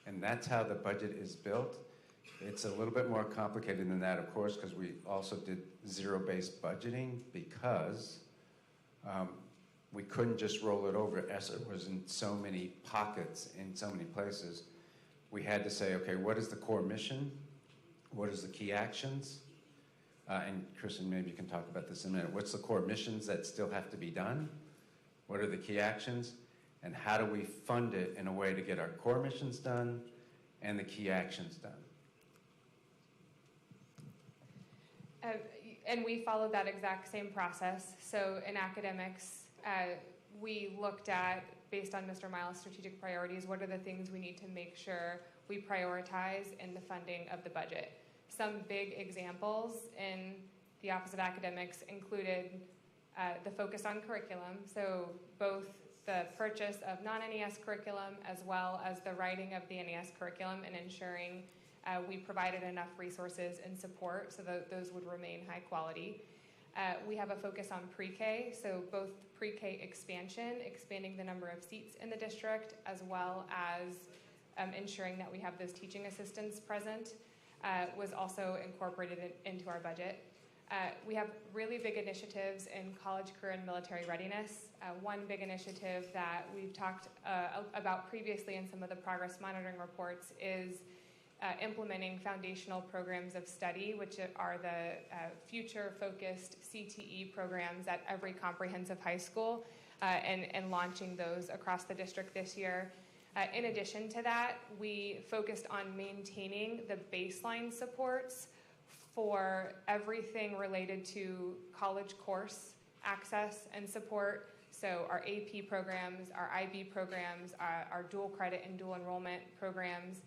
And that's how the budget is built. It's a little bit more complicated than that, of course, because we also did zero-based budgeting, because we couldn't just roll it over as it was in so many pockets, in so many places. We had to say, okay, what is the core mission? What is the key actions? And Kristen, maybe you can talk about this in a minute. What's the core missions that still have to be done? What are the key actions? And how do we fund it in a way to get our core missions done and the key actions done? And we followed that exact same process. So in academics, we looked at, based on Mr. Miles' strategic priorities, what are the things we need to make sure we prioritize in the funding of the budget. Some big examples in the Office of Academics included the focus on curriculum, so both the purchase of non-NES curriculum as well as the writing of the NES curriculum, and ensuring we provided enough resources and support so that those would remain high quality. We have a focus on pre-K, so both pre-K expansion, expanding the number of seats in the district, as well as ensuring that we have those teaching assistants present, was also incorporated into our budget. We have really big initiatives in college, career, and military readiness. One big initiative that we've talked about previously in some of the progress monitoring reports is implementing foundational programs of study, which are the future-focused CTE programs at every comprehensive high school, and launching those across the district this year. In addition to that, we focused on maintaining the baseline supports for everything related to college course access and support. So our AP programs, our IB programs, our dual credit and dual enrollment programs.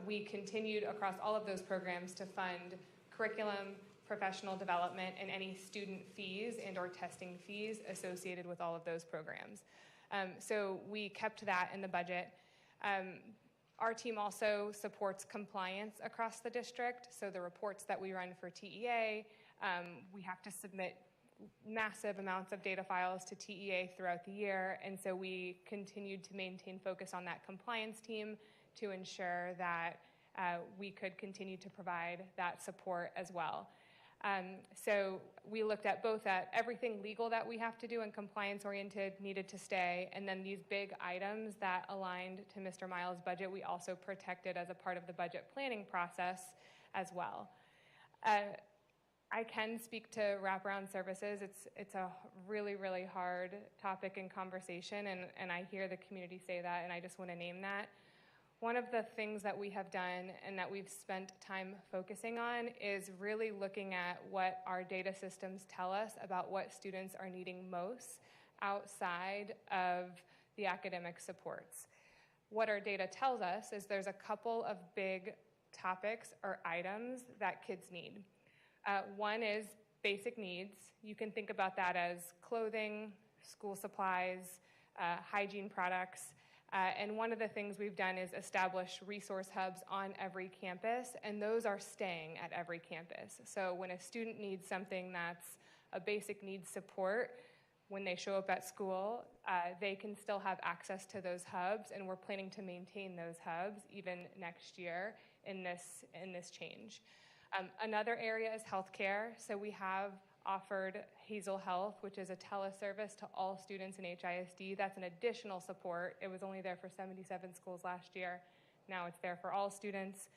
We continued across all of those programs to fund curriculum, professional development, and any student fees and or testing fees associated with all of those programs. So we kept that in the budget. Our team also supports compliance across the district. So the reports that we run for TEA, we have to submit massive amounts of data files to TEA throughout the year. And so we continued to maintain focus on that compliance team to ensure that we could continue to provide that support as well. So we looked at both at everything legal that we have to do and compliance-oriented needed to stay, and then these big items that aligned to Mr. Miles' budget, we also protected as a part of the budget planning process as well. I can speak to wraparound services. It's a really, really hard topic and conversation, and I hear the community say that, and I just want to name that. One of the things that we have done and that we've spent time focusing on is really looking at what our data systems tell us about what students are needing most outside of the academic supports. What our data tells us is there's a couple of big topics or items that kids need. One is basic needs. You can think about that as clothing, school supplies, hygiene products. And one of the things we've done is establish resource hubs on every campus, and those are staying at every campus. So when a student needs something that's a basic needs support, when they show up at school, they can still have access to those hubs, and we're planning to maintain those hubs even next year in this change. Another area is healthcare. So we have offered Hazel Health, which is a teleservice to all students in HISD. That's an additional support. It was only there for 77 schools last year. Now it's there for all students.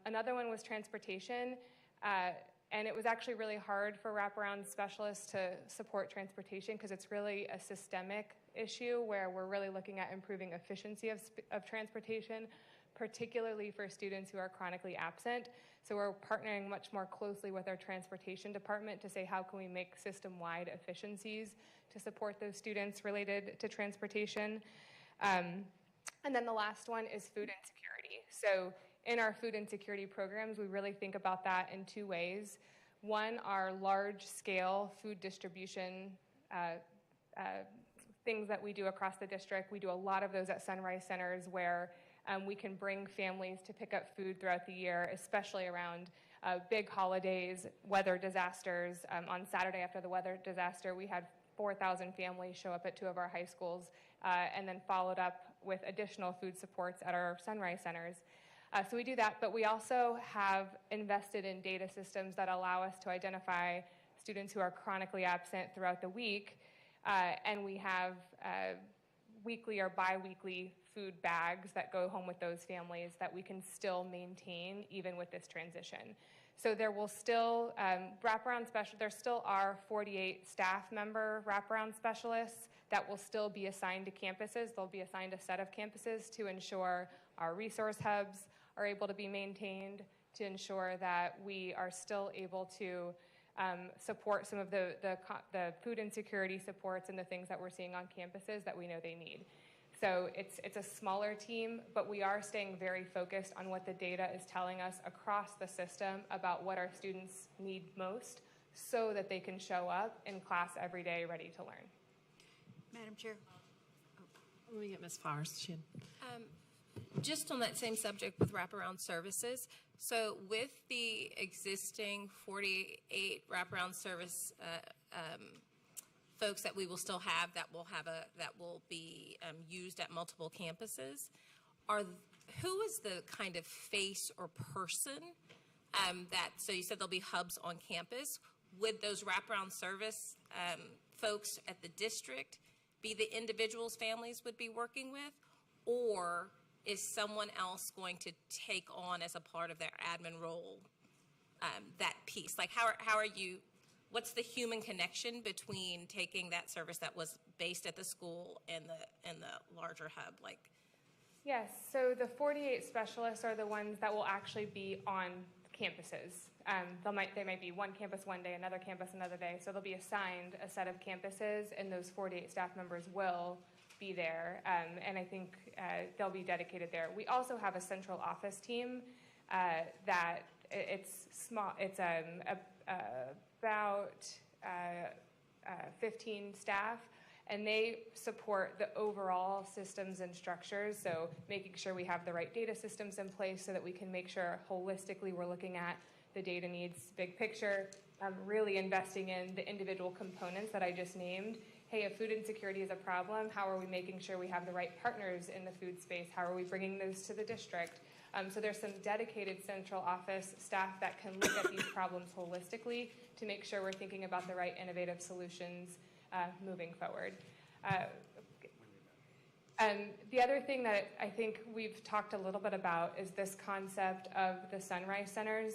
Another one was transportation. And it was actually really hard for wraparound specialists to support transportation because it's really a systemic issue where we're really looking at improving efficiency of transportation, particularly for students who are chronically absent. So we're partnering much more closely with our transportation department to say how can we make system-wide efficiencies to support those students related to transportation. And then the last one is food insecurity. So in our food insecurity programs, we really think about that in two ways. One, our large-scale food distribution things that we do across the district. We do a lot of those at Sunrise Centers where we can bring families to pick up food throughout the year, especially around big holidays, weather disasters. On Saturday after the weather disaster, we had 4,000 families show up at 2 of our high schools and then followed up with additional food supports at our Sunrise Centers. So we do that, but we also have invested in data systems that allow us to identify students who are chronically absent throughout the week, and we have weekly or bi-weekly food bags that go home with those families that we can still maintain even with this transition. So there will still, there still are 48 staff member wraparound specialists that will still be assigned to campuses. They'll be assigned a set of campuses to ensure our resource hubs are able to be maintained, to ensure that we are still able to support some of the food insecurity supports and the things that we're seeing on campuses that we know they need. So it's a smaller team, but we are staying very focused on what the data is telling us across the system about what our students need most so that they can show up in class every day ready to learn. Madam Chair. Let me get Ms. Flowers. Just on that same subject with wraparound services, so with the existing 48 wraparound service folks that we will still have that will be used at multiple campuses, who is the kind of face or person so you said there'll be hubs on campus? Would those wraparound service folks at the district be the individuals families would be working with, or is someone else going to take on as a part of their admin role that piece? Like how are you, what's the human connection between taking that service that was based at the school and the larger hub? Yes, so the 48 specialists are the ones that will actually be on campuses. They might be one campus one day, another campus another day, so they'll be assigned a set of campuses, and those 48 staff members will be there, and I think they'll be dedicated there. We also have a central office team that it's small. It's about 15 staff, and they support the overall systems and structures, so making sure we have the right data systems in place so that we can make sure holistically we're looking at the data needs, big picture, really investing in the individual components that I just named. Hey, if food insecurity is a problem, how are we making sure we have the right partners in the food space? How are we bringing those to the district? So there's some dedicated central office staff that can look at these problems holistically to make sure we're thinking about the right innovative solutions moving forward. The other thing that I think we've talked a little bit about is this concept of the Sunrise Centers.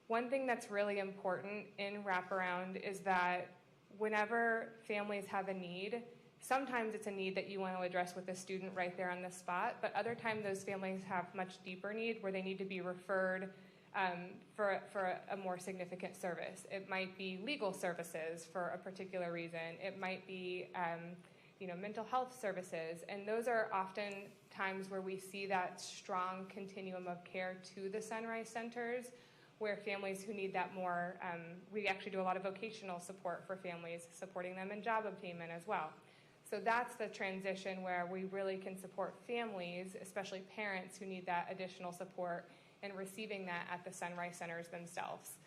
One thing that's really important in Wraparound is that whenever families have a need, sometimes it's a need that you want to address with the student right there on the spot, but other times those families have much deeper need where they need to be referred for a more significant service. It might be legal services for a particular reason. It might be mental health services, and those are often times where we see that strong continuum of care to the Sunrise Centers, where families who need that more, we actually do a lot of vocational support for families, supporting them in job obtainment as well. So that's the transition where we really can support families, especially parents who need that additional support, and receiving that at the Sunrise Centers themselves.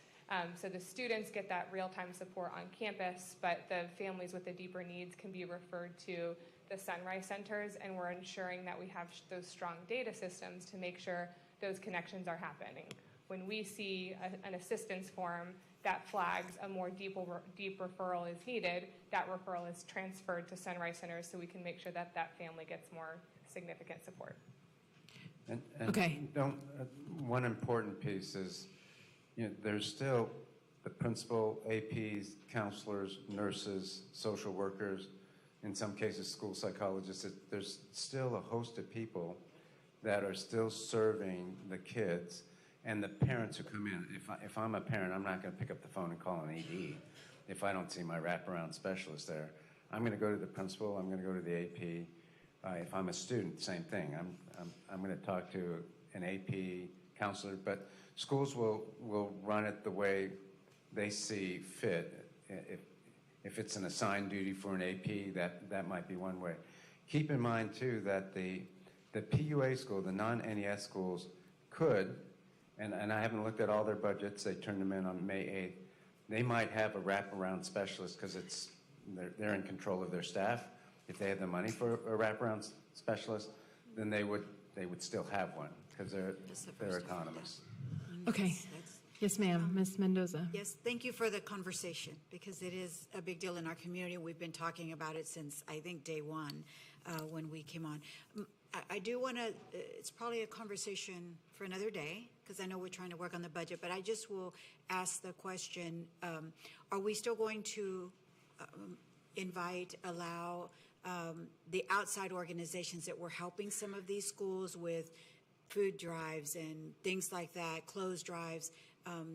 So the students get that real-time support on campus, but the families with the deeper needs can be referred to the Sunrise Centers, and we're ensuring that we have those strong data systems to make sure those connections are happening. When we see an assistance form that flags a more deep referral is needed, that referral is transferred to Sunrise Centers so we can make sure that that family gets more significant support. And okay. One important piece is, there's still the principal, APs, counselors, nurses, social workers, in some cases school psychologists. There's still a host of people that are still serving the kids and the parents who come in. If I'm a parent, I'm not going to pick up the phone and call an AD if I don't see my wraparound specialist there. I'm going to go to the principal. I'm going to go to the AP. If I'm a student, same thing. I'm going to talk to an AP counselor, but schools will run it the way they see fit. If it's an assigned duty for an AP, that might be one way. Keep in mind, too, that the PUA school, the non-NES schools, could, and I haven't looked at all their budgets, they turned them in on May 8th, they might have a wraparound specialist because they're in control of their staff. If they have the money for a wraparound specialist, then they would still have one because they're autonomous. Okay. Yes, ma'am. Ms. Mendoza. Yes, thank you for the conversation because it is a big deal in our community. We've been talking about it since, I think, day one when we came on. I do want to, it's probably a conversation for another day because I know we're trying to work on the budget, but I just will ask the question, are we still going to allow the outside organizations that were helping some of these schools with food drives and things like that, clothes drives,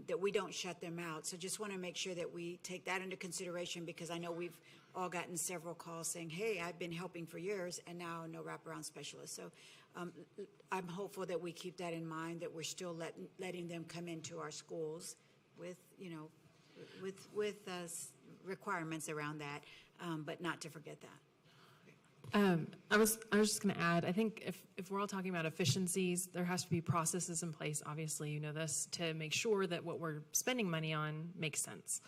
that we don't shut them out. So just want to make sure that we take that into consideration because I know we've all gotten several calls saying, hey, I've been helping for years and now no wraparound specialist. So I'm hopeful that we keep that in mind, that we're still letting them come into our schools with, with requirements around that, but not to forget that. I was just going to add, I think if we're all talking about efficiencies, there has to be processes in place, obviously, you know this, to make sure that what we're spending money on makes sense.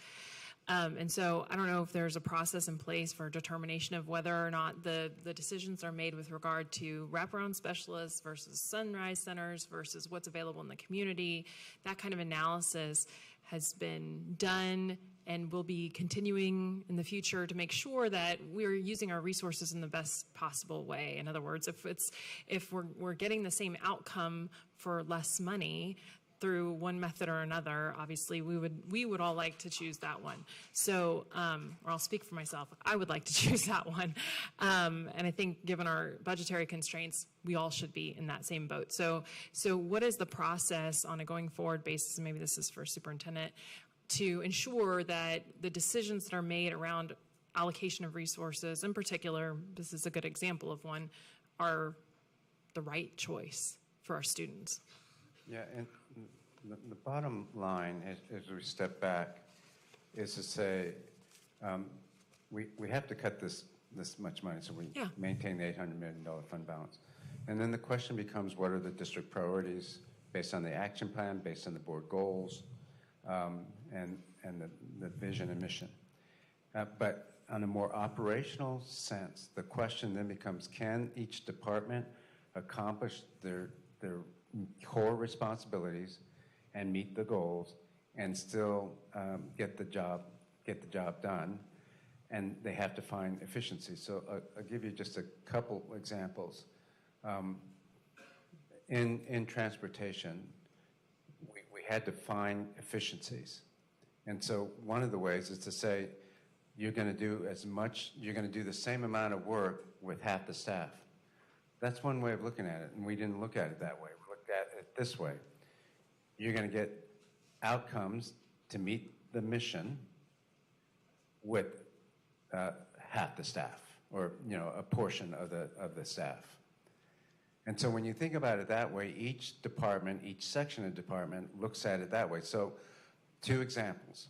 And so I don't know if there's a process in place for determination of whether or not the decisions are made with regard to wraparound specialists versus Sunrise Centers versus what's available in the community. That kind of analysis has been done and will be continuing in the future to make sure that we're using our resources in the best possible way. In other words, if we're getting the same outcome for less money through one method or another, obviously we would all like to choose that one. So, or I'll speak for myself, I would like to choose that one. And I think given our budgetary constraints, we all should be in that same boat. So what is the process on a going forward basis, and maybe this is for superintendent, to ensure that the decisions that are made around allocation of resources, in particular, this is a good example of one, are the right choice for our students? Yeah, and the bottom line, as we step back, is to say we have to cut this much money so we maintain the $800 million fund balance. And then the question becomes, what are the district priorities based on the action plan, based on the board goals, and the vision and mission. But on a more operational sense, the question then becomes, can each department accomplish their core responsibilities and meet the goals and still get the job done. And they have to find efficiencies. So I'll give you just a couple examples. In transportation, we had to find efficiencies. And so one of the ways is to say, you're going to do the same amount of work with half the staff. That's one way of looking at it, and we didn't look at it that way. We looked at it this way. You're going to get outcomes to meet the mission with half the staff, or a portion of the staff. And so when you think about it that way, each department, each section of department looks at it that way. So 2 examples.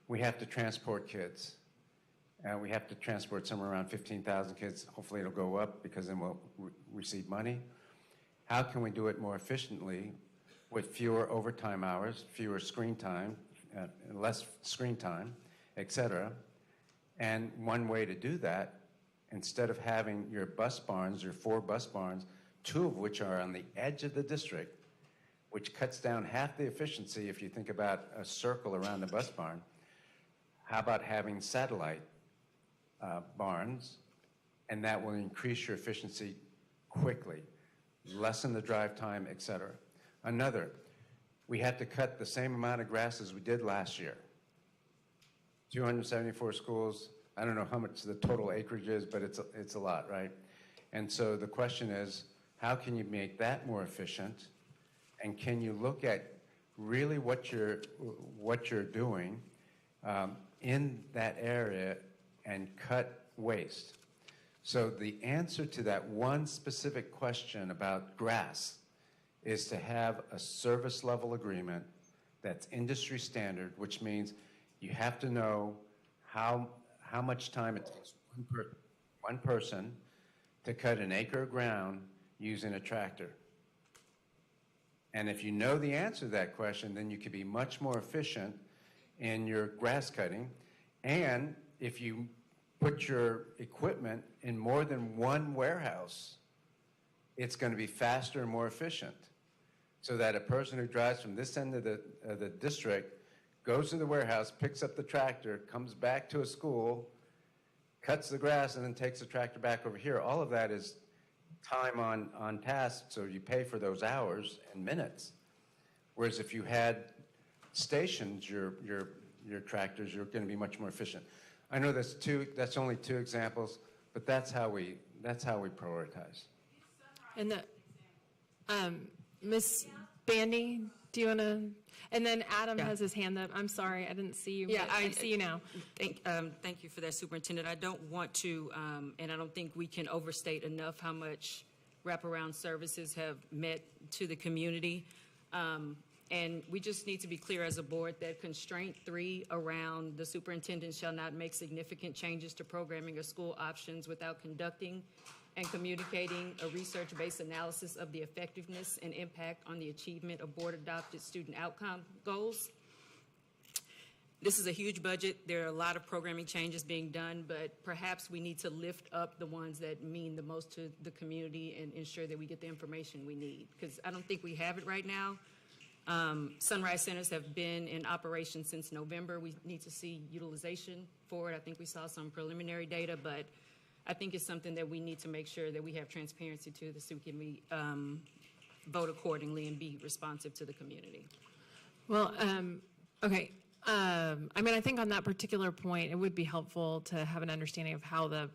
We have to transport kids. We have to transport somewhere around 15,000 kids. Hopefully it'll go up because then we'll receive money. How can we do it more efficiently with fewer overtime hours, fewer screen time, less screen time, et cetera? And one way to do that, instead of having your bus barns, your 4 bus barns, 2 of which are on the edge of the district, which cuts down half the efficiency if you think about a circle around the bus barn, how about having satellite barns, and that will increase your efficiency quickly, lessen the drive time, et cetera. Another, we have to cut the same amount of grass as we did last year. 274 schools, I don't know how much the total acreage is, but it's a lot, right? And so the question is, how can you make that more efficient? And can you look at really what you're doing in that area and cut waste? So the answer to that one specific question about grass is to have a service level agreement that's industry standard, which means you have to know how much time it takes one person to cut an acre of ground using a tractor. And if you know the answer to that question, then you can be much more efficient in your grass cutting. And if you put your equipment in more than one warehouse, it's going to be faster and more efficient. So that a person who drives from this end of the district goes to the warehouse, picks up the tractor, comes back to a school, cuts the grass, and then takes the tractor back over here. All of that is time on task, so you pay for those hours and minutes. Whereas if you had stationed your tractors, you're going to be much more efficient. I know that's only 2 examples, but that's how we prioritize. And Ms. Bandy, do you want to? And then Adam has his hand up. I'm sorry, I didn't see you. Yeah, I see you now. Thank you for that, Superintendent. I don't want to, and I don't think we can overstate enough how much wraparound services have meant to the community. And we just need to be clear as a board that constraint 3 around the superintendent shall not make significant changes to programming or school options without conducting and communicating a research-based analysis of the effectiveness and impact on the achievement of board-adopted student outcome goals. This is a huge budget. There are a lot of programming changes being done, but perhaps we need to lift up the ones that mean the most to the community and ensure that we get the information we need, because I don't think we have it right now. Sunrise Centers have been in operation since November. We need to see utilization for it. I think we saw some preliminary data, but I think it's something that we need to make sure that we have transparency to, so we can vote accordingly and be responsive to the community. Well, okay. I mean, I think on that particular point, it would be helpful to have an understanding of how the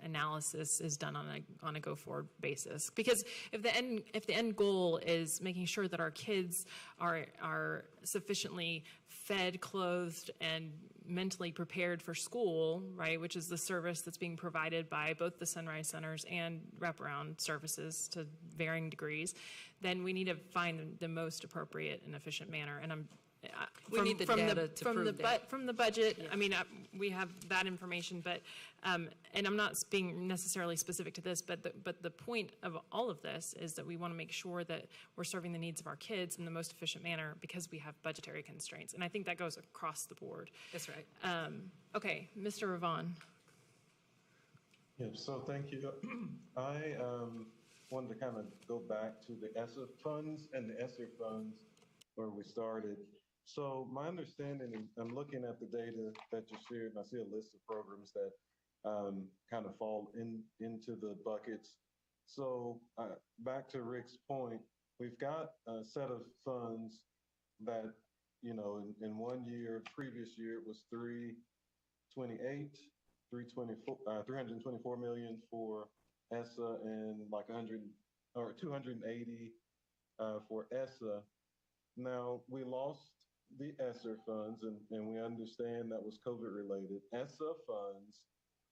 analysis is done on a go-forward basis. Because if the end goal is making sure that our kids are sufficiently fed, clothed, and mentally prepared for school, right, which is the service that's being provided by both the Sunrise Centers and Wraparound services to varying degrees, then we need to find the most appropriate and efficient manner. And we need the data to prove that. From the budget, yeah. I mean, we have that information, but, and I'm not being necessarily specific to this, but the point of all of this is that we want to make sure that we're serving the needs of our kids in the most efficient manner because we have budgetary constraints. And I think that goes across the board. That's right. Okay, Mr. Ravon. Yeah, so thank you. I wanted to kind of go back to the ESSA funds and the ESSER funds where we started. So my understanding, and I'm looking at the data that you shared, and I see a list of programs that kind of fall into the buckets. So back to Rick's point, we've got a set of funds that, you know, in 1 year, previous year, it was 324 million for ESSA and like 280 for ESSA. Now we lost the ESSER funds, and we understand that was COVID related. ESSA funds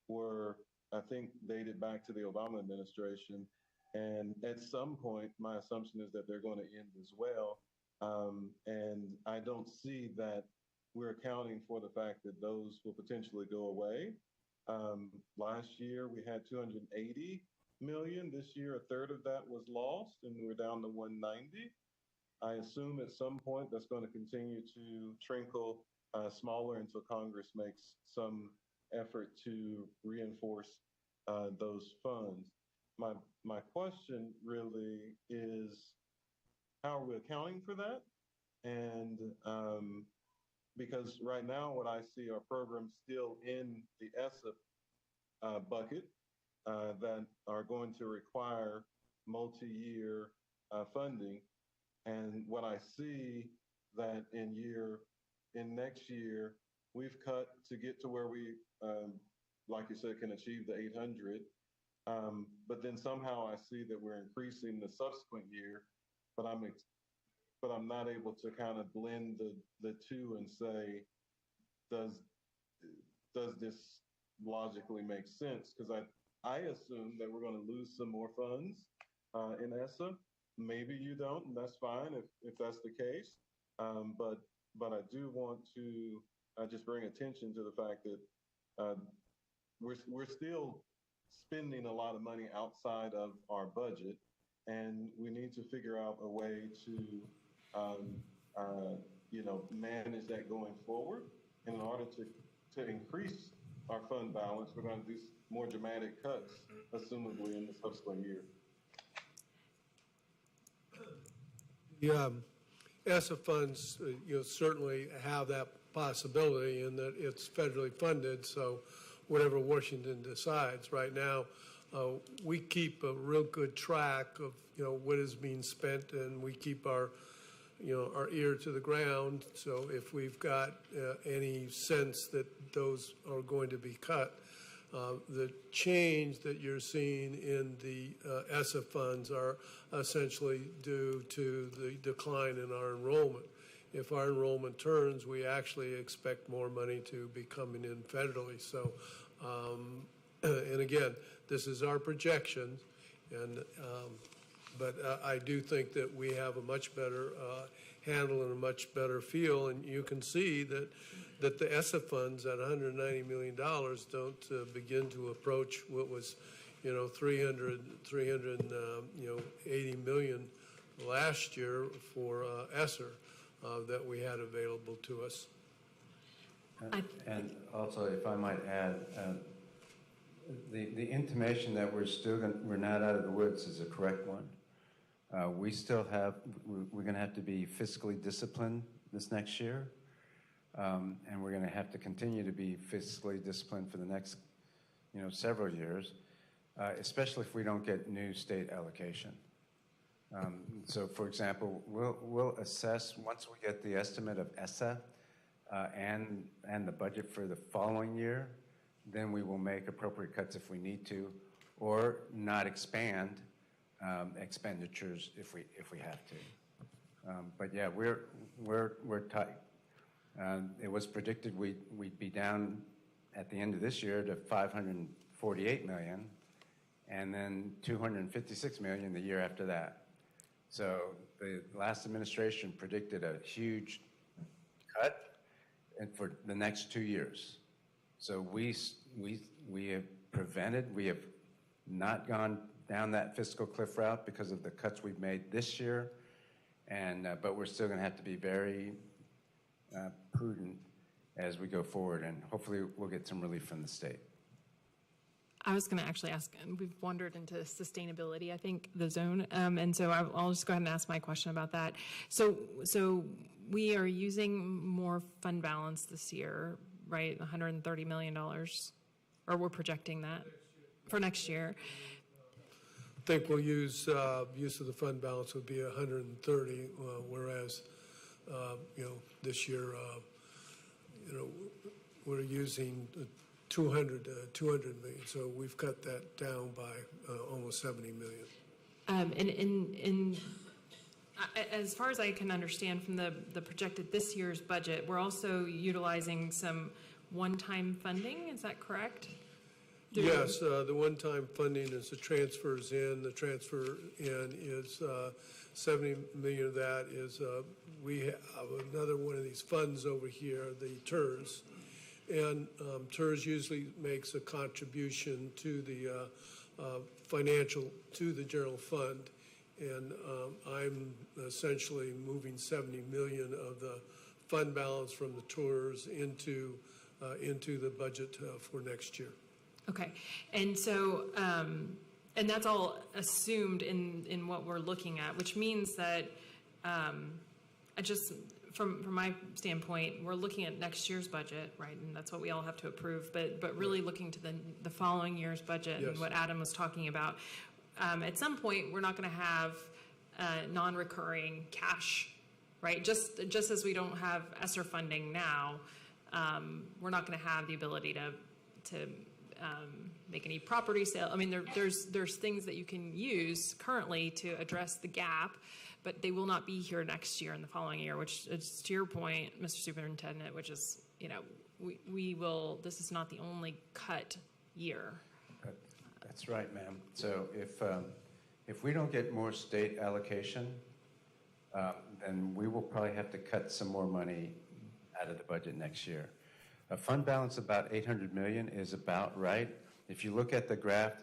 were, I think, dated back to the Obama administration. And at some point, my assumption is that they're going to end as well. And I don't see that we're accounting for the fact that those will potentially go away. Last year, we had 280 million. This year, a third of that was lost, and we're down to 190. I assume at some point that's going to continue to trickle smaller until Congress makes some effort to reinforce those funds. My question really is, how are we accounting for that? And because right now what I see are programs still in the ESSA bucket that are going to require multi-year funding. And what I see that in next year, we've cut to get to where we, like you said, can achieve the 800. But then somehow I see that we're increasing the subsequent year, but I'm not able to kind of blend the two and say, does this logically make sense? Because I assume that we're going to lose some more funds in ESSA. Maybe you don't, and that's fine if that's the case. But I do want to just bring attention to the fact that we're still spending a lot of money outside of our budget, and we need to figure out a way to manage that going forward. And in order to increase our fund balance, we're going to do more dramatic cuts, assumably in the subsequent year. The ESSA funds, certainly have that possibility in that it's federally funded. So whatever Washington decides right now, we keep a real good track of what is being spent, and we keep our ear to the ground. So if we've got any sense that those are going to be cut, the change that you're seeing in the ESSA funds are essentially due to the decline in our enrollment. If our enrollment turns, we actually expect more money to be coming in federally. So, and again, this is our projection, but I do think that we have a much better handle and a much better feel, and you can see that the ESSA funds at $190 million don't begin to approach what was, 380 million last year for ESSER that we had available to us. And also, if I might add, the intimation that we're not out of the woods is a correct one. We're going to have to be fiscally disciplined this next year. And we're going to have to continue to be fiscally disciplined for the next, several years, especially if we don't get new state allocation. So, for example, we'll assess once we get the estimate of ESSA and the budget for the following year. Then we will make appropriate cuts if we need to, or not expand expenditures if we have to. But yeah, we're tight. It was predicted we'd be down at the end of this year to 548 million, and then 256 million the year after that. So the last administration predicted a huge cut for the next 2 years. So we have we have not gone down that fiscal cliff route because of the cuts we've made this year, but we're still going to have to be very prudent as we go forward, and hopefully we'll get some relief from the state. I was going to actually ask, we've wandered into sustainability, I think, the zone. And so I'll just go ahead and ask my question about that. So we are using more fund balance this year, right? $130 million, or we're projecting that for next year. I think we'll use of the fund balance would be 130, whereas, this year, we're using 200 million. So we've cut that down by almost 70 million. As far as I can understand from the projected this year's budget, we're also utilizing some one-time funding. Is that correct? Yes, the one-time funding is the transfers in. The transfer in is 70 million of that is we have another one of these funds over here, the TERS. And TERS usually makes a contribution to the to the general fund. And I'm essentially moving 70 million of the fund balance from the TERS into the budget for next year. Okay, and so, and that's all assumed in what we're looking at, which means that from my standpoint, we're looking at next year's budget, right? And that's what we all have to approve, but really looking to the following year's budget. Yes. And what Adam was talking about. At some point, we're not going to have non-recurring cash, right? Just as we don't have ESSER funding now, we're not going to have the ability to make any property sale. I mean, there's things that you can use currently to address the gap, but they will not be here next year and the following year, which is to your point, Mr. Superintendent, which is, we will, this is not the only cut year. That's right, ma'am. So if we don't get more state allocation, then we will probably have to cut some more money out of the budget next year. A fund balance about 800 million is about right. If you look at the graph,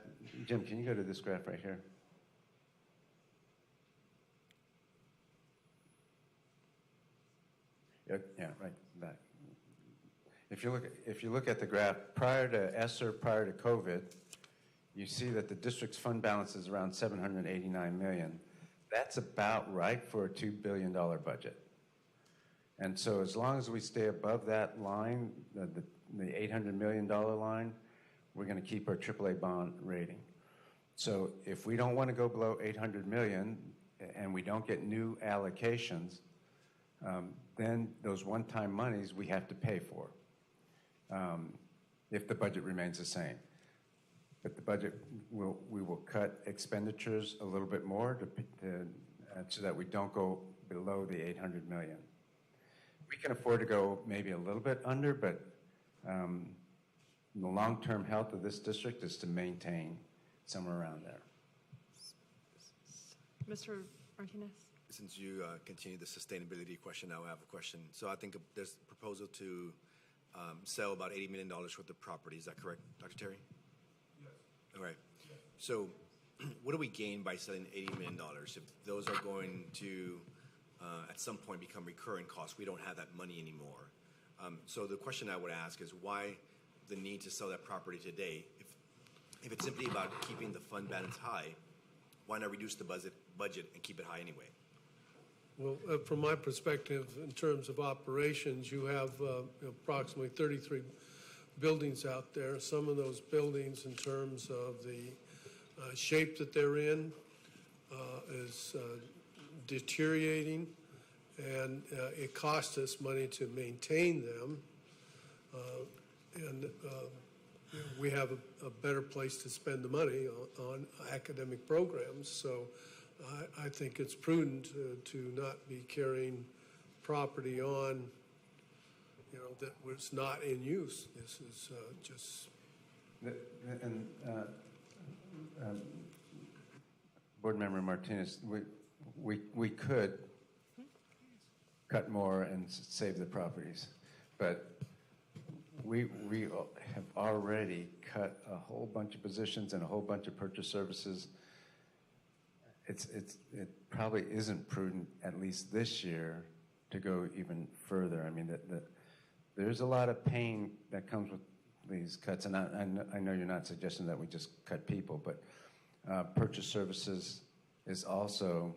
Jim, can you go to this graph right here? Yeah, right back. If you look at the graph prior to ESSER, prior to COVID, you see that the district's fund balance is around 789 million. That's about right for a $2 billion budget. And so as long as we stay above that line, the $800 million line, we're going to keep our AAA bond rating. So if we don't want to go below 800 million and we don't get new allocations, then those one-time monies we have to pay for if the budget remains the same. But the budget, we will cut expenditures a little bit more so that we don't go below the 800 million. We can afford to go maybe a little bit under, but the long-term health of this district is to maintain somewhere around there. Mr. Martinez? Since you continue the sustainability question, now I have a question. So I think there's a proposal to sell about $80 million worth of property. Is that correct, Dr. Terry? Yes. All right. So what do we gain by selling $80 million? If those are going to at some point become recurring costs, we don't have that money anymore. So the question I would ask is why the need to sell that property today? If it's simply about keeping the fund balance high, why not reduce the budget and keep it high anyway? Well, from my perspective, in terms of operations, you have approximately 33 buildings out there. Some of those buildings, in terms of the shape that they're in, is deteriorating, and it costs us money to maintain them. And we have a better place to spend the money on academic programs. So I think it's prudent to not be carrying property on, that was not in use. This is just. Board Member Martinez, we could cut more and save the properties, but we have already cut a whole bunch of positions and a whole bunch of purchase services. It probably isn't prudent, at least this year, to go even further. I mean, there's a lot of pain that comes with these cuts, and I know you're not suggesting that we just cut people, but purchase services is also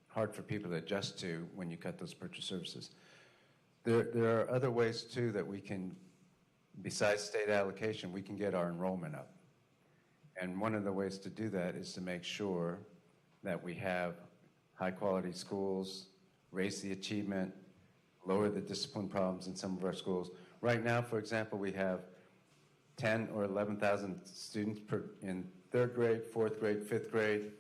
hard for people to adjust to when you cut those purchase services. There are other ways too that we can, besides state allocation, we can get our enrollment up. And one of the ways to do that is to make sure that we have high quality schools, raise the achievement, lower the discipline problems in some of our schools. Right now, for example, we have 10 or 11,000 students in 3rd grade, 4th grade, 5th grade,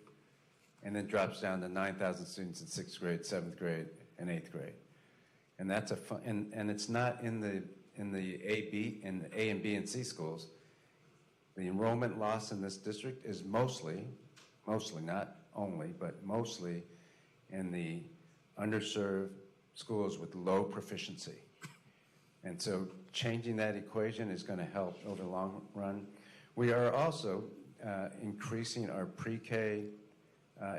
and then drops down to 9,000 students in 6th grade, 7th grade, and 8th grade. And that's and it's not in the A and B and C schools. The enrollment loss in this district is mostly, not only, but mostly in the underserved schools with low proficiency. And so changing that equation is going to help over the long run. We are also increasing our pre-K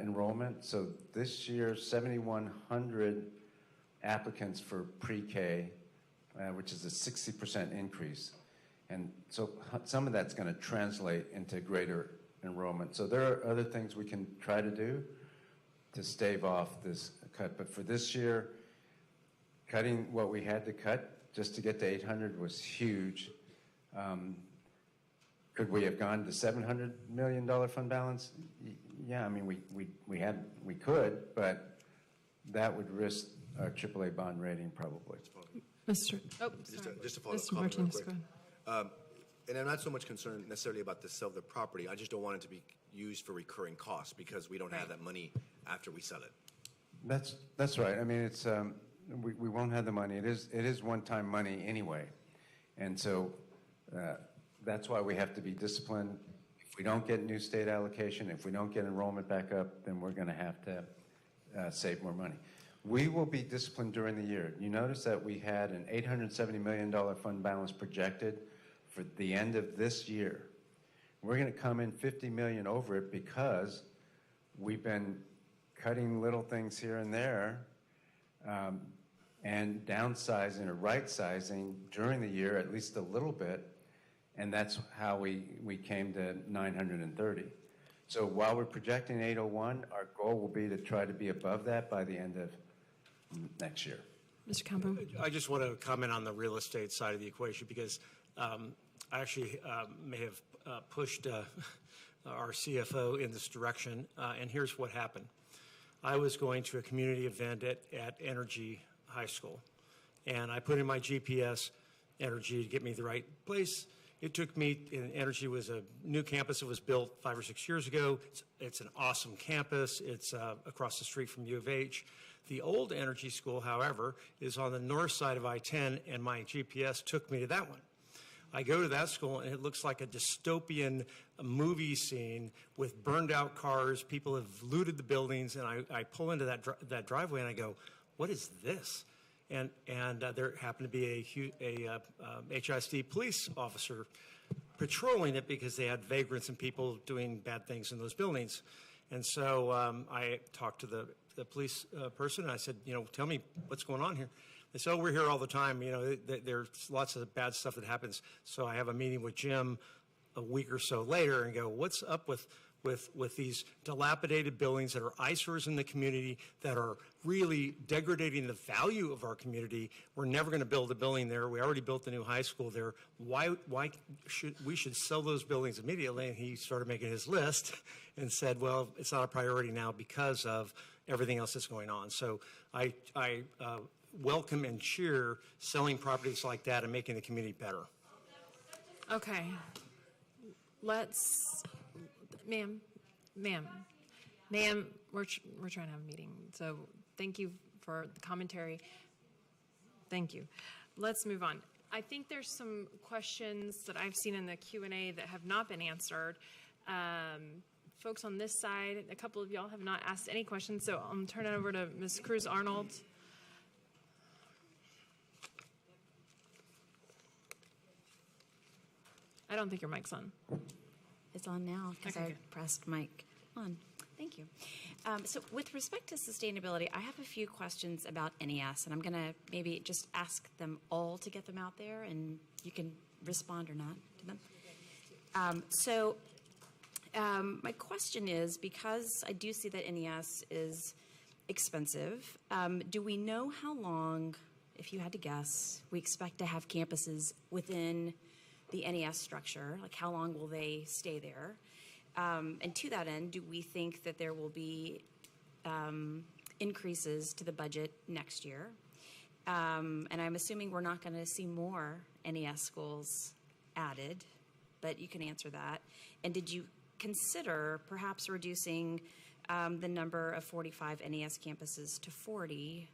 enrollment. So this year, 7,100 applicants for pre-K, which is a 60% increase. And so some of that's going to translate into greater enrollment. So there are other things we can try to do to stave off this cut. But for this year, cutting what we had to cut just to get to 800 was huge. Could we have gone to $700 million fund balance? Yeah, I mean, we could, but that would risk our AAA bond rating probably. Just to follow Mr. up Martinez, real quick. And I'm not so much concerned necessarily about the sale of the property. I just don't want it to be used for recurring costs because we don't have that money after we sell it. That's right. I mean, it's we won't have the money. It is one-time money anyway, and so that's why we have to be disciplined. If we don't get new state allocation, if we don't get enrollment back up, then we're going to have to save more money. We will be disciplined during the year. You notice that we had an $870 million fund balance projected for the end of this year. We're going to come in $50 million over it because we've been cutting little things here and there and downsizing or right-sizing during the year at least a little bit, and that's how we came to 930. So while we're projecting 801, our goal will be to try to be above that by the end of next year. Mr. Campo? I just want to comment on the real estate side of the equation because I actually may have pushed our CFO in this direction, and here's what happened. I was going to a community event at Energy High School, and I put in my GPS Energy to get me the right place. It took me, Energy was a new campus that was built 5 or 6 years ago. It's an awesome campus. It's across the street from U of H. The old Energy School, however, is on the north side of I-10, and my GPS took me to that one. I go to that school, and it looks like a dystopian movie scene with burned out cars. People have looted the buildings, and I pull into that driveway, and I go, what is this? And there happened to be a HISD police officer patrolling it because they had vagrants and people doing bad things in those buildings. And so I talked to the police person, and I said, tell me what's going on here. They said, we're here all the time. There's lots of bad stuff that happens. So I have a meeting with Jim a week or so later and go, what's up with these dilapidated buildings that are eyesores in the community, that are really degrading the value of our community? We're never going to build a building there. We already built the new high school there. Why should we sell those buildings immediately? And he started making his list and said, well, it's not a priority now because of everything else that's going on. So I welcome and cheer selling properties like that and making the community better. Okay. Ma'am, we're trying to have a meeting, so thank you for the commentary. Thank you. Let's move on. I think there's some questions that I've seen in the Q&A that have not been answered. Folks on this side, a couple of y'all have not asked any questions, so I'm turning it over to Ms. Cruz-Arnold. I don't think your mic's on. It's on now because Okay, I pressed mic on. Thank you. So with respect to sustainability, I have a few questions about NES, and I'm going to maybe just ask them all to get them out there, and you can respond or not to them. My question is, because I do see that NES is expensive, do we know how long, if you had to guess, we expect to have campuses within the NES structure? Like, how long will they stay there? And to that end, do we think that there will be increases to the budget next year? And I'm assuming we're not going to see more NES schools added, but you can answer that. And did you consider perhaps reducing the number of 45 NES campuses to 40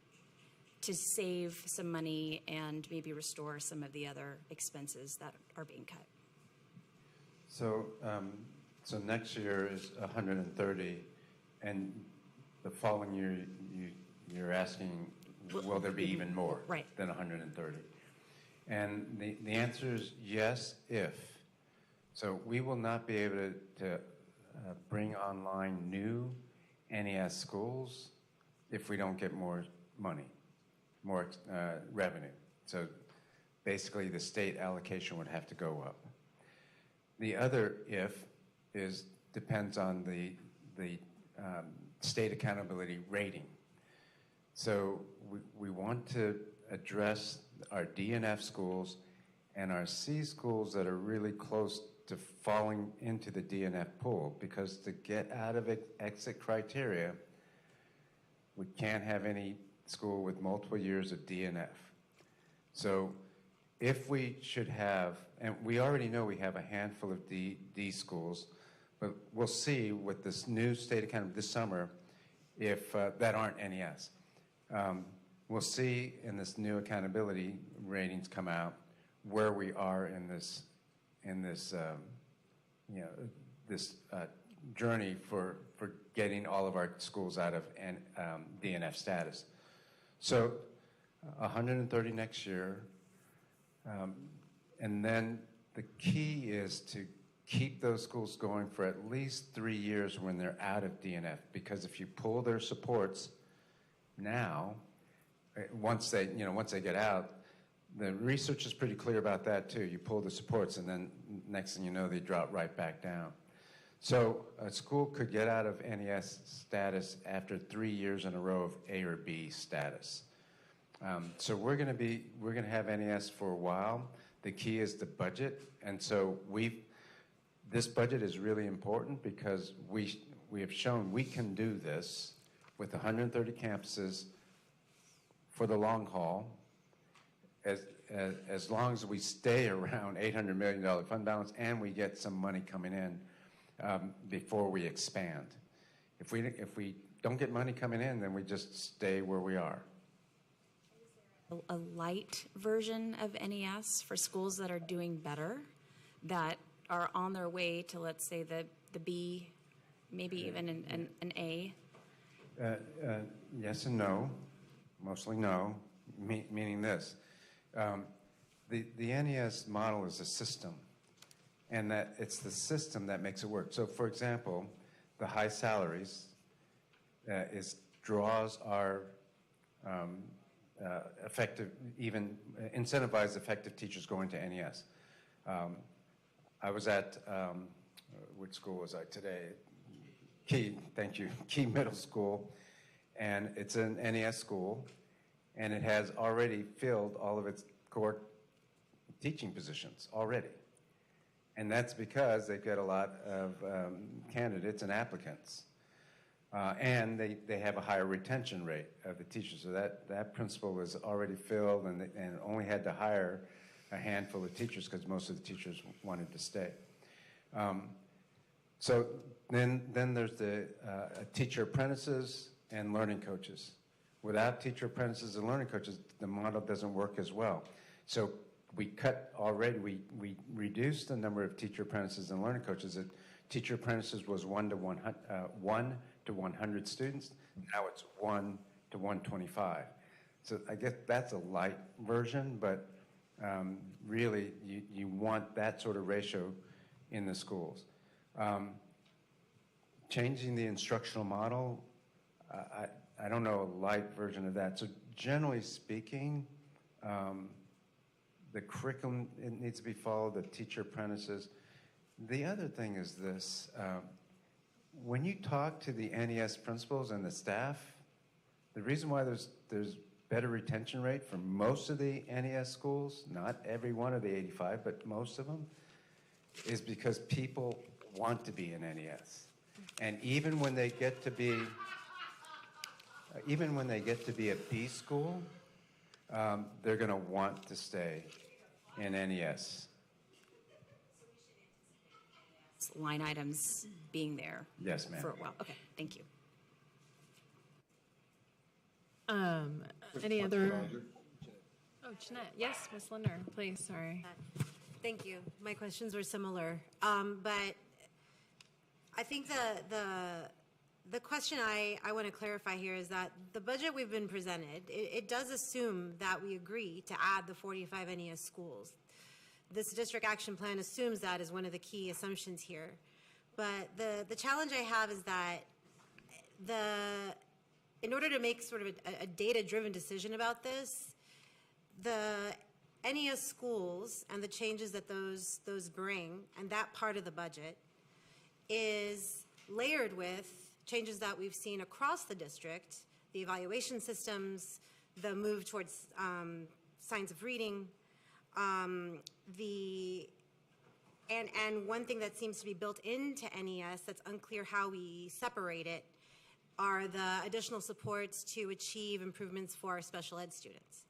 to save some money and maybe restore some of the other expenses that are being cut? So next year is 130, and the following year you're asking, will there be even more than 130? And the answer is yes, if. So we will not be able to bring online new NES schools if we don't get more money, more revenue. So basically the state allocation would have to go up. The other if depends on the state accountability rating. So we want to address our D and F schools and our C schools that are really close to falling into the D and F pool, because to get out of exit criteria, we can't have any school with multiple years of D and F. So if we should have, and we already know we have a handful of D schools, but we'll see with this new state account this summer if that aren't NES. We'll see in this new accountability ratings come out where we are in this journey for getting all of our schools out of DNF status. So 130 next year, and then the key is to keep those schools going for at least 3 years when they're out of DNF, because if you pull their supports now, once they get out, the research is pretty clear about that too. You pull the supports, and then next thing you know, they drop right back down. So a school could get out of NES status after 3 years in a row of A or B status. So we're going to have NES for a while. The key is the budget, and so this budget is really important because we have shown we can do this with 130 campuses for the long haul, as long as we stay around $800 million fund balance and we get some money coming in before we expand. If we don't get money coming in, then we just stay where we are. A light version of NES for schools that are doing better, that are on their way to, let's say, the B, maybe even an A? Yes and no. Mostly no, meaning this. The NES model is a system, and that it's the system that makes it work. So, for example, the high salaries draws our incentivize effective teachers going to NES. I was at, which school was I today? Key, thank you, Key Middle School, and it's an NES school, and it has already filled all of its core teaching positions already. And that's because they've got a lot of candidates and applicants. And they have a higher retention rate of the teachers. So that principal was already filled, and only had to hire a handful of teachers because most of the teachers wanted to stay. So then there's the teacher apprentices and learning coaches. Without teacher apprentices and learning coaches, the model doesn't work as well. So we reduced the number of teacher apprentices and learning coaches. Teacher apprentices was 1 to 100 students. Now it's 1 to 125. So I guess that's a light version, but really you want that sort of ratio in the schools. changing the instructional model, I don't know a light version of that. So generally speaking, the curriculum, it needs to be followed, the teacher apprentices. The other thing is this, when you talk to the NES principals and the staff, the reason why there's better retention rate for most of the NES schools, not every one of the 85, but most of them, is because people want to be in NES. And even when they get to be a B school, they're going to want to stay in NES. Line items being there. Yes, ma'am. For a while. Okay, thank you. Any other? Oh, Jeanette. Yes, Ms. Linder, please. Sorry. Thank you. My questions were similar, but I think the question I want to clarify here is that the budget we've been presented, it does assume that we agree to add the 45 NES schools. This district action plan assumes that as one of the key assumptions here. But the challenge I have is that in order to make sort of a data-driven decision about this, the NES schools and the changes that those bring, and that part of the budget, is layered with changes that we've seen across the district, the evaluation systems, the move towards science of reading, and one thing that seems to be built into NES that's unclear how we separate it are the additional supports to achieve improvements for our special ed students.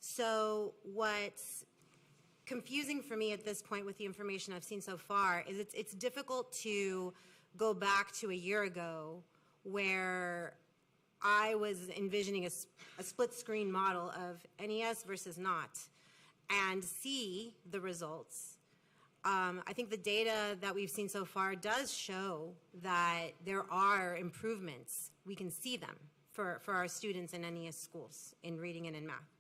So what's confusing for me at this point with the information I've seen so far is it's difficult to go back to a year ago where I was envisioning a split screen model of NES versus not and see the results. I think the data that we've seen so far does show that there are improvements. We can see them for our students in NES schools in reading and in math.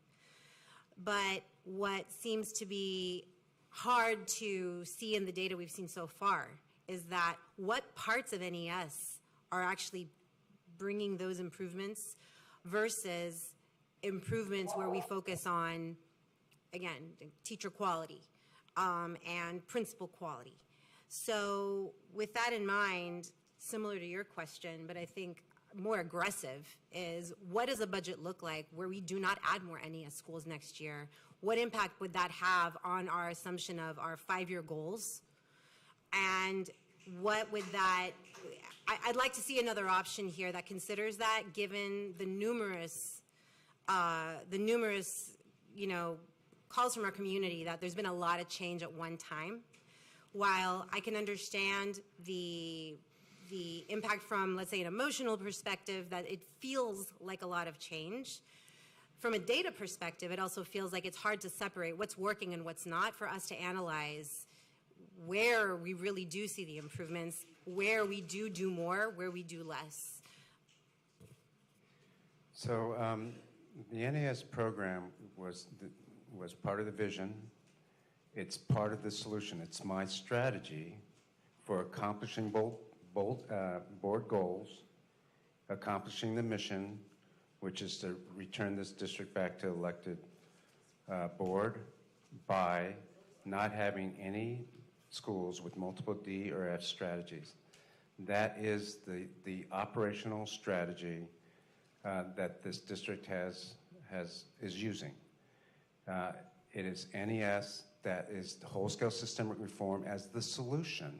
But what seems to be hard to see in the data we've seen so far is that what parts of NES are actually bringing those improvements versus improvements where we focus on, again, teacher quality and principal quality. So with that in mind, similar to your question, but I think more aggressive, is what does a budget look like where we do not add more NES schools next year? What impact would that have on our assumption of our 5-year goals? And what would that, I'd like to see another option here that considers that, given the numerous, calls from our community that there's been a lot of change at one time. While I can understand the impact from, let's say, an emotional perspective, that it feels like a lot of change. From a data perspective, it also feels like it's hard to separate what's working and what's not for us to analyze where we really do see the improvements, where we do more, where we do less. So the NES program was part of the vision. It's part of the solution. It's my strategy for accomplishing board goals, accomplishing the mission, which is to return this district back to elected board by not having any schools with multiple D or F strategies. That is the operational strategy that this district is using. It is NES that is the whole-scale systemic reform as the solution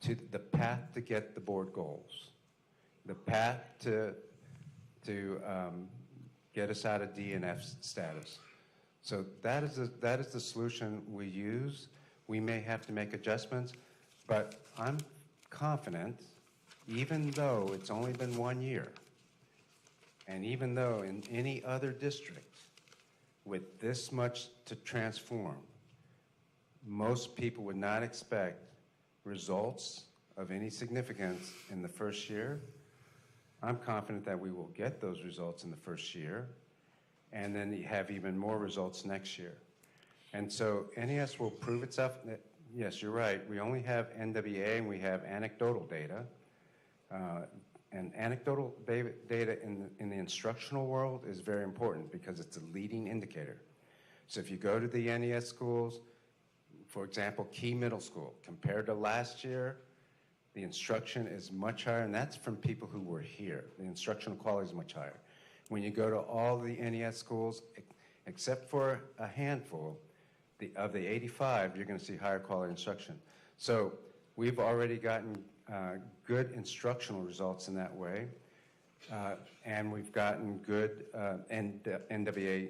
to the path to get the board goals, the path to get us out of D and F status. So that is the solution we use. We may have to make adjustments, but I'm confident, even though it's only been 1 year, and even though in any other district with this much to transform, most people would not expect results of any significance in the first year. I'm confident that we will get those results in the first year, and then you have even more results next year. And so NES will prove itself. Yes, you're right. We only have NWA and we have anecdotal data. And anecdotal data in the instructional world is very important because it's a leading indicator. So if you go to the NES schools, for example, Key Middle School, compared to last year, the instruction is much higher, and that's from people who were here. The instructional quality is much higher. When you go to all the NES schools, except for a handful, of the 85, you're going to see higher quality instruction. So we've already gotten good instructional results in that way, and we've gotten good NWA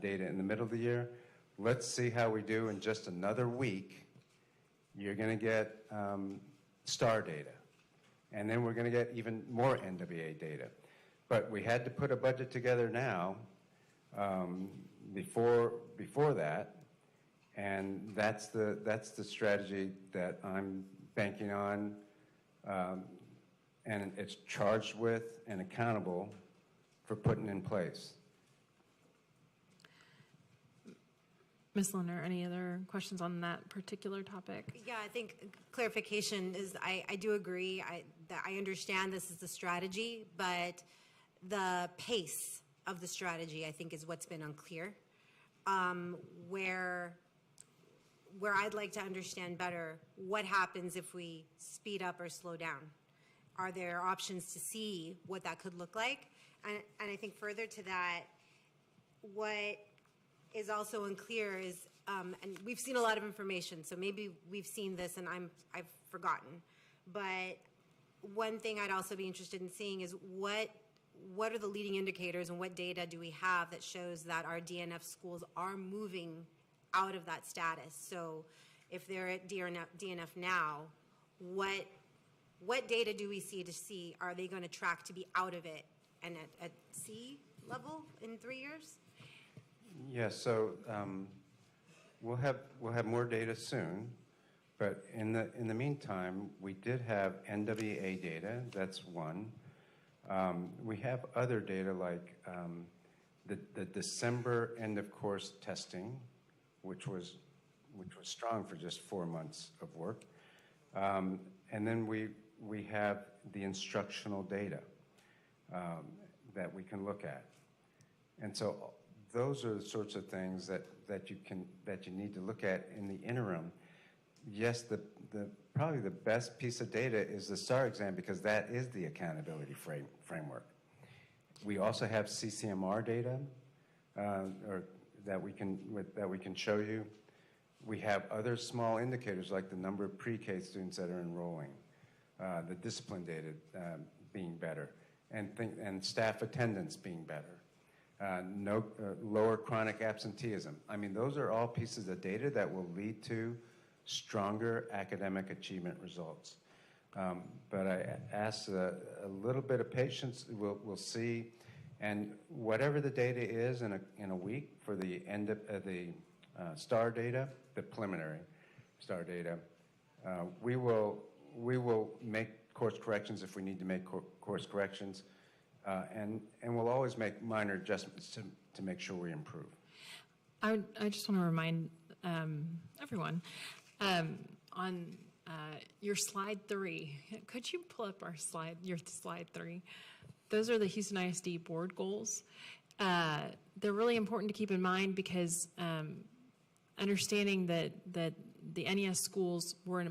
data in the middle of the year. Let's see how we do in just another week. You're going to get STAR data, and then we're going to get even more NWA data. But we had to put a budget together now before that, and that's the strategy that I'm banking on, and it's charged with and accountable for putting in place. Ms. Lerner, any other questions on that particular topic? Yeah, I think clarification is, I do agree that I understand this is the strategy, but the pace of the strategy, I think, is what's been unclear. Where I'd like to understand better what happens if we speed up or slow down. Are there options to see what that could look like? And I think further to that, what is also unclear is, and we've seen a lot of information, so maybe we've seen this and I've forgotten. But one thing I'd also be interested in seeing is what are the leading indicators and what data do we have that shows that our DNF schools are moving out of that status? So if they're at DNF now, what data do we see are they going to track to be out of it and at C level in 3 years? Yes, so we'll have more data soon, but in the meantime, we did have NWA data. That's one. We have other data like the December end of course testing, which was strong for just 4 months of work, and then we have the instructional data that we can look at, and so those are the sorts of things that you need to look at in the interim. Yes, probably the best piece of data is the STAR exam because that is the accountability framework. We also have CCMR data or that we can show you. We have other small indicators like the number of pre-K students that are enrolling, the discipline data being better, and staff attendance being better. Lower chronic absenteeism. I mean, those are all pieces of data that will lead to stronger academic achievement results. But I ask a little bit of patience. We'll see, and whatever the data is in a week for the end of the STAR data, the preliminary STAR data, we will make course corrections if we need to make course corrections. And we'll always make minor adjustments to make sure we improve. I just want to remind everyone on your slide 3. Could you pull up your slide 3? Those are the Houston ISD board goals. They're really important to keep in mind because understanding that the NES schools were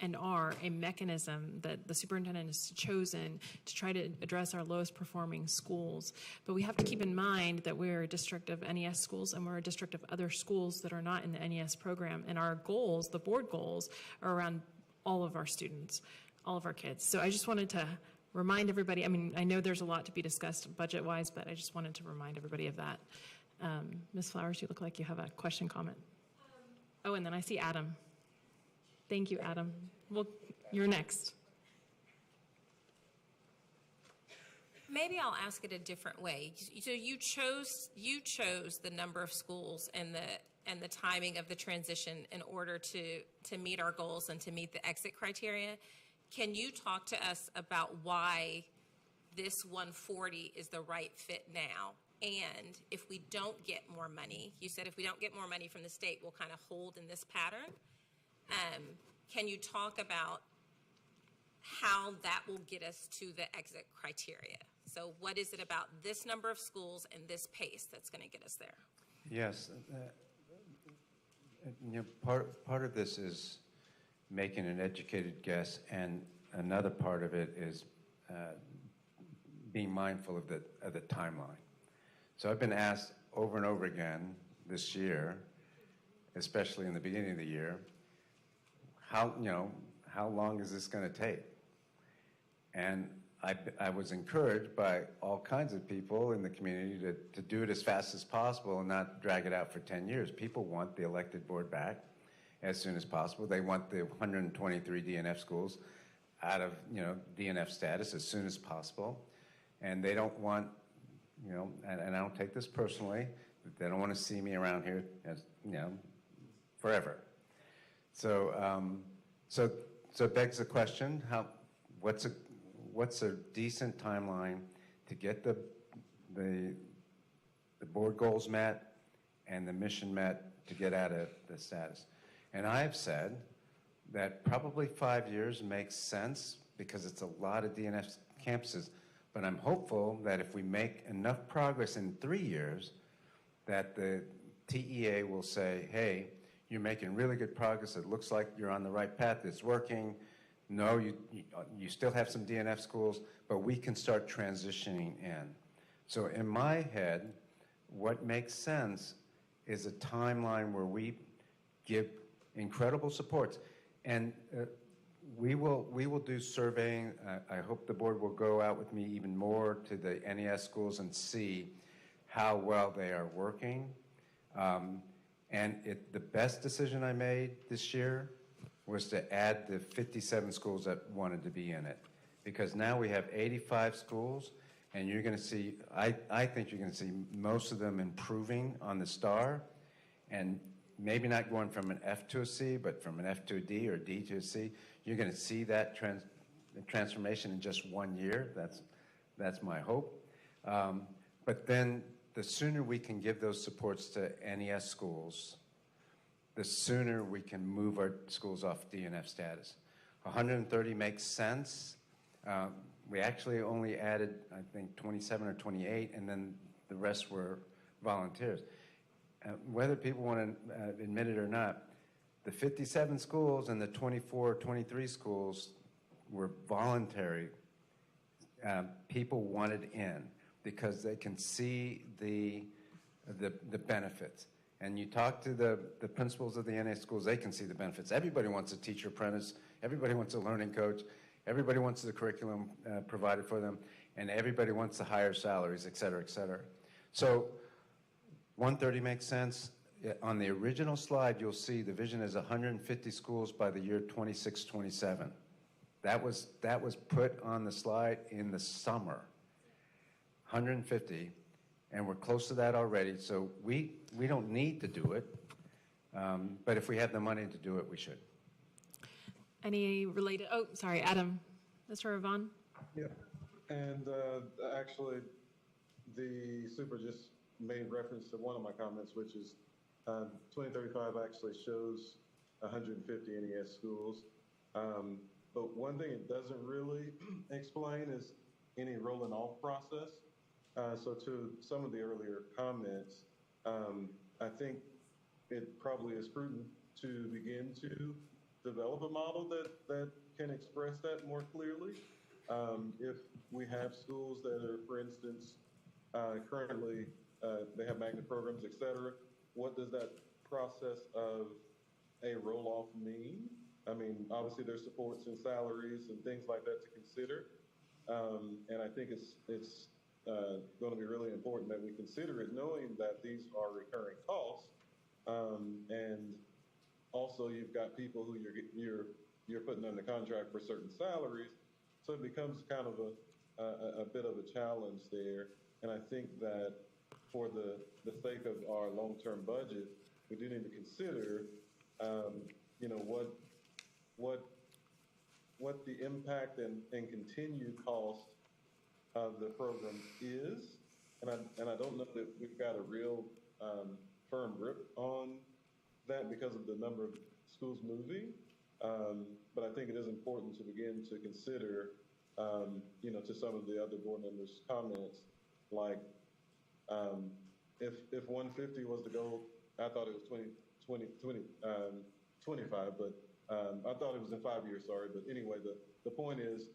and are a mechanism that the superintendent has chosen to try to address our lowest performing schools. But we have to keep in mind that we're a district of NES schools and we're a district of other schools that are not in the NES program. And our goals, the board goals, are around all of our students, all of our kids. So I just wanted to remind everybody, I mean, I know there's a lot to be discussed budget-wise, but I just wanted to remind everybody of that. Ms. Flowers, you look like you have a question, comment. Oh, and then I see Adam. Thank you, Adam. Well, you're next. Maybe I'll ask it a different way. So you chose the number of schools and the timing of the transition in order to meet our goals and to meet the exit criteria. Can you talk to us about why this 140 is the right fit now? And if we don't get more money, you said if we don't get more money from the state, we'll kind of hold in this pattern. Can you talk about how that will get us to the exit criteria. So what is it about this number of schools and this pace that's going to get us there? Yes. Part of this is making an educated guess, and another part of it is being mindful of the timeline. So I've been asked over and over again this year, especially in the beginning of the year, how long is this going to take? And I was encouraged by all kinds of people in the community to do it as fast as possible and not drag it out for 10 years. People want the elected board back as soon as possible. They want the 123 DNF schools out of DNF status as soon as possible. And they don't want, and I don't take this personally, they don't want to see me around here as, forever. So it begs the question, what's a decent timeline to get the board goals met and the mission met to get out of the status? And I've said that probably 5 years makes sense because it's a lot of DNF campuses, but I'm hopeful that if we make enough progress in 3 years, that the TEA will say, hey, you're making really good progress, it looks like you're on the right path, it's working. No, you still have some DNF schools, but we can start transitioning in. So in my head, what makes sense is a timeline where we give incredible supports. And we will do surveying. I hope the board will go out with me even more to the NES schools and see how well they are working. And the best decision I made this year was to add the 57 schools that wanted to be in it. Because now we have 85 schools, and you're going to see, I think you're going to see most of them improving on the STAR, and maybe not going from an F to a C, but from an F to a D or D to a C. You're going to see that transformation in just 1 year. That's my hope. But then the sooner we can give those supports to NES schools, the sooner we can move our schools off DNF status. 130 makes sense. We actually only added, I think, 27 or 28, and then the rest were volunteers. Whether people want to admit it or not, the 57 schools and the 24, 23 schools were voluntary. People wanted in because they can see the benefits. And you talk to the principals of the NA schools, they can see the benefits. Everybody wants a teacher apprentice. Everybody wants a learning coach. Everybody wants the curriculum provided for them. And everybody wants the higher salaries, et cetera, et cetera. So 130 makes sense. On the original slide, you'll see the vision is 150 schools by the year 26, 27. That was put on the slide in the summer, 150. And we're close to that already, so we don't need to do it, but if we have the money to do it, we should. Any related, oh, sorry, Adam, Mr. Yvonne? Yeah, and actually, the super just made reference to one of my comments, which is 2035 actually shows 150 NES schools, but one thing it doesn't really explain is any rolling off process. So to some of the earlier comments, I think it probably is prudent to begin to develop a model that can express that more clearly. If we have schools that are, for instance, currently they have magnet programs, et cetera, what does that process of a roll-off mean? I mean, obviously there's supports and salaries and things like that to consider. And I think it's going to be really important that we consider it, knowing that these are recurring costs, and also you've got people who you're putting under contract for certain salaries, so it becomes kind of a bit of a challenge there. And I think that for the sake of our long-term budget, we do need to consider, what the impact and continued cost of the program is, and I don't know that we've got a real firm grip on that because of the number of schools moving. But I think it is important to begin to consider, to some of the other board members' comments, like if 150 was the goal, I thought it was 25, but I thought it was in 5 years, sorry. But anyway, the point is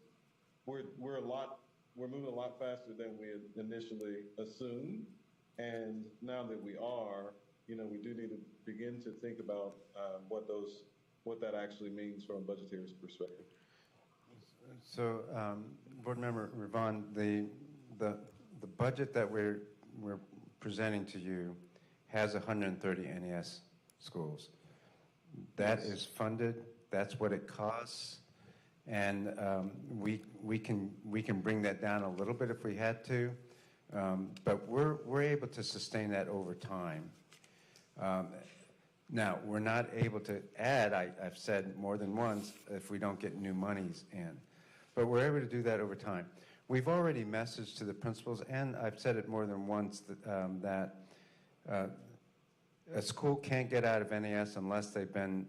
we're moving a lot faster than we had initially assumed. And now that we are, we do need to begin to think about what that actually means from a budgetary perspective. So, Board Member Ravon, the budget that we're presenting to you has 130 NES schools. That is funded. That's what it costs, and we can bring that down a little bit if we had to, but we're able to sustain that over time. Now, we're not able to add, I've said more than once, if we don't get new monies in. But we're able to do that over time. We've already messaged to the principals, and I've said it more than once, that a school can't get out of NES unless they've been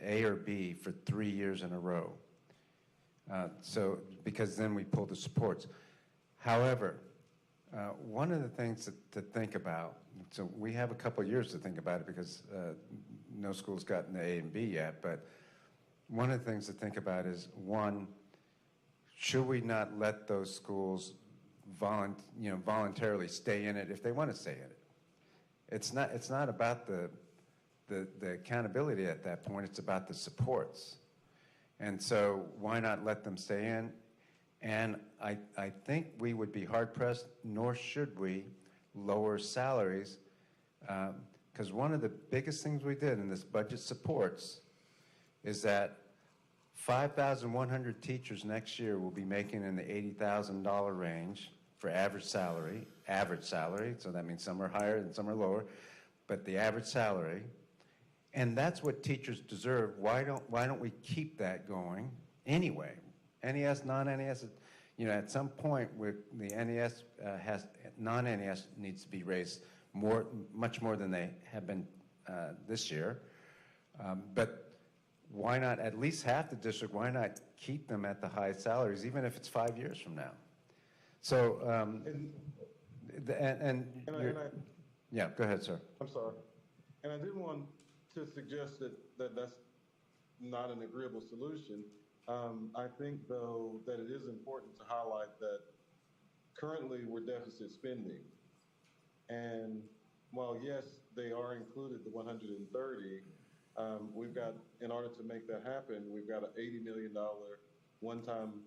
A or B for 3 years in a row. Because then we pull the supports. However, one of the things to think about, so we have a couple of years to think about it because no school's gotten the A and B yet, but one of the things to think about is, one, should we not let those schools voluntarily stay in it if they want to stay in it? It's not about the accountability at that point, it's about the supports. And so why not let them stay in? And I think we would be hard-pressed, nor should we, lower salaries, because one of the biggest things we did in this budget supports is that 5,100 teachers next year will be making in the $80,000 range for average salary, so that means some are higher and some are lower, but the average salary, and that's what teachers deserve. Why don't we keep that going anyway? NES, non-NES, at some point the NES non-NES needs to be raised much more than they have been this year. But why not at least half the district? Why not keep them at the high salaries, even if it's 5 years from now? So, yeah, go ahead, sir. I'm sorry. And I didn't want to suggest that that's not an agreeable solution. I think, though, that it is important to highlight that currently we're deficit spending. And while, yes, they are included, the 130, we've got, in order to make that happen, we've got an $80 million one-time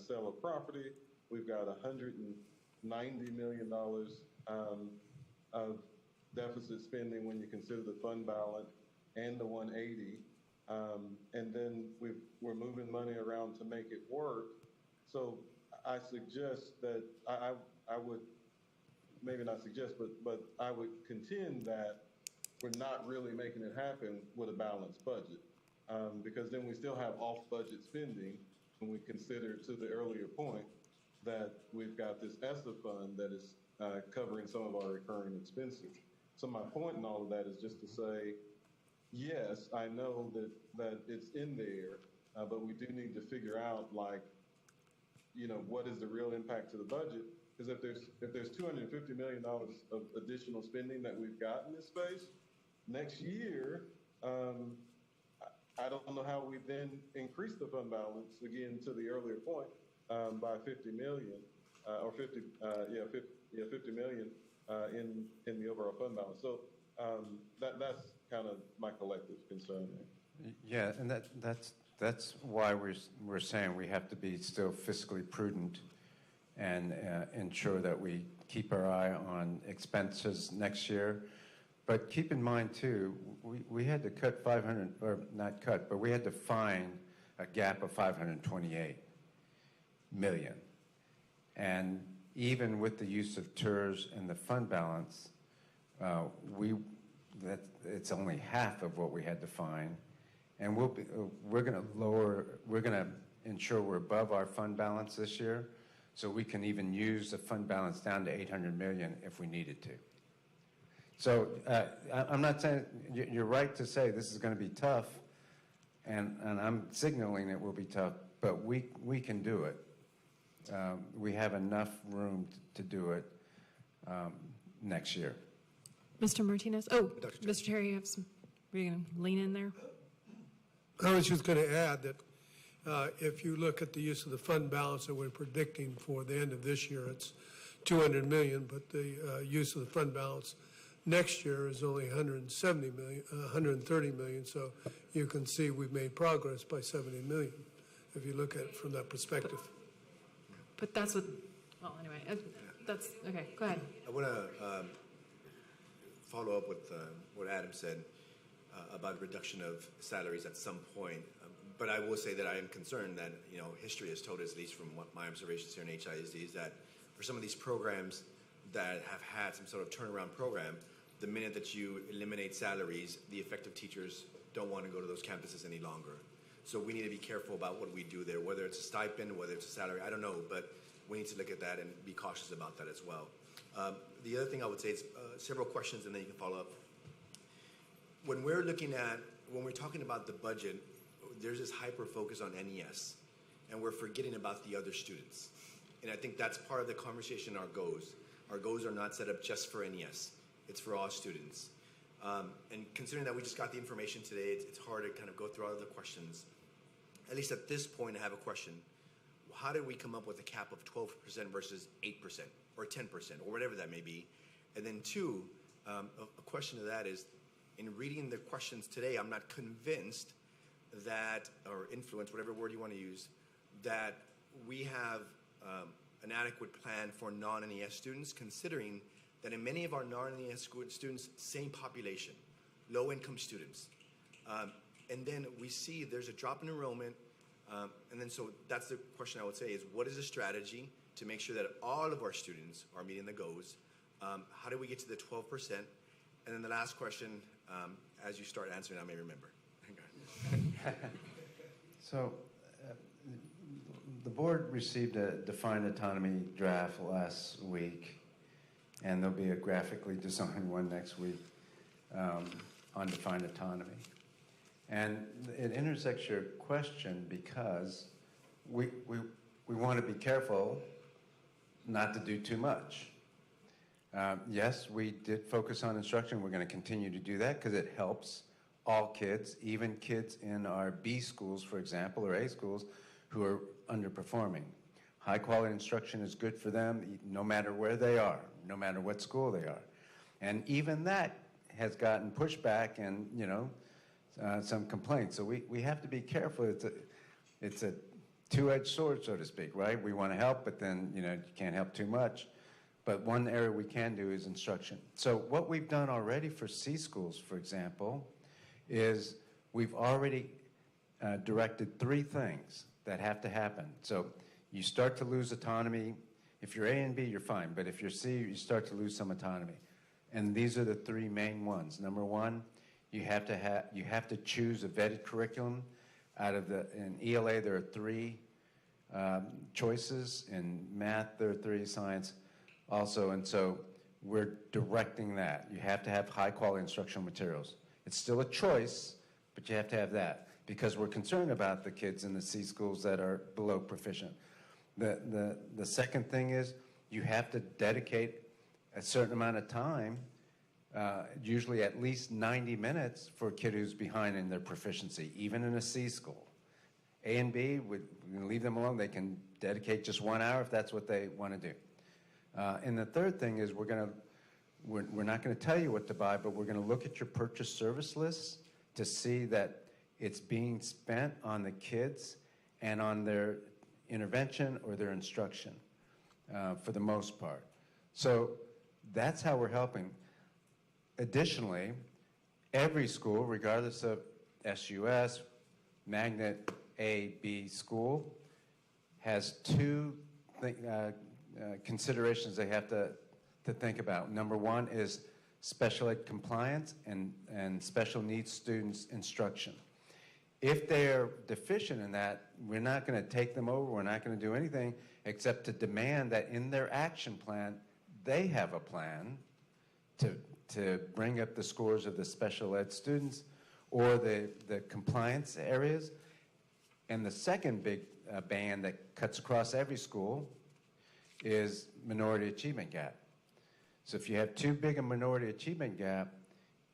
sale of property. We've got $190 million of deficit spending when you consider the fund balance and the 180. And then we're moving money around to make it work. So I suggest that I would, maybe not suggest, but I would contend that we're not really making it happen with a balanced budget, because then we still have off-budget spending when we consider, to the earlier point, that we've got this ESSA fund that is covering some of our recurring expenses. So my point in all of that is just to say, yes, I know that it's in there, but we do need to figure out, like, what is the real impact to the budget? Because if there's $250 million of additional spending that we've got in this space, next year, I don't know how we then increase the fund balance, again, to the earlier point, by 50 million, or 50 million in the overall fund balance. So that's kind of my collective concern there. Yeah, and that's why we're saying we have to be still fiscally prudent and ensure that we keep our eye on expenses next year. But keep in mind too, we had to cut 500, or not cut, but we had to find a gap of 528 million. And even with the use of TERS and the fund balance, it's only half of what we had to find. And we're going to ensure we're above our fund balance this year, so we can even use the fund balance down to 800 million if we needed to. So I'm not saying, you're right to say this is going to be tough, And I'm signaling it will be tough, but we can do it. We have enough room to do it next year. Mr. Martinez? Oh, Mr. Terry, you have some, are you going to lean in there? I was just going to add that if you look at the use of the fund balance that we're predicting for the end of this year, it's 200 million, but the use of the fund balance next year is only 170 million, 130 million. So you can see we've made progress by 70 million if you look at it from that perspective. But that's what, well, anyway, that's, okay, go ahead. I want to follow up with what Adam said about reduction of salaries at some point. But I will say that I am concerned that, you know, history has told us, at least from what my observations here in HISD, is that for some of these programs that have had some sort of turnaround program, the minute that you eliminate salaries, the effective teachers don't want to go to those campuses any longer. So we need to be careful about what we do there, whether it's a stipend, whether it's a salary, I don't know, but we need to look at that and be cautious about that as well. The other thing I would say is several questions and then you can follow up. When we're talking about the budget, there's this hyper focus on NES and we're forgetting about the other students. And I think that's part of the conversation, our goals. Our goals are not set up just for NES. It's for all students. And considering that we just got the information today, it's hard to kind of go through all of the questions. At least at this point, I have a question. How did we come up with a cap of 12% versus 8% or 10% or whatever that may be? And then two, a question to that is, in reading the questions today, I'm not convinced that, or influenced, whatever word you want to use, that we have an adequate plan for non-NES students, considering that in many of our non-NES students, same population, low-income students. And then we see there's a drop in enrollment, and then so that's the question I would say is, what is the strategy to make sure that all of our students are meeting the goals? How do we get to the 12%? And then the last question, as you start answering, I may remember. So the board received a defined autonomy draft last week, and there'll be a graphically designed one next week on defined autonomy. And it intersects your question because we want to be careful not to do too much. Yes, we did focus on instruction. We're going to continue to do that because it helps all kids, even kids in our B schools, for example, or A schools, who are underperforming. High quality instruction is good for them no matter where they are, no matter what school they are. And even that has gotten pushback and, you know, some complaints. So we have to be careful. It's a two-edged sword, so to speak, right? We want to help, but then, you know, you can't help too much. But one area we can do is instruction. So what we've done already for C schools, for example, is we've already directed 3 things that have to happen. So you start to lose autonomy. If you're A and B, you're fine. But if you're C, you start to lose some autonomy. And these are the 3 main ones. Number 1, you have to choose a vetted curriculum. In ELA, there are 3 choices. In math, there are 3, science also. And so we're directing that. You have to have high quality instructional materials. It's still a choice, but you have to have that because we're concerned about the kids in the C schools that are below proficient. The second thing is you have to dedicate a certain amount of time, usually at least 90 minutes for a kid who's behind in their proficiency, even in a C school. A and B, we're going to leave them alone. They can dedicate just 1 hour if that's what they want to do. And the third thing is we're not going to tell you what to buy, but we're going to look at your purchase service lists to see that it's being spent on the kids and on their intervention or their instruction for the most part. So that's how we're helping. Additionally, every school, regardless of SUS, magnet A, B school, has 2 considerations they have to think about. Number 1 is special ed compliance and special needs students instruction. If they're deficient in that, we're not going to take them over. We're not going to do anything except to demand that in their action plan, they have a plan to bring up the scores of the special ed students or the compliance areas. And the second big band that cuts across every school is minority achievement gap. So if you have too big a minority achievement gap,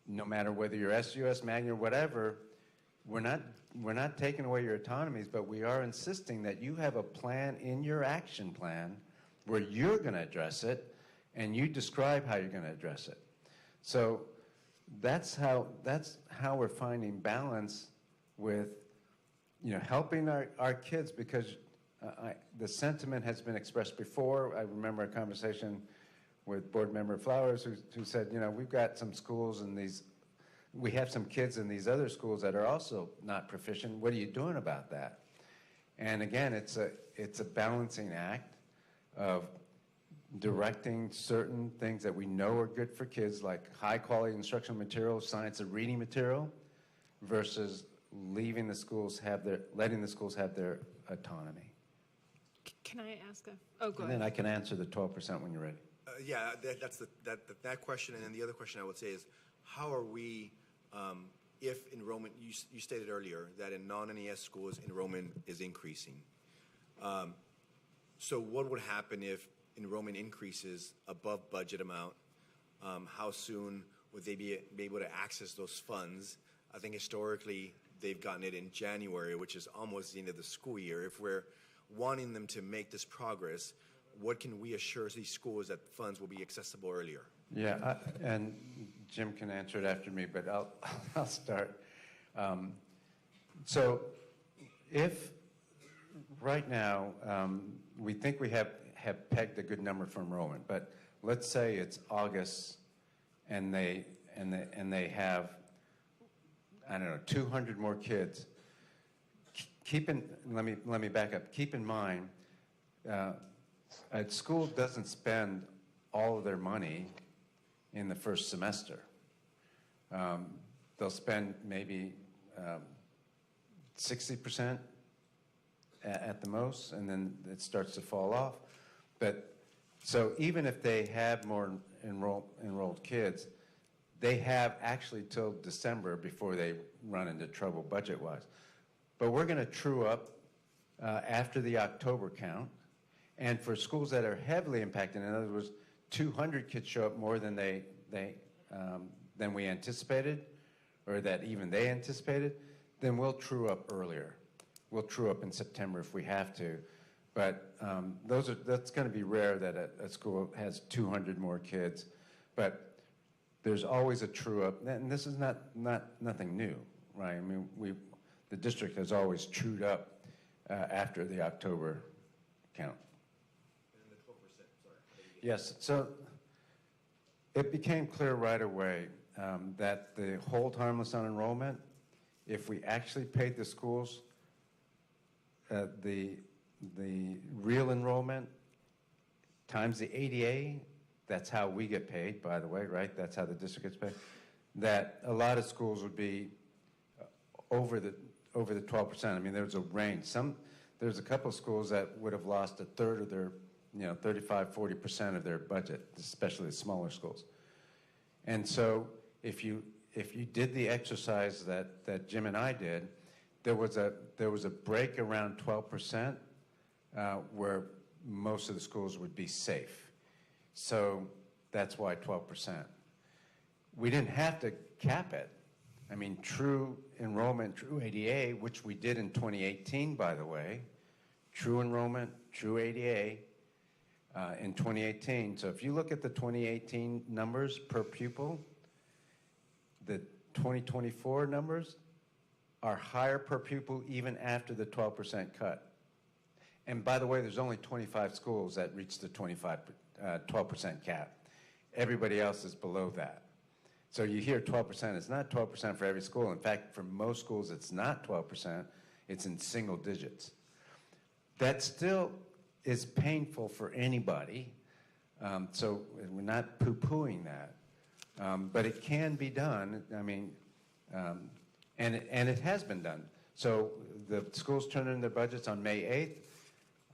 no matter whether you're SUS, Magna, or whatever, we're not taking away your autonomies, but we are insisting that you have a plan in your action plan where you're going to address it, and you describe how you're going to address it. So that's how we're finding balance with, helping our kids, because the sentiment has been expressed before. I remember a conversation with Board Member Flowers who said, we've got some schools we have some kids in these other schools that are also not proficient. What are you doing about that? And again, it's a balancing act of directing certain things that we know are good for kids, like high quality instructional material, science and reading material, versus letting the schools have their autonomy. Can I ask go And ahead. then I can answer the 12% when you're ready. Yeah, that's that question, and then the other question I would say is, how are we, if enrollment, you stated earlier that in non-NES schools enrollment is increasing. So what would happen if enrollment increases above budget amount? How soon would they be able to access those funds? I think historically they've gotten it in January, which is almost the end of the school year. If we're wanting them to make this progress, what can we assure these schools that funds will be accessible earlier? Yeah, and Jim can answer it after me, but I'll start. So if right now we think we have pegged a good number for enrollment, but let's say it's August and they have, I don't know, 200 more kids. Let me back up. Keep in mind, a school doesn't spend all of their money in the first semester. They'll spend maybe 60% at the most, and then it starts to fall off. But so even if they have more enrolled kids, they have actually till December before they run into trouble budget-wise. But we're going to true up after the October count. And for schools that are heavily impacted, in other words, 200 kids show up more than than we anticipated, or that even they anticipated, then we'll true up earlier. We'll true up in September if we have to. But that's going to be rare that a school has 200 more kids. But there's always a true up, and this is nothing new, right? I mean, the district has always trued up after the October count. And the 12%, sorry. Yes, so it became clear right away that the hold harmless on enrollment, if we actually paid the schools the real enrollment times the ADA, that's how we get paid, by the way, right? That's how the district gets paid. That a lot of schools would be over the 12%. I mean, there's a range. There's a couple of schools that would have lost a third of their, 35, 40% of their budget, especially the smaller schools. And so if you did the exercise that Jim and I did, there was a break around 12% where most of the schools would be safe. So that's why 12%. We didn't have to cap it. I mean, true enrollment, true ADA, which we did in 2018, by the way, true enrollment, true ADA in 2018. So if you look at the 2018 numbers per pupil, the 2024 numbers are higher per pupil even after the 12% cut. And by the way, there's only 25 schools that reach the 12% cap. Everybody else is below that. So you hear 12%, it's not 12% for every school. In fact, for most schools, it's not 12%, it's in single digits. That still is painful for anybody, so we're not poo-pooing that. But it can be done, I mean, and it has been done. So the schools turned in their budgets on May 8th.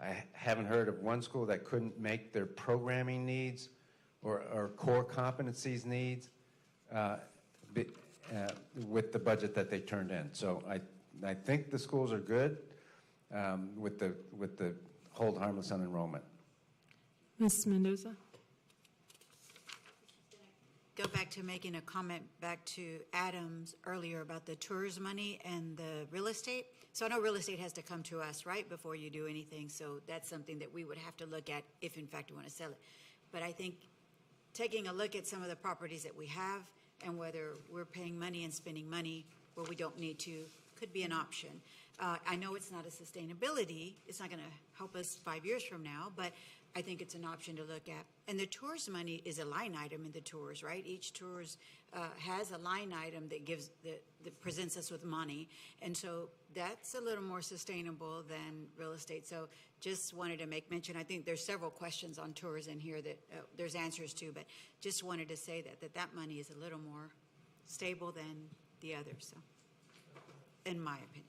I haven't heard of one school that couldn't make their programming needs or core competencies needs. with the budget that they turned in. So I think the schools are good with the hold harmless on enrollment. Ms. Mendoza? Go back to making a comment back to Adams earlier about the tours money and the real estate. So I know real estate has to come to us, right, before you do anything. So that's something that we would have to look at if, in fact, we want to sell it. But I think taking a look at some of the properties that we have and whether we're paying money and spending money where we don't need to could be an option. I know it's not a sustainability. It's not going to help us 5 years from now, but I think it's an option to look at. And the tours money is a line item in the tours, right? Each tours has a line item that gives that presents us with money, and so that's a little more sustainable than real estate. So just wanted to make mention. I think there's several questions on tours in here that there's answers to, but just wanted to say that money is a little more stable than the others. So, in my opinion.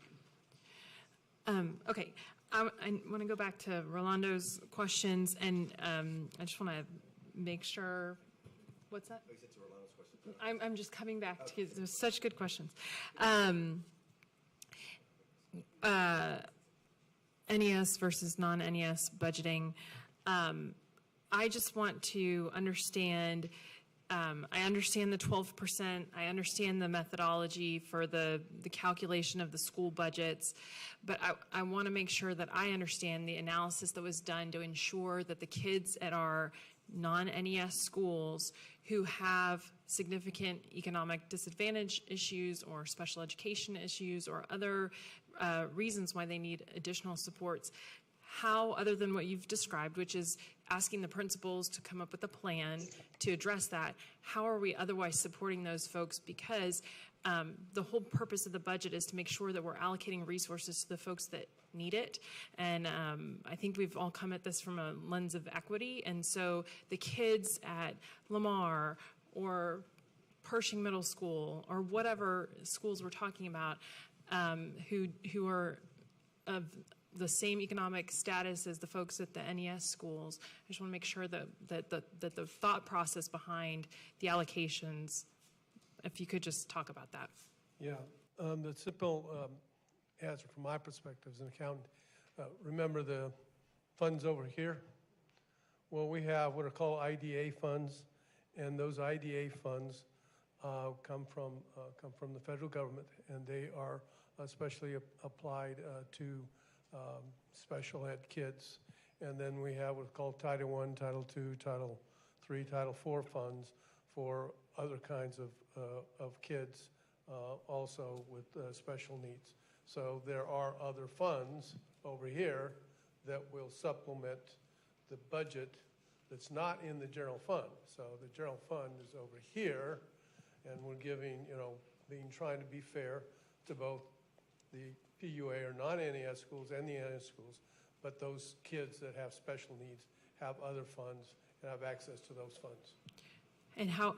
Okay, I want to go back to Rolando's questions, and I just want to make sure. What's that? I'm just coming back to there's such good questions. NES versus non-NES budgeting. I just want to understand. I understand the 12%. I understand the methodology for the calculation of the school budgets, but I want to make sure that I understand the analysis that was done to ensure that the kids at our non-NES schools who have significant economic disadvantage issues or special education issues or other reasons why they need additional supports, how, other than what you've described, which is asking the principals to come up with a plan to address that, how are we otherwise supporting those folks? Because the whole purpose of the budget is to make sure that we're allocating resources to the folks that need it. And I think we've all come at this from a lens of equity. And so the kids at Lamar or Pershing Middle School or whatever schools we're talking about who are of the same economic status as the folks at the NES schools. I just want to make sure that the thought process behind the allocations, if you could just talk about that. Yeah, the simple answer from my perspective as an accountant, remember the funds over here? Well, we have what are called IDA funds, and those IDA funds come from the federal government, and they are especially applied to special ed kids. And then we have what's called Title I, Title II, Title III, Title IV funds for other kinds of kids also with special needs. So there are other funds over here that will supplement the budget that's not in the general fund. So the general fund is over here, and we're giving, trying to be fair to both the PUA or non-NES schools and the NES schools, but those kids that have special needs have other funds and have access to those funds. And how,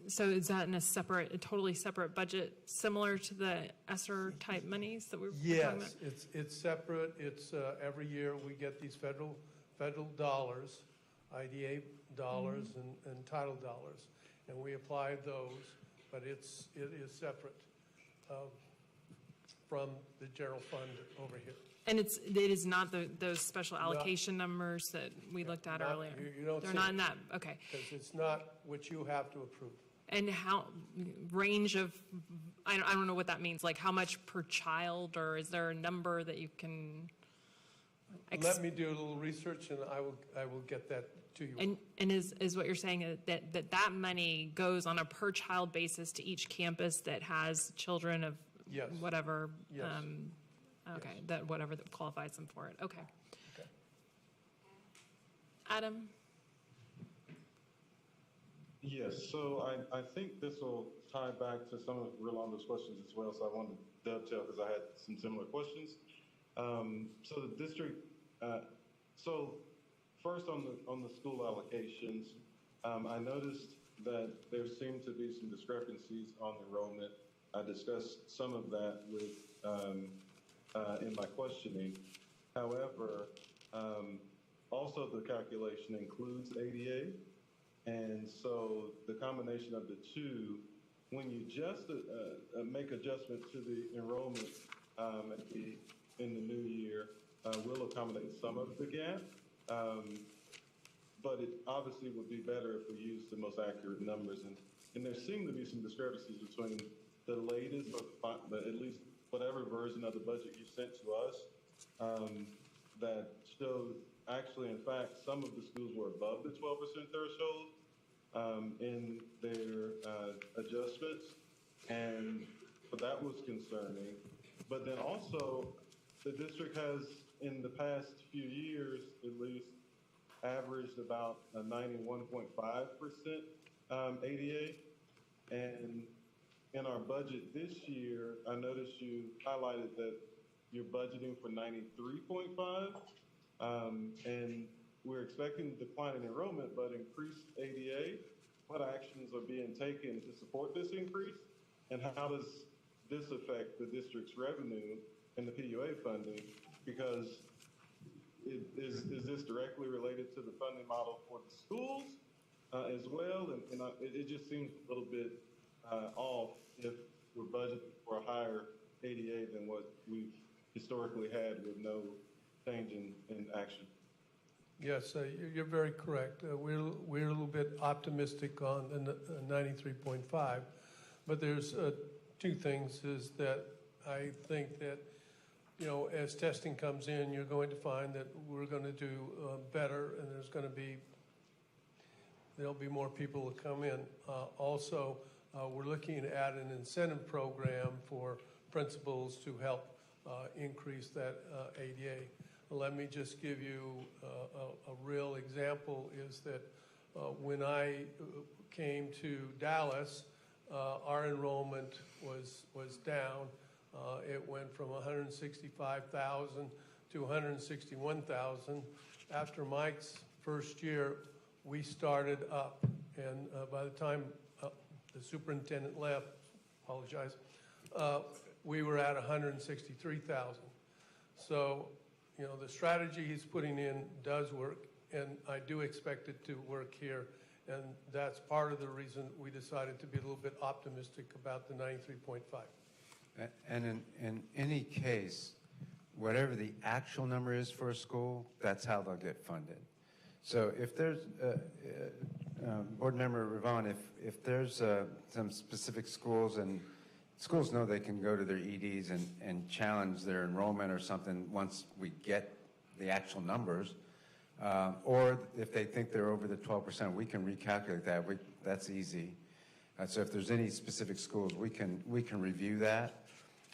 so is that in a totally separate budget, similar to the ESSER type monies that we're talking about? Yes, it's separate. It's every year we get these federal dollars, IDA dollars and title dollars, and we apply those, but it is separate from the general fund over here. And it is not those special allocation numbers that we looked at earlier? They're not in that, okay. Because it's not what you have to approve. And how, range of, I don't know what that means, like how much per child, or is there a number that you can? Let me do a little research and I will get that to you. And is what you're saying that money goes on a per child basis to each campus that has children of whatever? Yes. Okay, that whatever that qualifies them for it. Okay. Adam? Yes, so I think this will tie back to some of Rolando's questions as well, so I wanted to dovetail because I had some similar questions. So the district, so first on the school allocations, I noticed that there seemed to be some discrepancies on enrollment. I discussed some of that with in my questioning. However, also the calculation includes ADA, and so the combination of the two when you just make adjustments to the enrollment in the new year, will accommodate some of the gap. But it obviously would be better if we used the most accurate numbers. And there seem to be some discrepancies between the latest, or at least whatever version of the budget you sent to us, that shows actually, in fact, some of the schools were above the 12% threshold in their adjustments. And that was concerning. But then also, the district has, in the past few years at least, averaged about a 91.5% ADA. And in our budget this year, I noticed you highlighted that you're budgeting for 93.5. And we're expecting a decline in enrollment, but increased ADA. What actions are being taken to support this increase? And how does this affect the district's revenue and the PUA funding? Because is this directly related to the funding model for the schools as well? And it just seems a little bit off if we're budgeting for a higher ADA than what we've historically had with no change in action. Yes, you're very correct. We're a little bit optimistic on the 93.5, but there's two things is that I think that, you know, as testing comes in, you're going to find that we're going to do better, and there'll be more people that come in. Also, we're looking at an incentive program for principals to help increase that ADA. Let me just give you a real example is that when I came to Dallas, our enrollment was down. It went from 165,000 to 161,000. After Mike's first year, we started up, and by the time the superintendent left, apologize, we were at 163,000. So, you know, the strategy he's putting in does work, and I do expect it to work here. And that's part of the reason we decided to be a little bit optimistic about the 93.5. And in any case, whatever the actual number is for a school, that's how they'll get funded. So if there's, Board Member Ravon, if there's some specific schools and schools know they can go to their EDs and challenge their enrollment or something once we get the actual numbers, or if they think they're over the 12%, we can recalculate that. That's easy. So if there's any specific schools, we can review that.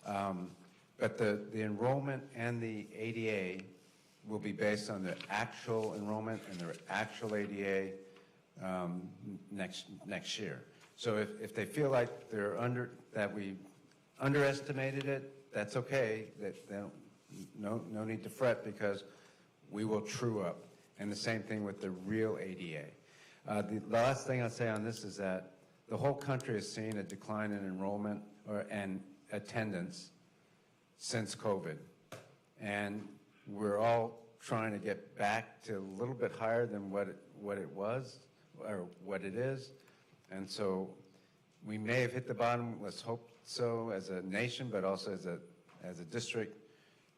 But the enrollment and the ADA will be based on the actual enrollment and their actual ADA next year. So if they feel like that we underestimated it, that's okay. No need to fret because we will true up. And the same thing with the real ADA. The last thing I'll say on this is that the whole country has seen a decline in enrollment and attendance since COVID. And we're all trying to get back to a little bit higher than what it was or what it is. And so we may have hit the bottom, let's hope so, as a nation, but also as a district,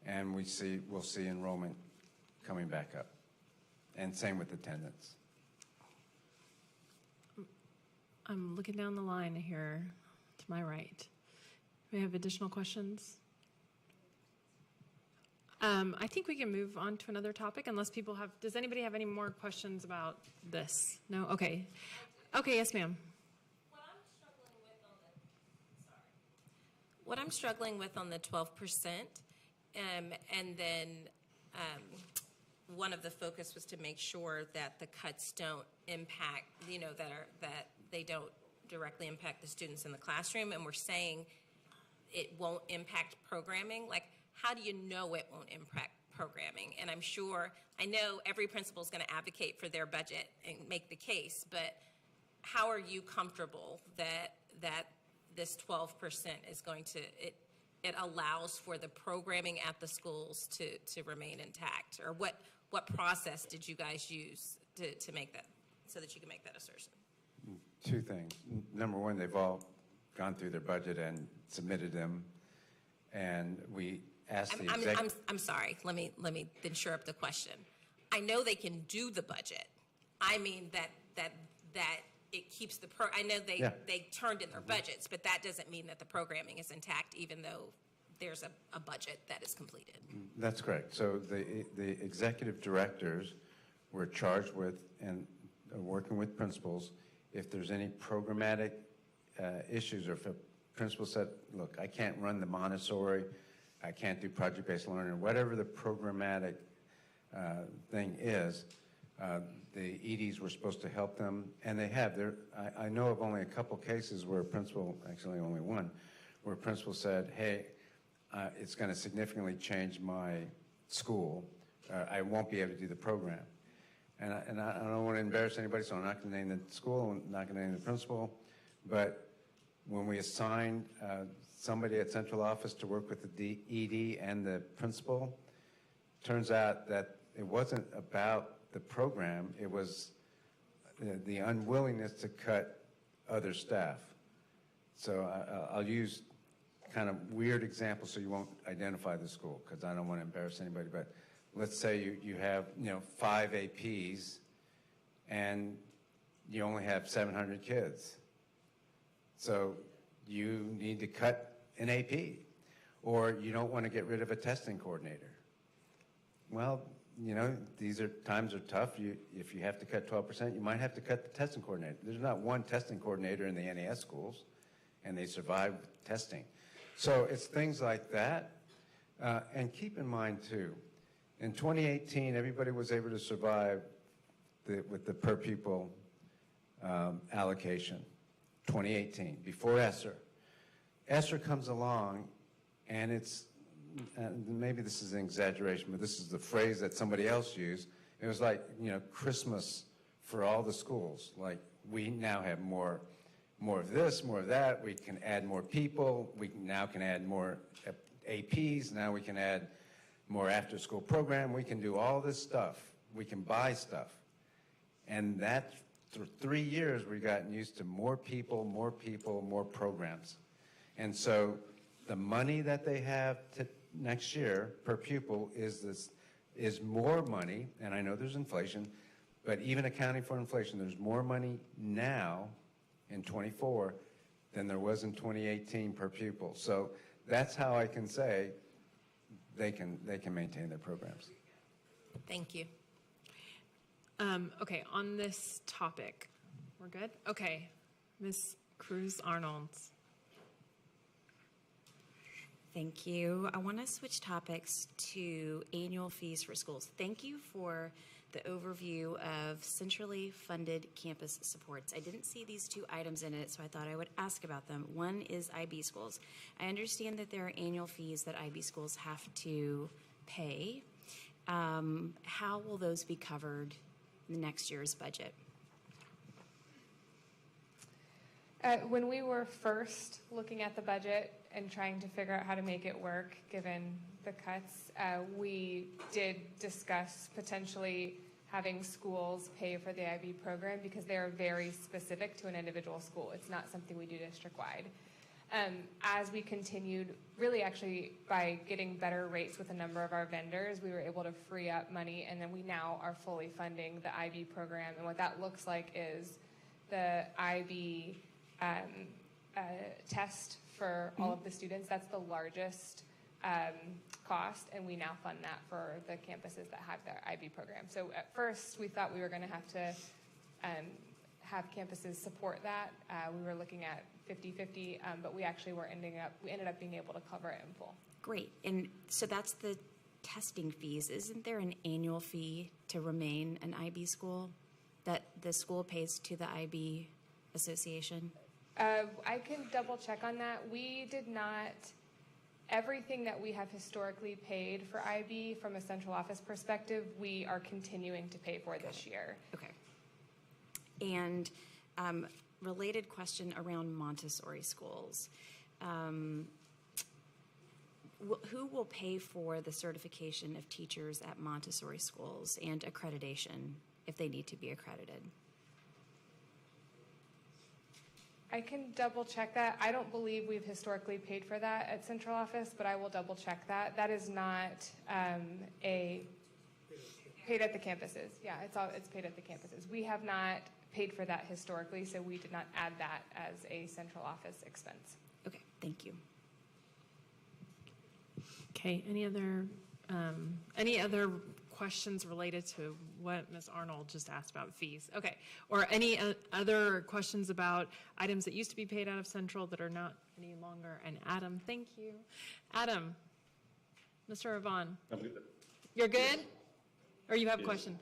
and we'll see enrollment coming back up. And same with attendance. I'm looking down the line here to my right. Do we have additional questions? I think we can move on to another topic unless people have, does anybody have any more questions about this? No? Okay. Okay, yes, ma'am. What I'm struggling with on the 12%, and then one of the focus was to make sure that the cuts don't impact, that they don't directly impact the students in the classroom, and we're saying it won't impact programming. Like, how do you know it won't impact programming? And I know every principal is going to advocate for their budget and make the case, but how are you comfortable that this 12% is going to, it allows for the programming at the schools to remain intact? Or what process did you guys use to make that, so that you can make that assertion? Two things. Number one, they've all gone through their budget and submitted them, and we asked the executive. I'm sorry. Let me then shore up the question. I know they can do the budget. I mean that it keeps the I know they turned in their budgets, but that doesn't mean that the programming is intact, even though there's a budget that is completed. That's correct. So the executive directors were charged with and working with principals. If there's any programmatic issues, or if a principal said, look, I can't run the Montessori, I can't do project-based learning, whatever the programmatic thing is, the EDs were supposed to help them, and they have. I know of only a couple cases where a principal, actually only one, where a principal said, hey, it's going to significantly change my school. I won't be able to do the program. And I don't want to embarrass anybody, so I'm not going to name the school, I'm not going to name the principal, but when we assigned somebody at central office to work with the ED and the principal, turns out that it wasn't about the program, it was the unwillingness to cut other staff. So I'll use kind of weird examples so you won't identify the school, because I don't want to embarrass anybody, but let's say you have 5 APs and you only have 700 kids. So you need to cut an AP, or you don't want to get rid of a testing coordinator. Well, these times are tough. If you have to cut 12%, you might have to cut the testing coordinator. There's not one testing coordinator in the NAS schools, and they survive testing. So it's things like that. And keep in mind, too, in 2018, everybody was able to survive with the per pupil allocation. 2018, before ESSER. ESSER comes along, and it's, maybe this is an exaggeration, but this is the phrase that somebody else used. It was like, Christmas for all the schools. Like, we now have more of this, more of that. We can add more people. We now can add more APs. Now we can add more after-school program. We can do all this stuff. We can buy stuff. And that, for 3 years, we've gotten used to more people, more programs. And so the money that they have next year per pupil is more money, and I know there's inflation, but even accounting for inflation, there's more money now in 24 than there was in 2018 per pupil. So that's how I can say they can maintain their programs. Thank you. Okay, on this topic, we're good? Okay, Ms. Cruz-Arnold. Thank you. I want to switch topics to annual fees for schools. Thank you for the overview of centrally funded campus supports. I didn't see these 2 items in it, so I thought I would ask about them. One is IB schools. I understand that there are annual fees that IB schools have to pay. How will those be covered in next year's budget? When we were first looking at the budget and trying to figure out how to make it work, given the cuts, we did discuss potentially having schools pay for the IB program because they are very specific to an individual school. It's not something we do district-wide. As we continued, really actually by getting better rates with a number of our vendors, we were able to free up money, and then we now are fully funding the IB program. And what that looks like is the IB test for all of the students. That's the largest cost, and we now fund that for the campuses that have their IB program. So at first, we thought we were going to have to have campuses support that. We were looking at 50-50, but we actually ended up being able to cover it in full. Great. And so that's the testing fees. Isn't there an annual fee to remain an IB school that the school pays to the IB association? I can double check on that. We did not, everything that we have historically paid for IB from a central office perspective, we are continuing to pay for this year. Okay. And related question around Montessori schools. Who will pay for the certification of teachers at Montessori schools and accreditation if they need to be accredited? I can double check that. I don't believe we've historically paid for that at central office, but I will double check that. That is not paid at the campuses. Yeah, it's paid at the campuses. We have not paid for that historically, so we did not add that as a central office expense. Okay, thank you. Okay, any other questions related to what Ms. Arnold just asked about fees? Okay, or any other questions about items that used to be paid out of central that are not any longer? And Adam, thank you. Adam, Mr. Yvonne. I'm good. You're good? Or you have Yes. questions?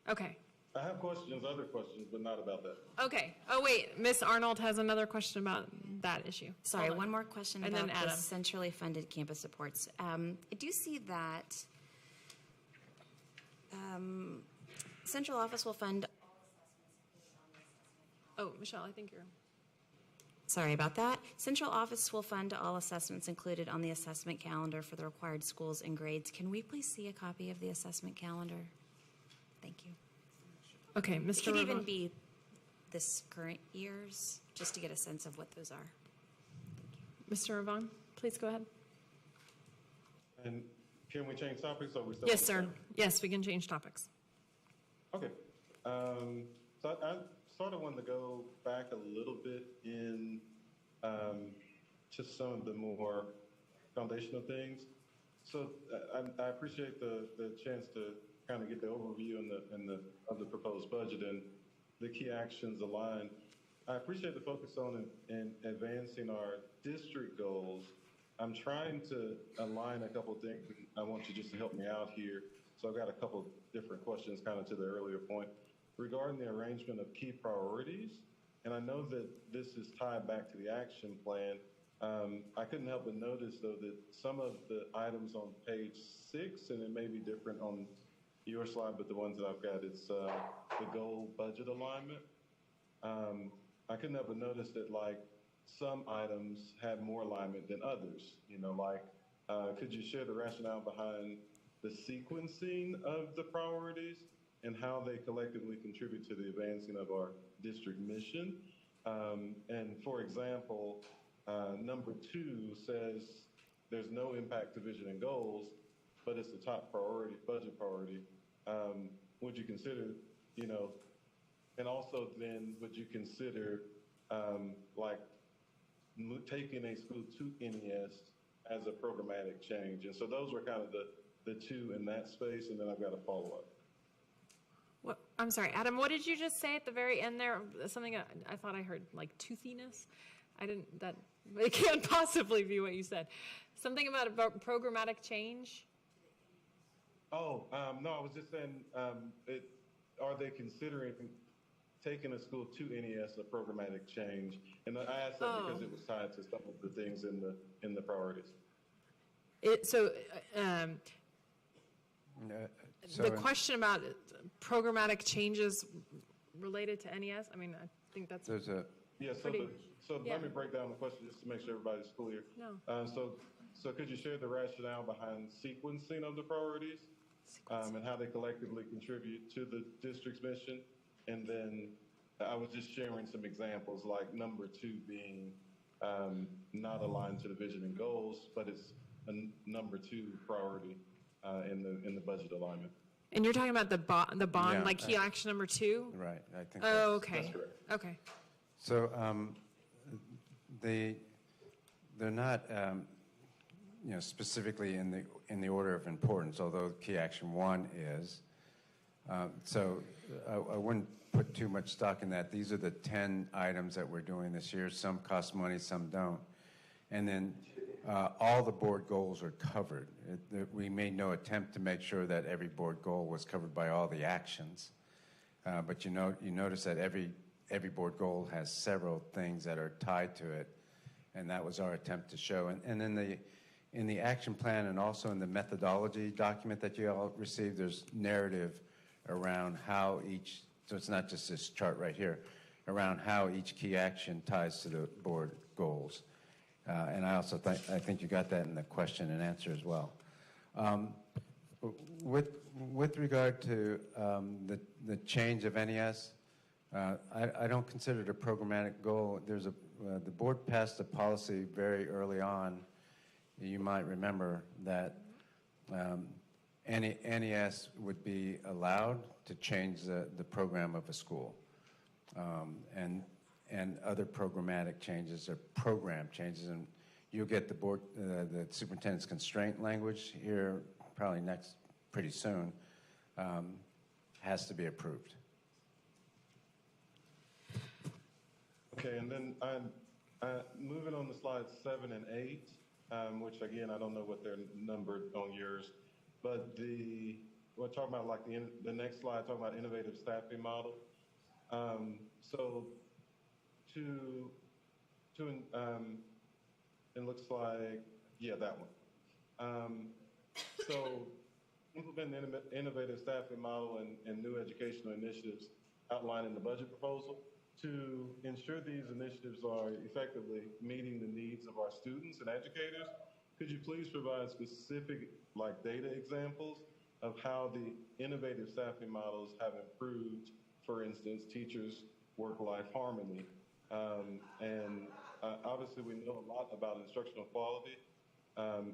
Okay. I have other questions, but not about that. Okay. Oh, wait. Ms. Arnold has another question about that issue. Sorry, Hold on. one more question And about then the Adam. centrally funded campus supports. I do see that central office will fund. Oh, Michelle, I think you're. Sorry about that. Central office will fund all assessments included on the assessment calendar for the required schools and grades. Can we please see a copy of the assessment calendar? Thank you. Okay, Mr. It could even Rivon. be this current year's, just to get a sense of what those are. Mr. Yvonne, please go ahead. And can we change topics? Or we still Yes, sir. Yes, we can change topics. Okay. So I sort of wanted to go back a little bit in just some of the more foundational things. So I appreciate the chance to kind of get the overview of the proposed budget and the key actions aligned. I appreciate the focus on in advancing our district goals. I'm trying to align a couple of things. I want you just to help me out here. So I've got a couple different questions kind of to the earlier point regarding the arrangement of key priorities. And I know that this is tied back to the action plan. I couldn't help but notice, though, that some of the items on page 6, and it may be different on your slide, but the ones that I've got, it's the goal budget alignment. I couldn't help but notice that, like, some items had more alignment than others. You know, like, could you share the rationale behind the sequencing of the priorities and how they collectively contribute to the advancing of our district mission? And for example, number 2 says there's no impact to vision and goals, but it's the top priority, budget priority. Would you consider, you know, and also then would you consider like taking a school to NES as a programmatic change? And so those were kind of the 2 in that space, and then I've got a follow-up. What, I'm sorry, Adam, what did you just say at the very end there? Something I thought I heard, like toothiness? It can't possibly be what you said. Something about programmatic change? Oh, no, I was just saying, are they considering taking a school to NES a programmatic change? And I asked that because it was tied to some of the things in the priorities. The question about programmatic changes related to NES, I mean, I think that's Yeah, let me break down the question just to make sure everybody's clear. No. So could you share the rationale behind sequencing of the priorities and how they collectively contribute to the district's mission? And then I was just sharing some examples, like number 2 being not aligned to the vision and goals, but it's a number 2 priority in the budget alignment. And you're talking about the bond, like key action number 2? Right, I think okay. That's correct. Okay. So they're not, specifically in the order of importance, although key action 1 is. So I wouldn't put too much stock in that. These are the 10 items that we're doing this year. Some cost money, some don't. And then all the board goals are covered. We made no attempt to make sure that every board goal was covered by all the actions. But you notice that every board goal has several things that are tied to it, and that was our attempt to show. And in the action plan and also in the methodology document that you all received, there's narrative around how each, so it's not just this chart right here, around how each key action ties to the board goals. And I think you got that in the question and answer as well. With regard to the change of NES, I don't consider it a programmatic goal. There's the board passed a policy very early on. You might remember that NES would be allowed to change the program of a school, and other programmatic changes or program changes. And you'll get the superintendent's constraint language here probably pretty soon, has to be approved. Okay, and then moving on to slides 7 and 8, which again, I don't know what they're numbered on yours, but we're talking about like the next slide, talking about innovative staffing model. So it looks like, yeah, that one. So implement innovative staffing model and new educational initiatives outlined in the budget proposal. To ensure these initiatives are effectively meeting the needs of our students and educators, could you please provide specific data examples of how the innovative staffing models have improved, for instance, teachers' work-life harmony? And obviously we know a lot about instructional quality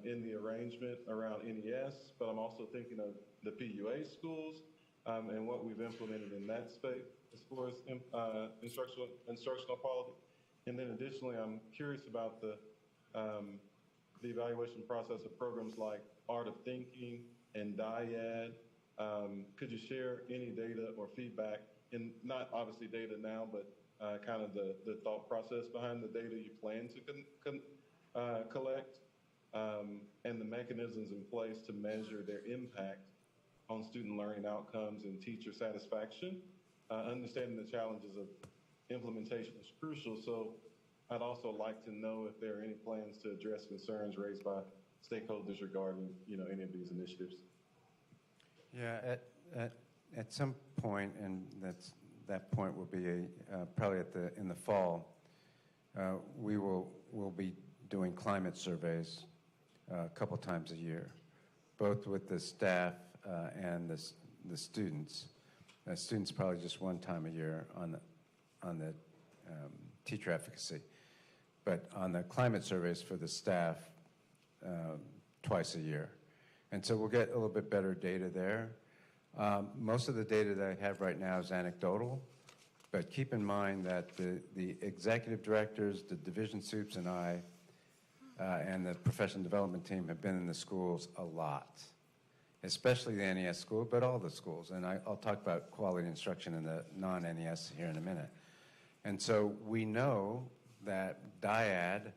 in the arrangement around NES, but I'm also thinking of the PUA schools and what we've implemented in that space as far as instructional quality. And then additionally, I'm curious about the evaluation process of programs like Art of Thinking and DIAD. Could you share any data or feedback, and not obviously data now, but kind of the thought process behind the data you plan to collect, and the mechanisms in place to measure their impact on student learning outcomes and teacher satisfaction? Understanding the challenges of implementation is crucial, so I'd also like to know if there are any plans to address concerns raised by stakeholders regarding, any of these initiatives. Yeah, at some point, and that point will be probably in the fall. We'll be doing climate surveys a couple times a year, both with the staff and the students. Students probably just one time a year on the teacher efficacy, but on the climate surveys for the staff twice a year. And so we'll get a little bit better data there. Most of the data that I have right now is anecdotal, but keep in mind that the executive directors, the division soups, and I, and the professional development team have been in the schools a lot, especially the NES school, but all the schools. And I'll talk about quality instruction in the non-NES here in a minute. And so we know that DIAD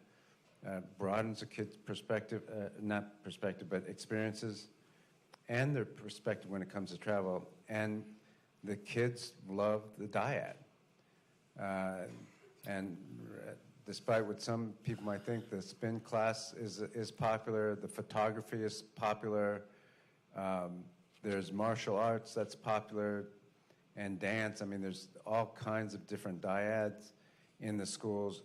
broadens a kid's perspective, not perspective, but experiences and their perspective when it comes to travel. And the kids love the DIAD. And despite what some people might think, the spin class is popular, the photography is popular, there's martial arts that's popular, and dance. I mean, there's all kinds of different dyads in the schools,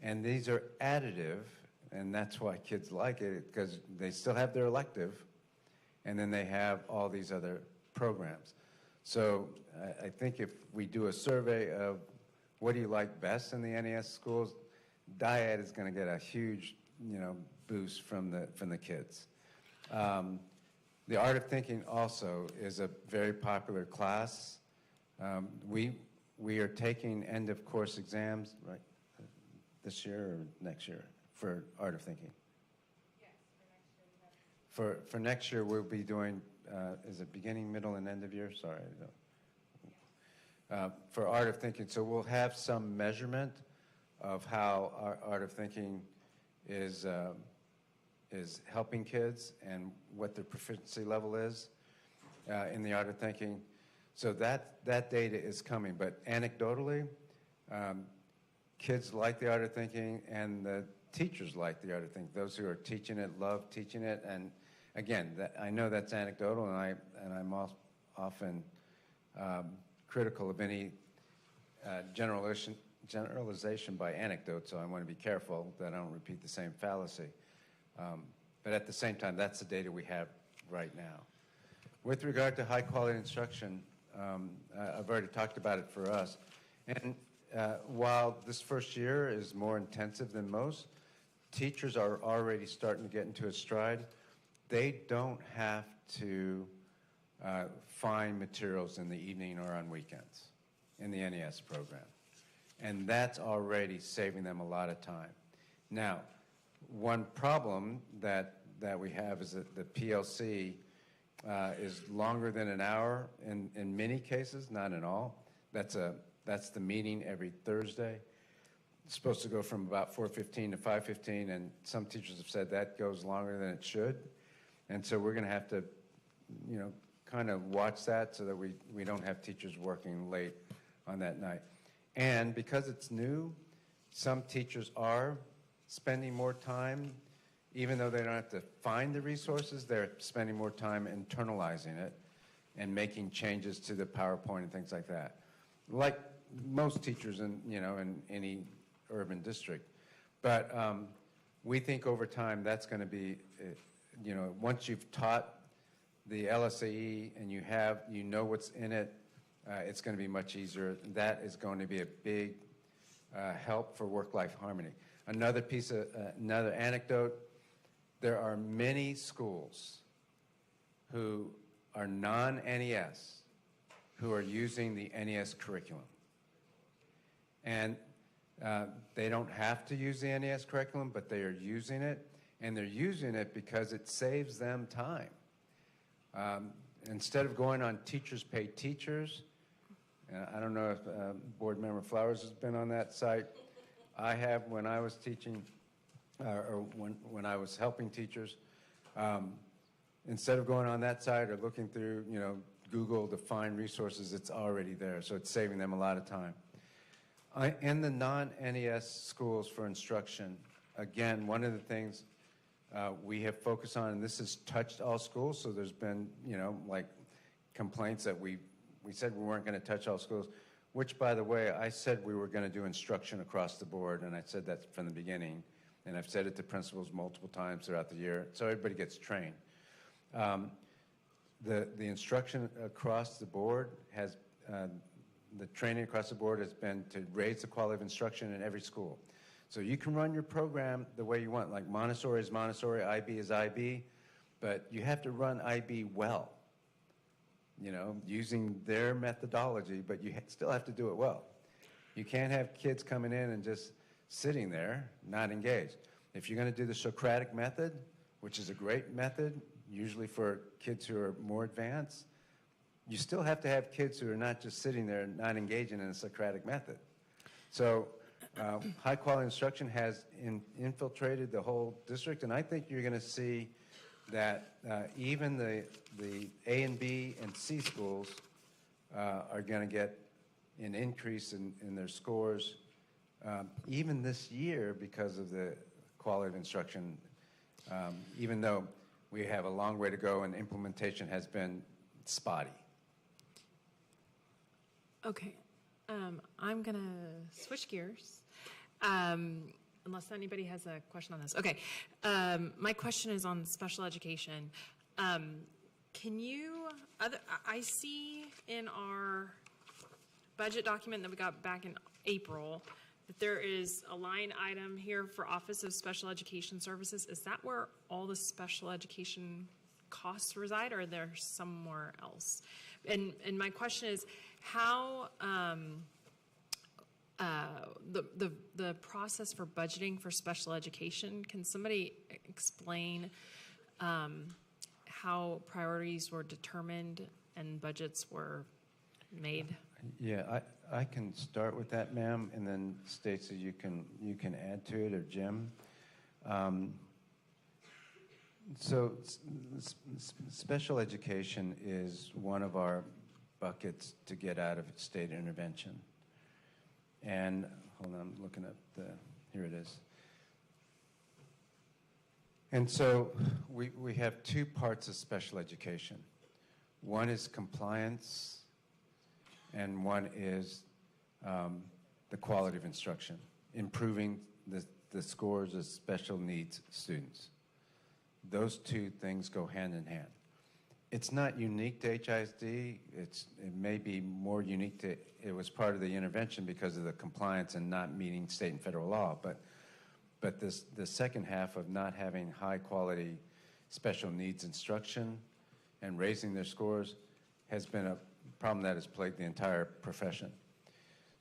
and these are additive, and that's why kids like it, because they still have their elective, and then they have all these other programs. So I think if we do a survey of what do you like best in the NES schools, dyad is going to get a huge, boost from the kids. The Art of Thinking also is a very popular class. We are taking end of course exams, right, this year or next year for Art of Thinking. Yes, for next year. For next year, we'll be doing, is it beginning, middle, and end of year? Sorry. For Art of Thinking. So we'll have some measurement of how our Art of Thinking is helping kids and what their proficiency level is in the Art of Thinking. So that data is coming. But anecdotally, kids like the Art of Thinking, and the teachers like the Art of Thinking. Those who are teaching it love teaching it. And again, I know that's anecdotal, and I'm often critical of any generalization by anecdote, so I want to be careful that I don't repeat the same fallacy. But at the same time, that's the data we have right now. With regard to high-quality instruction, I've already talked about it for us. And while this first year is more intensive than most, teachers are already starting to get into a stride. They don't have to find materials in the evening or on weekends in the NES program. And that's already saving them a lot of time. Now, one problem that we have is that the PLC is longer than an hour in many cases, not in all. That's the meeting every Thursday. It's supposed to go from about 4:15 to 5:15, and some teachers have said that goes longer than it should. And so we're going to have to, kind of watch that so that we don't have teachers working late on that night. And because it's new, some teachers are spending more time, even though they don't have to find the resources, they're spending more time internalizing it and making changes to the PowerPoint and things like that. Like most teachers in any urban district. But we think over time that's going to be, once you've taught the LSAE and you know what's in it, it's going to be much easier. That is going to be a big help for work-life harmony. Another anecdote, there are many schools who are non-NES who are using the NES curriculum. And they don't have to use the NES curriculum, but they are using it, and they're using it because it saves them time. Instead of going on Teachers Pay Teachers, I don't know if Board Member Flowers has been on that site. I have when I was teaching, or when I was helping teachers. Instead of going on that site or looking through, Google to find resources, it's already there, so it's saving them a lot of time. In the non-NES schools for instruction, again, one of the things we have focused on, and this has touched all schools, so there's been, like complaints that we said we weren't going to touch all schools, which, by the way, I said we were going to do instruction across the board, and I said that from the beginning, and I've said it to principals multiple times throughout the year, so everybody gets trained. The instruction across the board has, the training across the board has been to raise the quality of instruction in every school. So you can run your program the way you want, like Montessori is Montessori, IB is IB, but you have to run IB well, using their methodology, but you still have to do it well. You can't have kids coming in and just sitting there, not engaged. If you're going to do the Socratic method, which is a great method, usually for kids who are more advanced, you still have to have kids who are not just sitting there and not engaging in a Socratic method. So high quality instruction has infiltrated the whole district, and I think you're going to see that even the A and B and C schools are going to get an increase in their scores even this year because of the quality of instruction, even though we have a long way to go and implementation has been spotty. Okay, I'm going to switch gears, unless anybody has a question on this. Okay, my question is on special education. Can you, I see in our budget document that we got back in April that there is a line item here for Office of Special Education Services. Is that where all the special education costs reside, or are there somewhere else? And my question is, how the process for budgeting for special education, can somebody explain how priorities were determined and budgets were made? Yeah, I can start with that, ma'am, and then Stacy, you can add to it, or Jim. So special education is one of our buckets to get out of state intervention. And hold on, I'm looking up here it is. And so we have two parts of special education. One is compliance, and one is the quality of instruction, improving the scores of special needs students. Those two things go hand in hand. It's not unique to HISD. It may be more unique to, it was part of the intervention because of the compliance and not meeting state and federal law. But the second half of not having high quality special needs instruction and raising their scores has been a problem that has plagued the entire profession.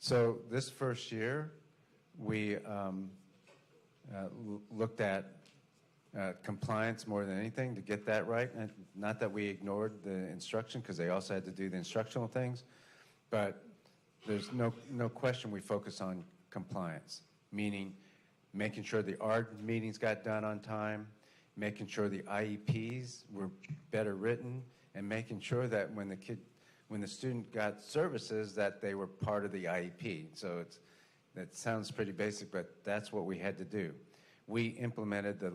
So this first year, we looked at compliance more than anything to get that right. And not that we ignored the instruction, because they also had to do the instructional things, but there's no question we focus on compliance, meaning making sure the ARD meetings got done on time, making sure the IEPs were better written, and making sure that when the student got services, that they were part of the IEP. So that sounds pretty basic, but that's what we had to do. We implemented the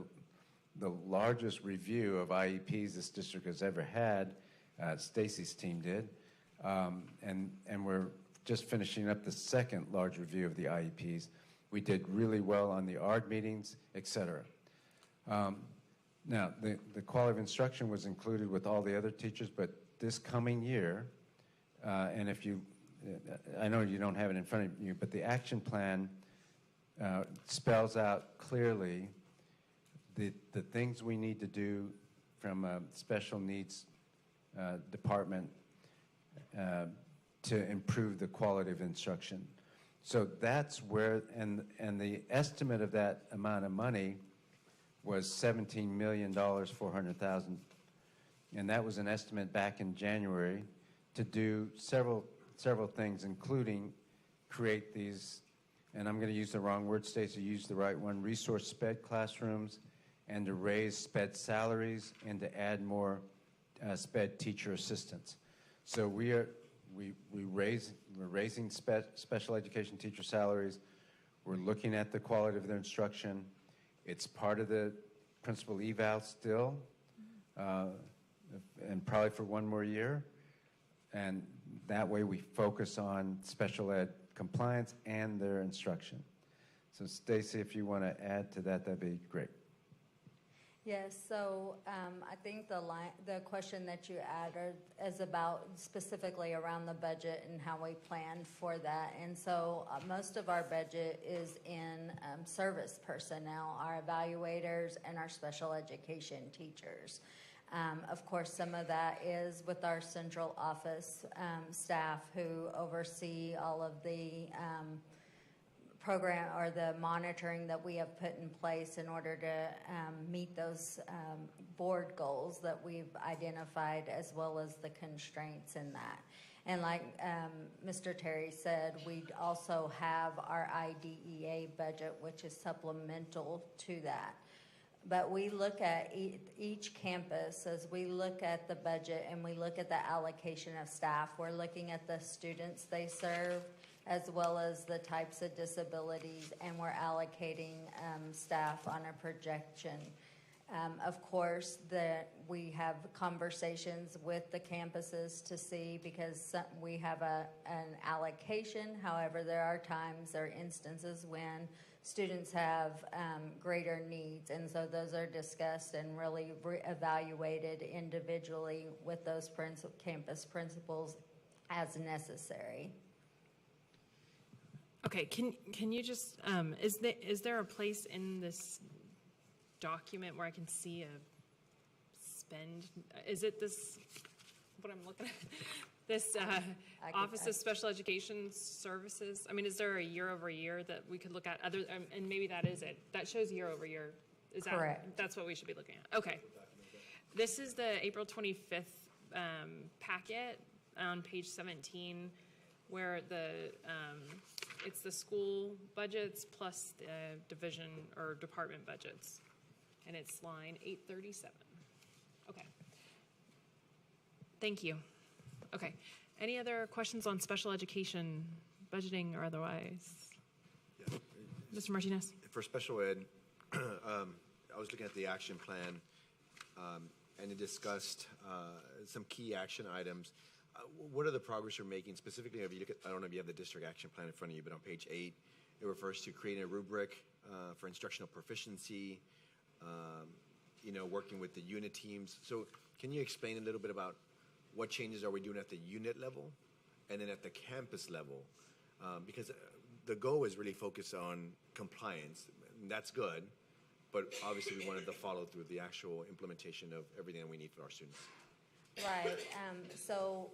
largest review of IEPs this district has ever had. Stacy's team did, and we're just finishing up the second large review of the IEPs. We did really well on the ARD meetings, et cetera. Now, the quality of instruction was included with all the other teachers, but this coming year, and if you, I know you don't have it in front of you, but the action plan spells out clearly the things we need to do from a special needs department to improve the quality of instruction. So that's where, and the estimate of that amount of money was $17,400,000, and that was an estimate back in January to do several things, including create these, and I'm going to use the wrong word, Stacey used the right one, resource SPED classrooms, and to raise SPED salaries and to add more SPED teacher assistants. So we're raising special education teacher salaries. We're looking at the quality of their instruction. It's part of the principal eval still, and probably for one more year. And that way we focus on special ed compliance and their instruction. So Stacy, if you want to add to that, that'd be great. Yes, so I think the question that you added is about specifically around the budget and how we plan for that. And so most of our budget is in service personnel, our evaluators and our special education teachers. Of course, some of that is with our central office staff who oversee all of the program or the monitoring that we have put in place in order to meet those board goals that we've identified, as well as the constraints in that. And like Mr. Terry said, we also have our IDEA budget, which is supplemental to that. But we look at each campus as we look at the budget and we look at the allocation of staff. We're looking at the students they serve, as well as the types of disabilities, and we're allocating staff on a projection. Of course, we have conversations with the campuses to see, because we have an allocation. However, there are times, there are instances when students have greater needs, and so those are discussed and really evaluated individually with those campus principals as necessary. Okay, can you just, is there a place in this document where I can see a spend? Is it this, what I'm looking at? This Office of Special Education Services? I mean, is there a year over year that we could look at? And maybe that is it. That shows year over year. Is that correct? That's what we should be looking at. Okay. This is the April 25th packet on page 17, where it's the school budgets plus the division or department budgets, and it's line 837. Okay. Thank you. Okay. Any other questions on special education budgeting or otherwise? Yeah. Mr. Martinez? For special ed, I was looking at the action plan, and it discussed some key action items. What are the progress you're making specifically? If you look at, I don't know if you have the district action plan in front of you, but on page 8, it refers to creating a rubric for instructional proficiency, working with the unit teams. So Can you explain a little bit about what changes are we doing at the unit level and then at the campus level? Because the goal is really focused on compliance, and that's good, but obviously we wanted to follow through the actual implementation of everything that we need for our students. Right. So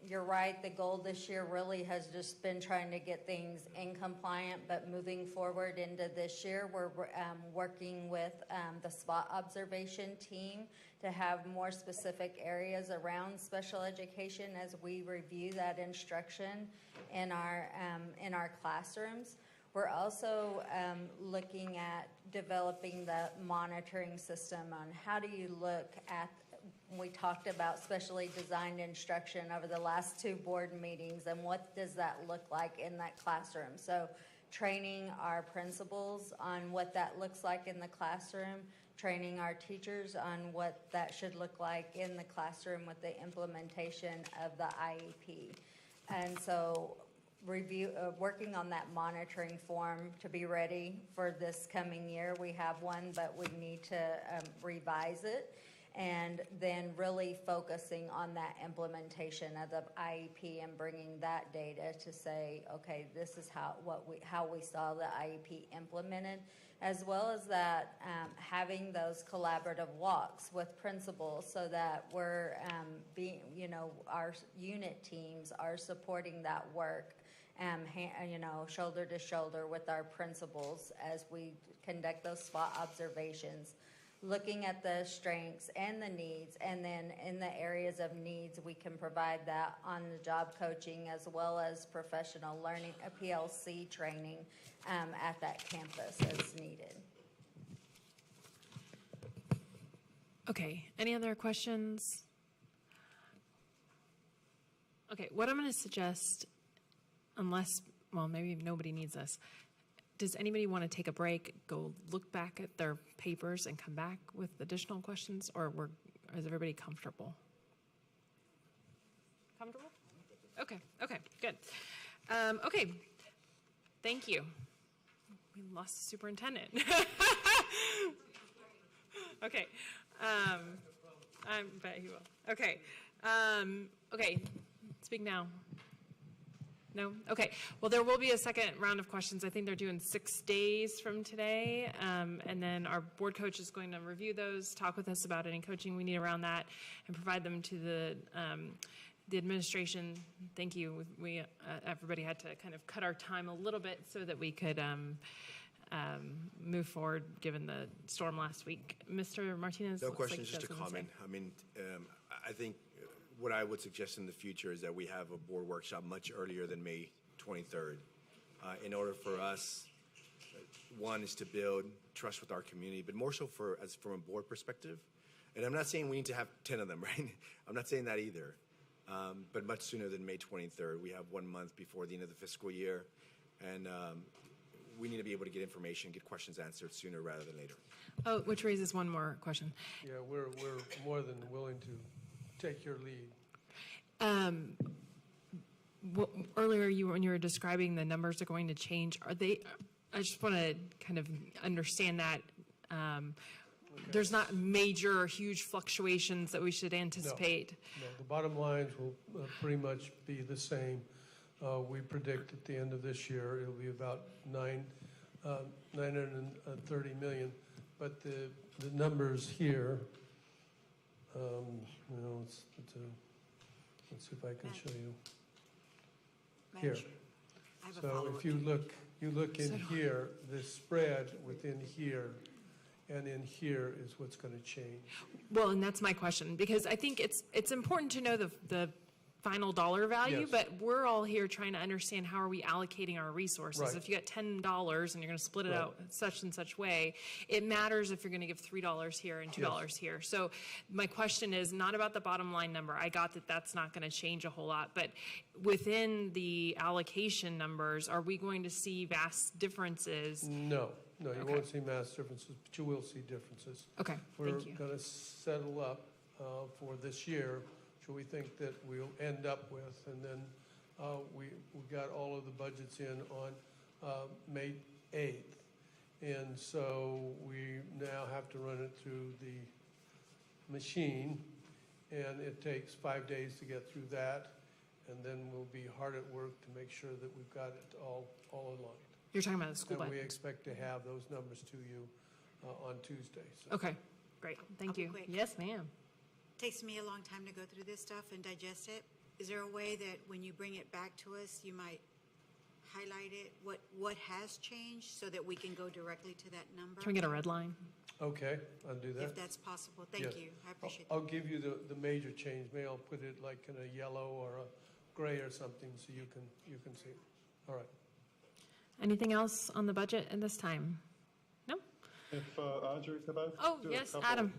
you're right, the goal this year really has just been trying to get things in compliant, but moving forward into this year, we're working with the SWOT observation team to have more specific areas around special education as we review that instruction in our classrooms. We're also looking at developing the monitoring system on how do you look at. We talked about specially designed instruction over the last 2 board meetings, and what does that look like in that classroom? So training our principals on what that looks like in the classroom, training our teachers on what that should look like in the classroom with the implementation of the IEP. And so working on that monitoring form to be ready for this coming year. We have one, but we need to revise it. And then really focusing on that implementation of the IEP and bringing that data to say, okay, this is how we saw the IEP implemented, as well as that having those collaborative walks with principals so that we're our unit teams are supporting that work, shoulder to shoulder with our principals as we conduct those SWOT observations, looking at the strengths and the needs, and then in the areas of needs, we can provide that on-the-job coaching as well as professional learning, PLC training at that campus as needed. Okay, any other questions? Okay, what I'm going to suggest, maybe nobody needs this. Does anybody want to take a break, go look back at their papers and come back with additional questions, or is everybody comfortable? Comfortable? Okay, good. Okay, thank you. We lost the superintendent. Okay, I bet he will. Okay, okay, speak now. No? Okay. Well, there will be a second round of questions. I think they're doing 6 days from today. And then our board coach is going to review those, talk with us about any coaching we need around that, and provide them to the administration. Thank you. Everybody had to kind of cut our time a little bit so that we could move forward given the storm last week. Mr. Martinez? No questions, just a comment. I mean, I think what I would suggest in the future is that we have a board workshop much earlier than May 23rd. In order for us, one is to build trust with our community, but more so from a board perspective. And I'm not saying we need to have 10 of them, right? I'm not saying that either. But much sooner than May 23rd. We have 1 month before the end of the fiscal year. And we need to be able to get information, get questions answered sooner rather than later. Oh, which raises one more question. Yeah, we're more than willing to take your lead. Earlier, when you were describing the numbers are going to change, are they? I just want to kind of understand that there's not major, huge fluctuations that we should anticipate. No, the bottom lines will pretty much be the same. We predict at the end of this year it'll be about $930 million, but the numbers here. Let's see if I can show you. Here. So if you look in here, the spread within here and in here is what's going to change. Well, and that's my question, because I think it's important to know the final dollar value, Yes. but we're all here trying to understand how are we allocating our resources. Right. If you got $10 and you're going to split it Right. out such and such way, it matters if you're going to give $3 here and $2 here. So my question is not about the bottom line number. I got that that's not going to change a whole lot, but within the allocation numbers, are we going to see vast differences? No, you won't see mass differences, but you will see differences. Okay, thank you. We're going to settle up for this year, which we think that we'll end up with, and then we got all of the budgets in on May 8th, and so we now have to run it through the machine, and it takes 5 days to get through that, and then we'll be hard at work to make sure that we've got it all aligned. You're talking about the school And we budget? expect to have those numbers to you on Tuesday. So. Okay, great, thank you. quick. Yes, ma'am. Takes me a long time to go through this stuff and digest it. Is there a way that when you bring it back to us, you might highlight it, what has changed, so that we can go directly to that number? Can we get a red line? Okay, I'll do that. If that's possible. Thank Yes. you. I appreciate that. I'll give you the major change. Maybe I'll put it like in a yellow or a gray or something so you can see it. All right. Anything else on the budget at this time? No? If, Audrey, could I Oh, do a yes, couple? Adam.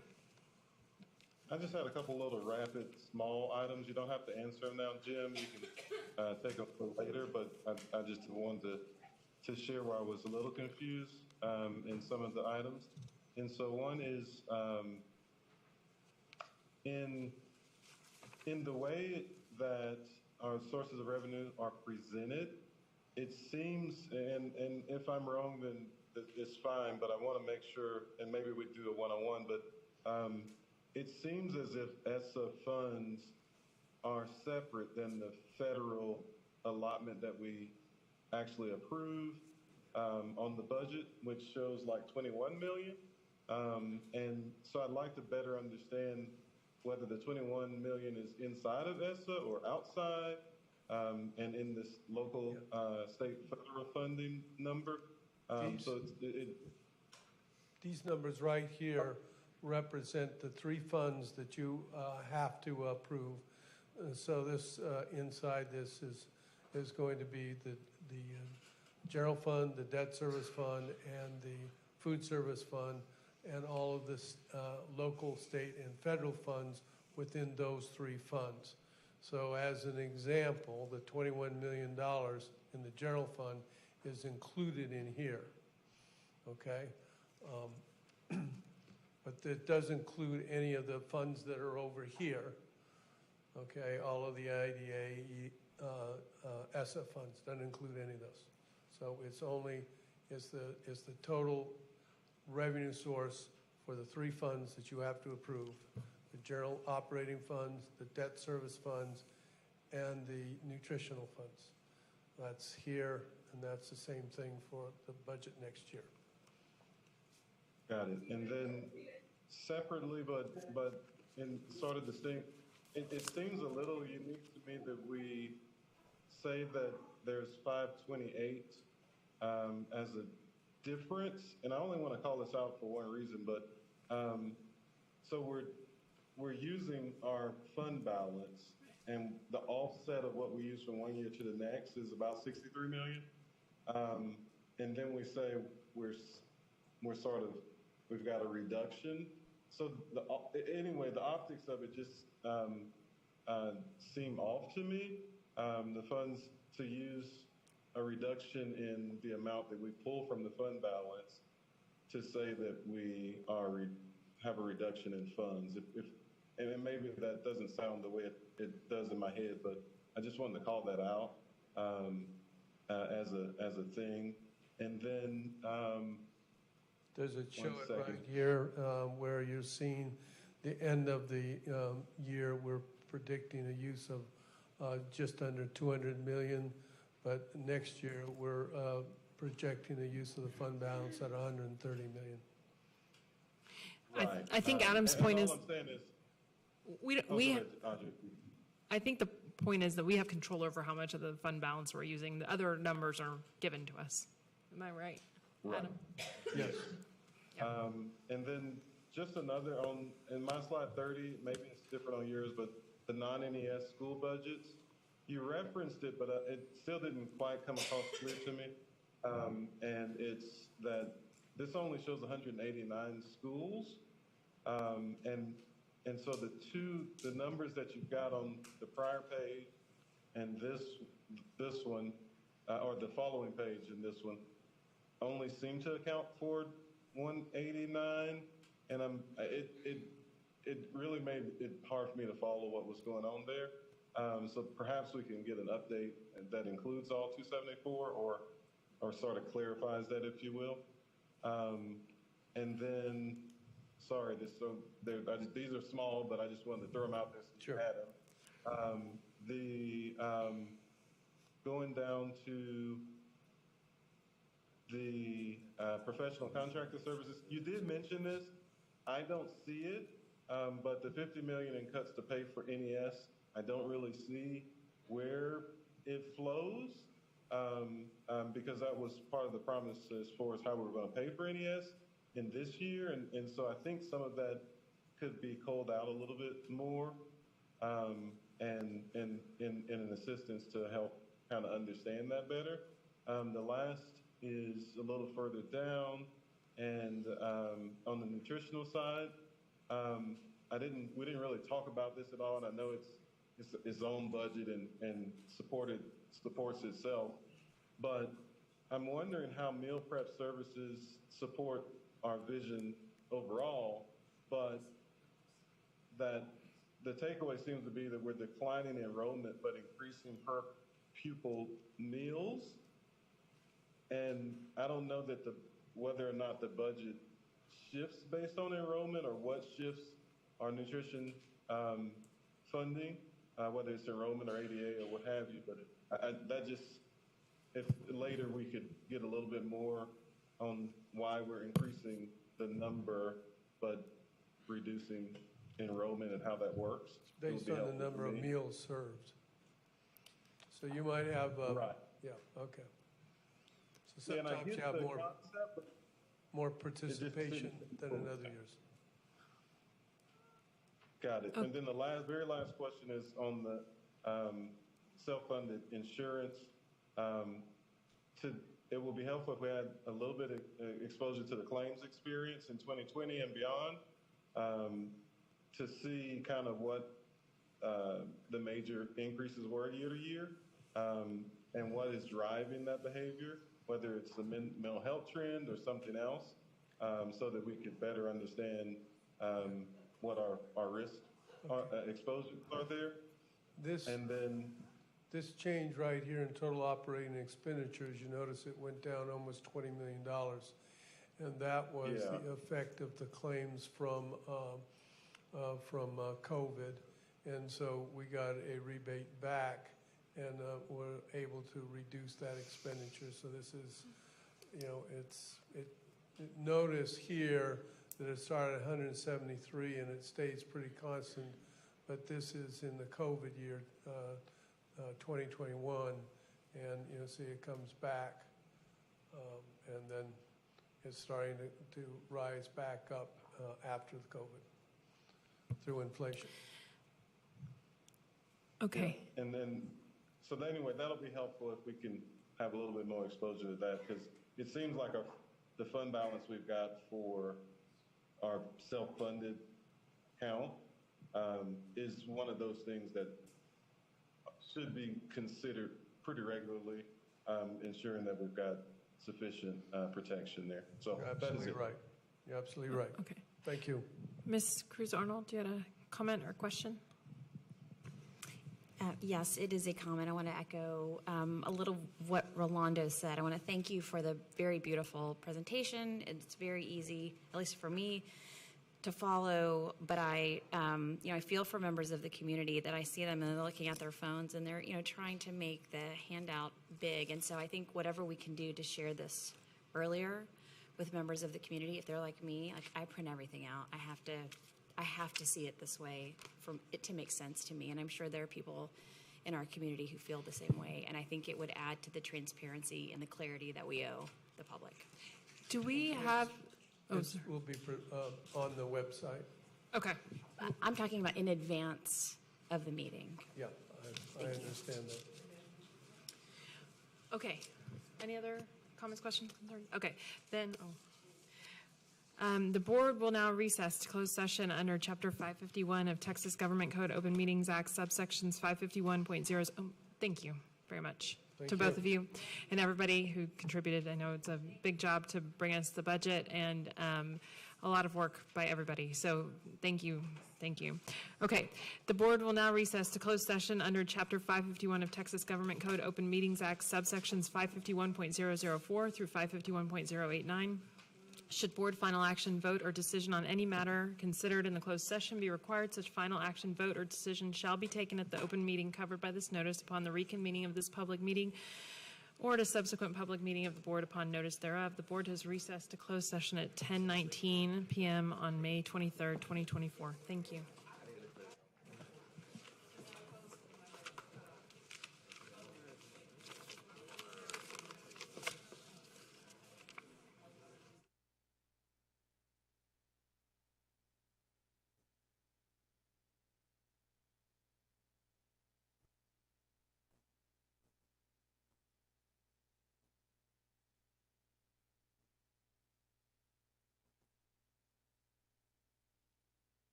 I just had a couple little rapid, small items. You don't have to answer them now, Jim. You can take them for later, but I just wanted to share where I was a little confused in some of the items. And so one is in the way that our sources of revenue are presented, it seems, and if I'm wrong, then it's fine, but I want to make sure, and maybe we do a one-on-one, but it seems as if ESSA funds are separate than the federal allotment that we actually approve on the budget, which shows like 21 million. And so I'd like to better understand whether the 21 million is inside of ESSA or outside, and in this local, state, federal funding number. These numbers right here represent the three funds that you have to approve. So this, inside this is going to be the general fund, the debt service fund, and the food service fund, and all of this local, state, and federal funds within those three funds. So as an example, the $21 million in the general fund is included in here, okay? But it does include any of the funds that are over here, okay? All of the IDA, ESSA funds, doesn't include any of those. So it's the total revenue source for the three funds that you have to approve: the general operating funds, the debt service funds, and the nutritional funds. That's here, and that's the same thing for the budget next year. Got it. And then separately, but in sort of distinct, it seems a little unique to me that we say that there's 528 as a difference, and I only want to call this out for one reason, but so we're using our fund balance, and the offset of what we use from one year to the next is about 63 million, and then we say we're sort of, we've got a reduction. So anyway, the optics of it just seem off to me. The funds to use a reduction in the amount that we pull from the fund balance to say that we have a reduction in funds. And maybe that doesn't sound the way it does in my head, but I just wanted to call that out as a thing. And then does it show it right here where you're seeing the end of the year? We're predicting a use of just under 200 million, but next year we're projecting a use of the fund balance at 130 million. I think Adam's point is, all I'm saying is I think the point is that we have control over how much of the fund balance we're using. The other numbers are given to us. Am I right? Right. Adam? Yes. And then just another in my slide 30, maybe it's different on yours, but the non-NES school budgets, you referenced it, but it still didn't quite come across clear to me. And it's that this only shows 189 schools. And so the numbers that you've got on the prior page and this one, or the following page and this one, only seem to account for 189, and it really made it hard for me to follow what was going on there. So perhaps we can get an update that includes all 274, or sort of clarifies that, if you will. And then sorry, these are small, but I just wanted to throw them out there so you had them. Going down to the professional contractor services, you did mention this. I don't see it, but the $50 million in cuts to pay for NES, I don't really see where it flows, because that was part of the promise as far as how we were going to pay for NES in this year, and so I think some of that could be culled out a little bit more, and an assistance to help kind of understand that better. The last is a little further down, and on the nutritional side, we didn't really talk about this at all, and I know it's its own budget and supports itself, but I'm wondering how meal prep services support our vision overall, but that the takeaway seems to be that we're declining enrollment but increasing per pupil meals. And I don't know that whether or not the budget shifts based on enrollment or what shifts our nutrition funding, whether it's enrollment or ADA or what have you. But if later we could get a little bit more on why we're increasing the number but reducing enrollment and how that works. Based on the number of meals served. So you might have, right. Yeah, okay. So sometimes you have more participation than in other years. Got it. And then the very last question is on the self-funded insurance. It will be helpful if we had a little bit of exposure to the claims experience in 2020 and beyond, to see kind of what the major increases were year to year, and what is driving that behavior, whether it's the mental health trend or something else, so that we could better understand what our risk exposures are there. This change right here in total operating expenditures, you notice it went down almost $20 million. And that was the effect of the claims from COVID. And so we got a rebate back and were able to reduce that expenditure. So this is, notice here that it started at 173 and it stays pretty constant, but this is in the COVID year, 2021, and you'll see it comes back, and then it's starting to rise back up after the COVID through inflation. Okay. Yeah. And then, anyway, that'll be helpful if we can have a little bit more exposure to that, because it seems like the fund balance we've got for our self-funded count is one of those things that should be considered pretty regularly, ensuring that we've got sufficient protection there. So you're absolutely right. You're absolutely right. Okay. Thank you. Ms. Cruz-Arnold, do you have a comment or question? Yes, it is a comment. I want to echo a little what Rolando said. I want to thank you for the very beautiful presentation. It's very easy, at least for me, to follow, but I feel for members of the community that I see them and they're looking at their phones and they're, trying to make the handout big. And so I think whatever we can do to share this earlier with members of the community, if they're like me, like I print everything out. I have to see it this way for it to make sense to me. And I'm sure there are people in our community who feel the same way. And I think it would add to the transparency and the clarity that we owe the public. Do we have... This will be on the website. Okay. I'm talking about in advance of the meeting. Yeah, I understand that. Okay. Any other comments, questions, concerns? Okay. Then, the board will now recess to close session under Chapter 551 of Texas Government Code Open Meetings Act, subsections 551.0. Thank you very much. To both of you and everybody who contributed. I know it's a big job to bring us the budget and a lot of work by everybody. So thank you. Thank you. Okay. The board will now recess to close session under Chapter 551 of Texas Government Code Open Meetings Act, subsections 551.004 through 551.089. Should board final action, vote, or decision on any matter considered in the closed session be required, such final action, vote, or decision shall be taken at the open meeting covered by this notice upon the reconvening of this public meeting or at a subsequent public meeting of the board upon notice thereof. The board has recessed to closed session at 10:19 p.m. on May 23rd, 2024. Thank you.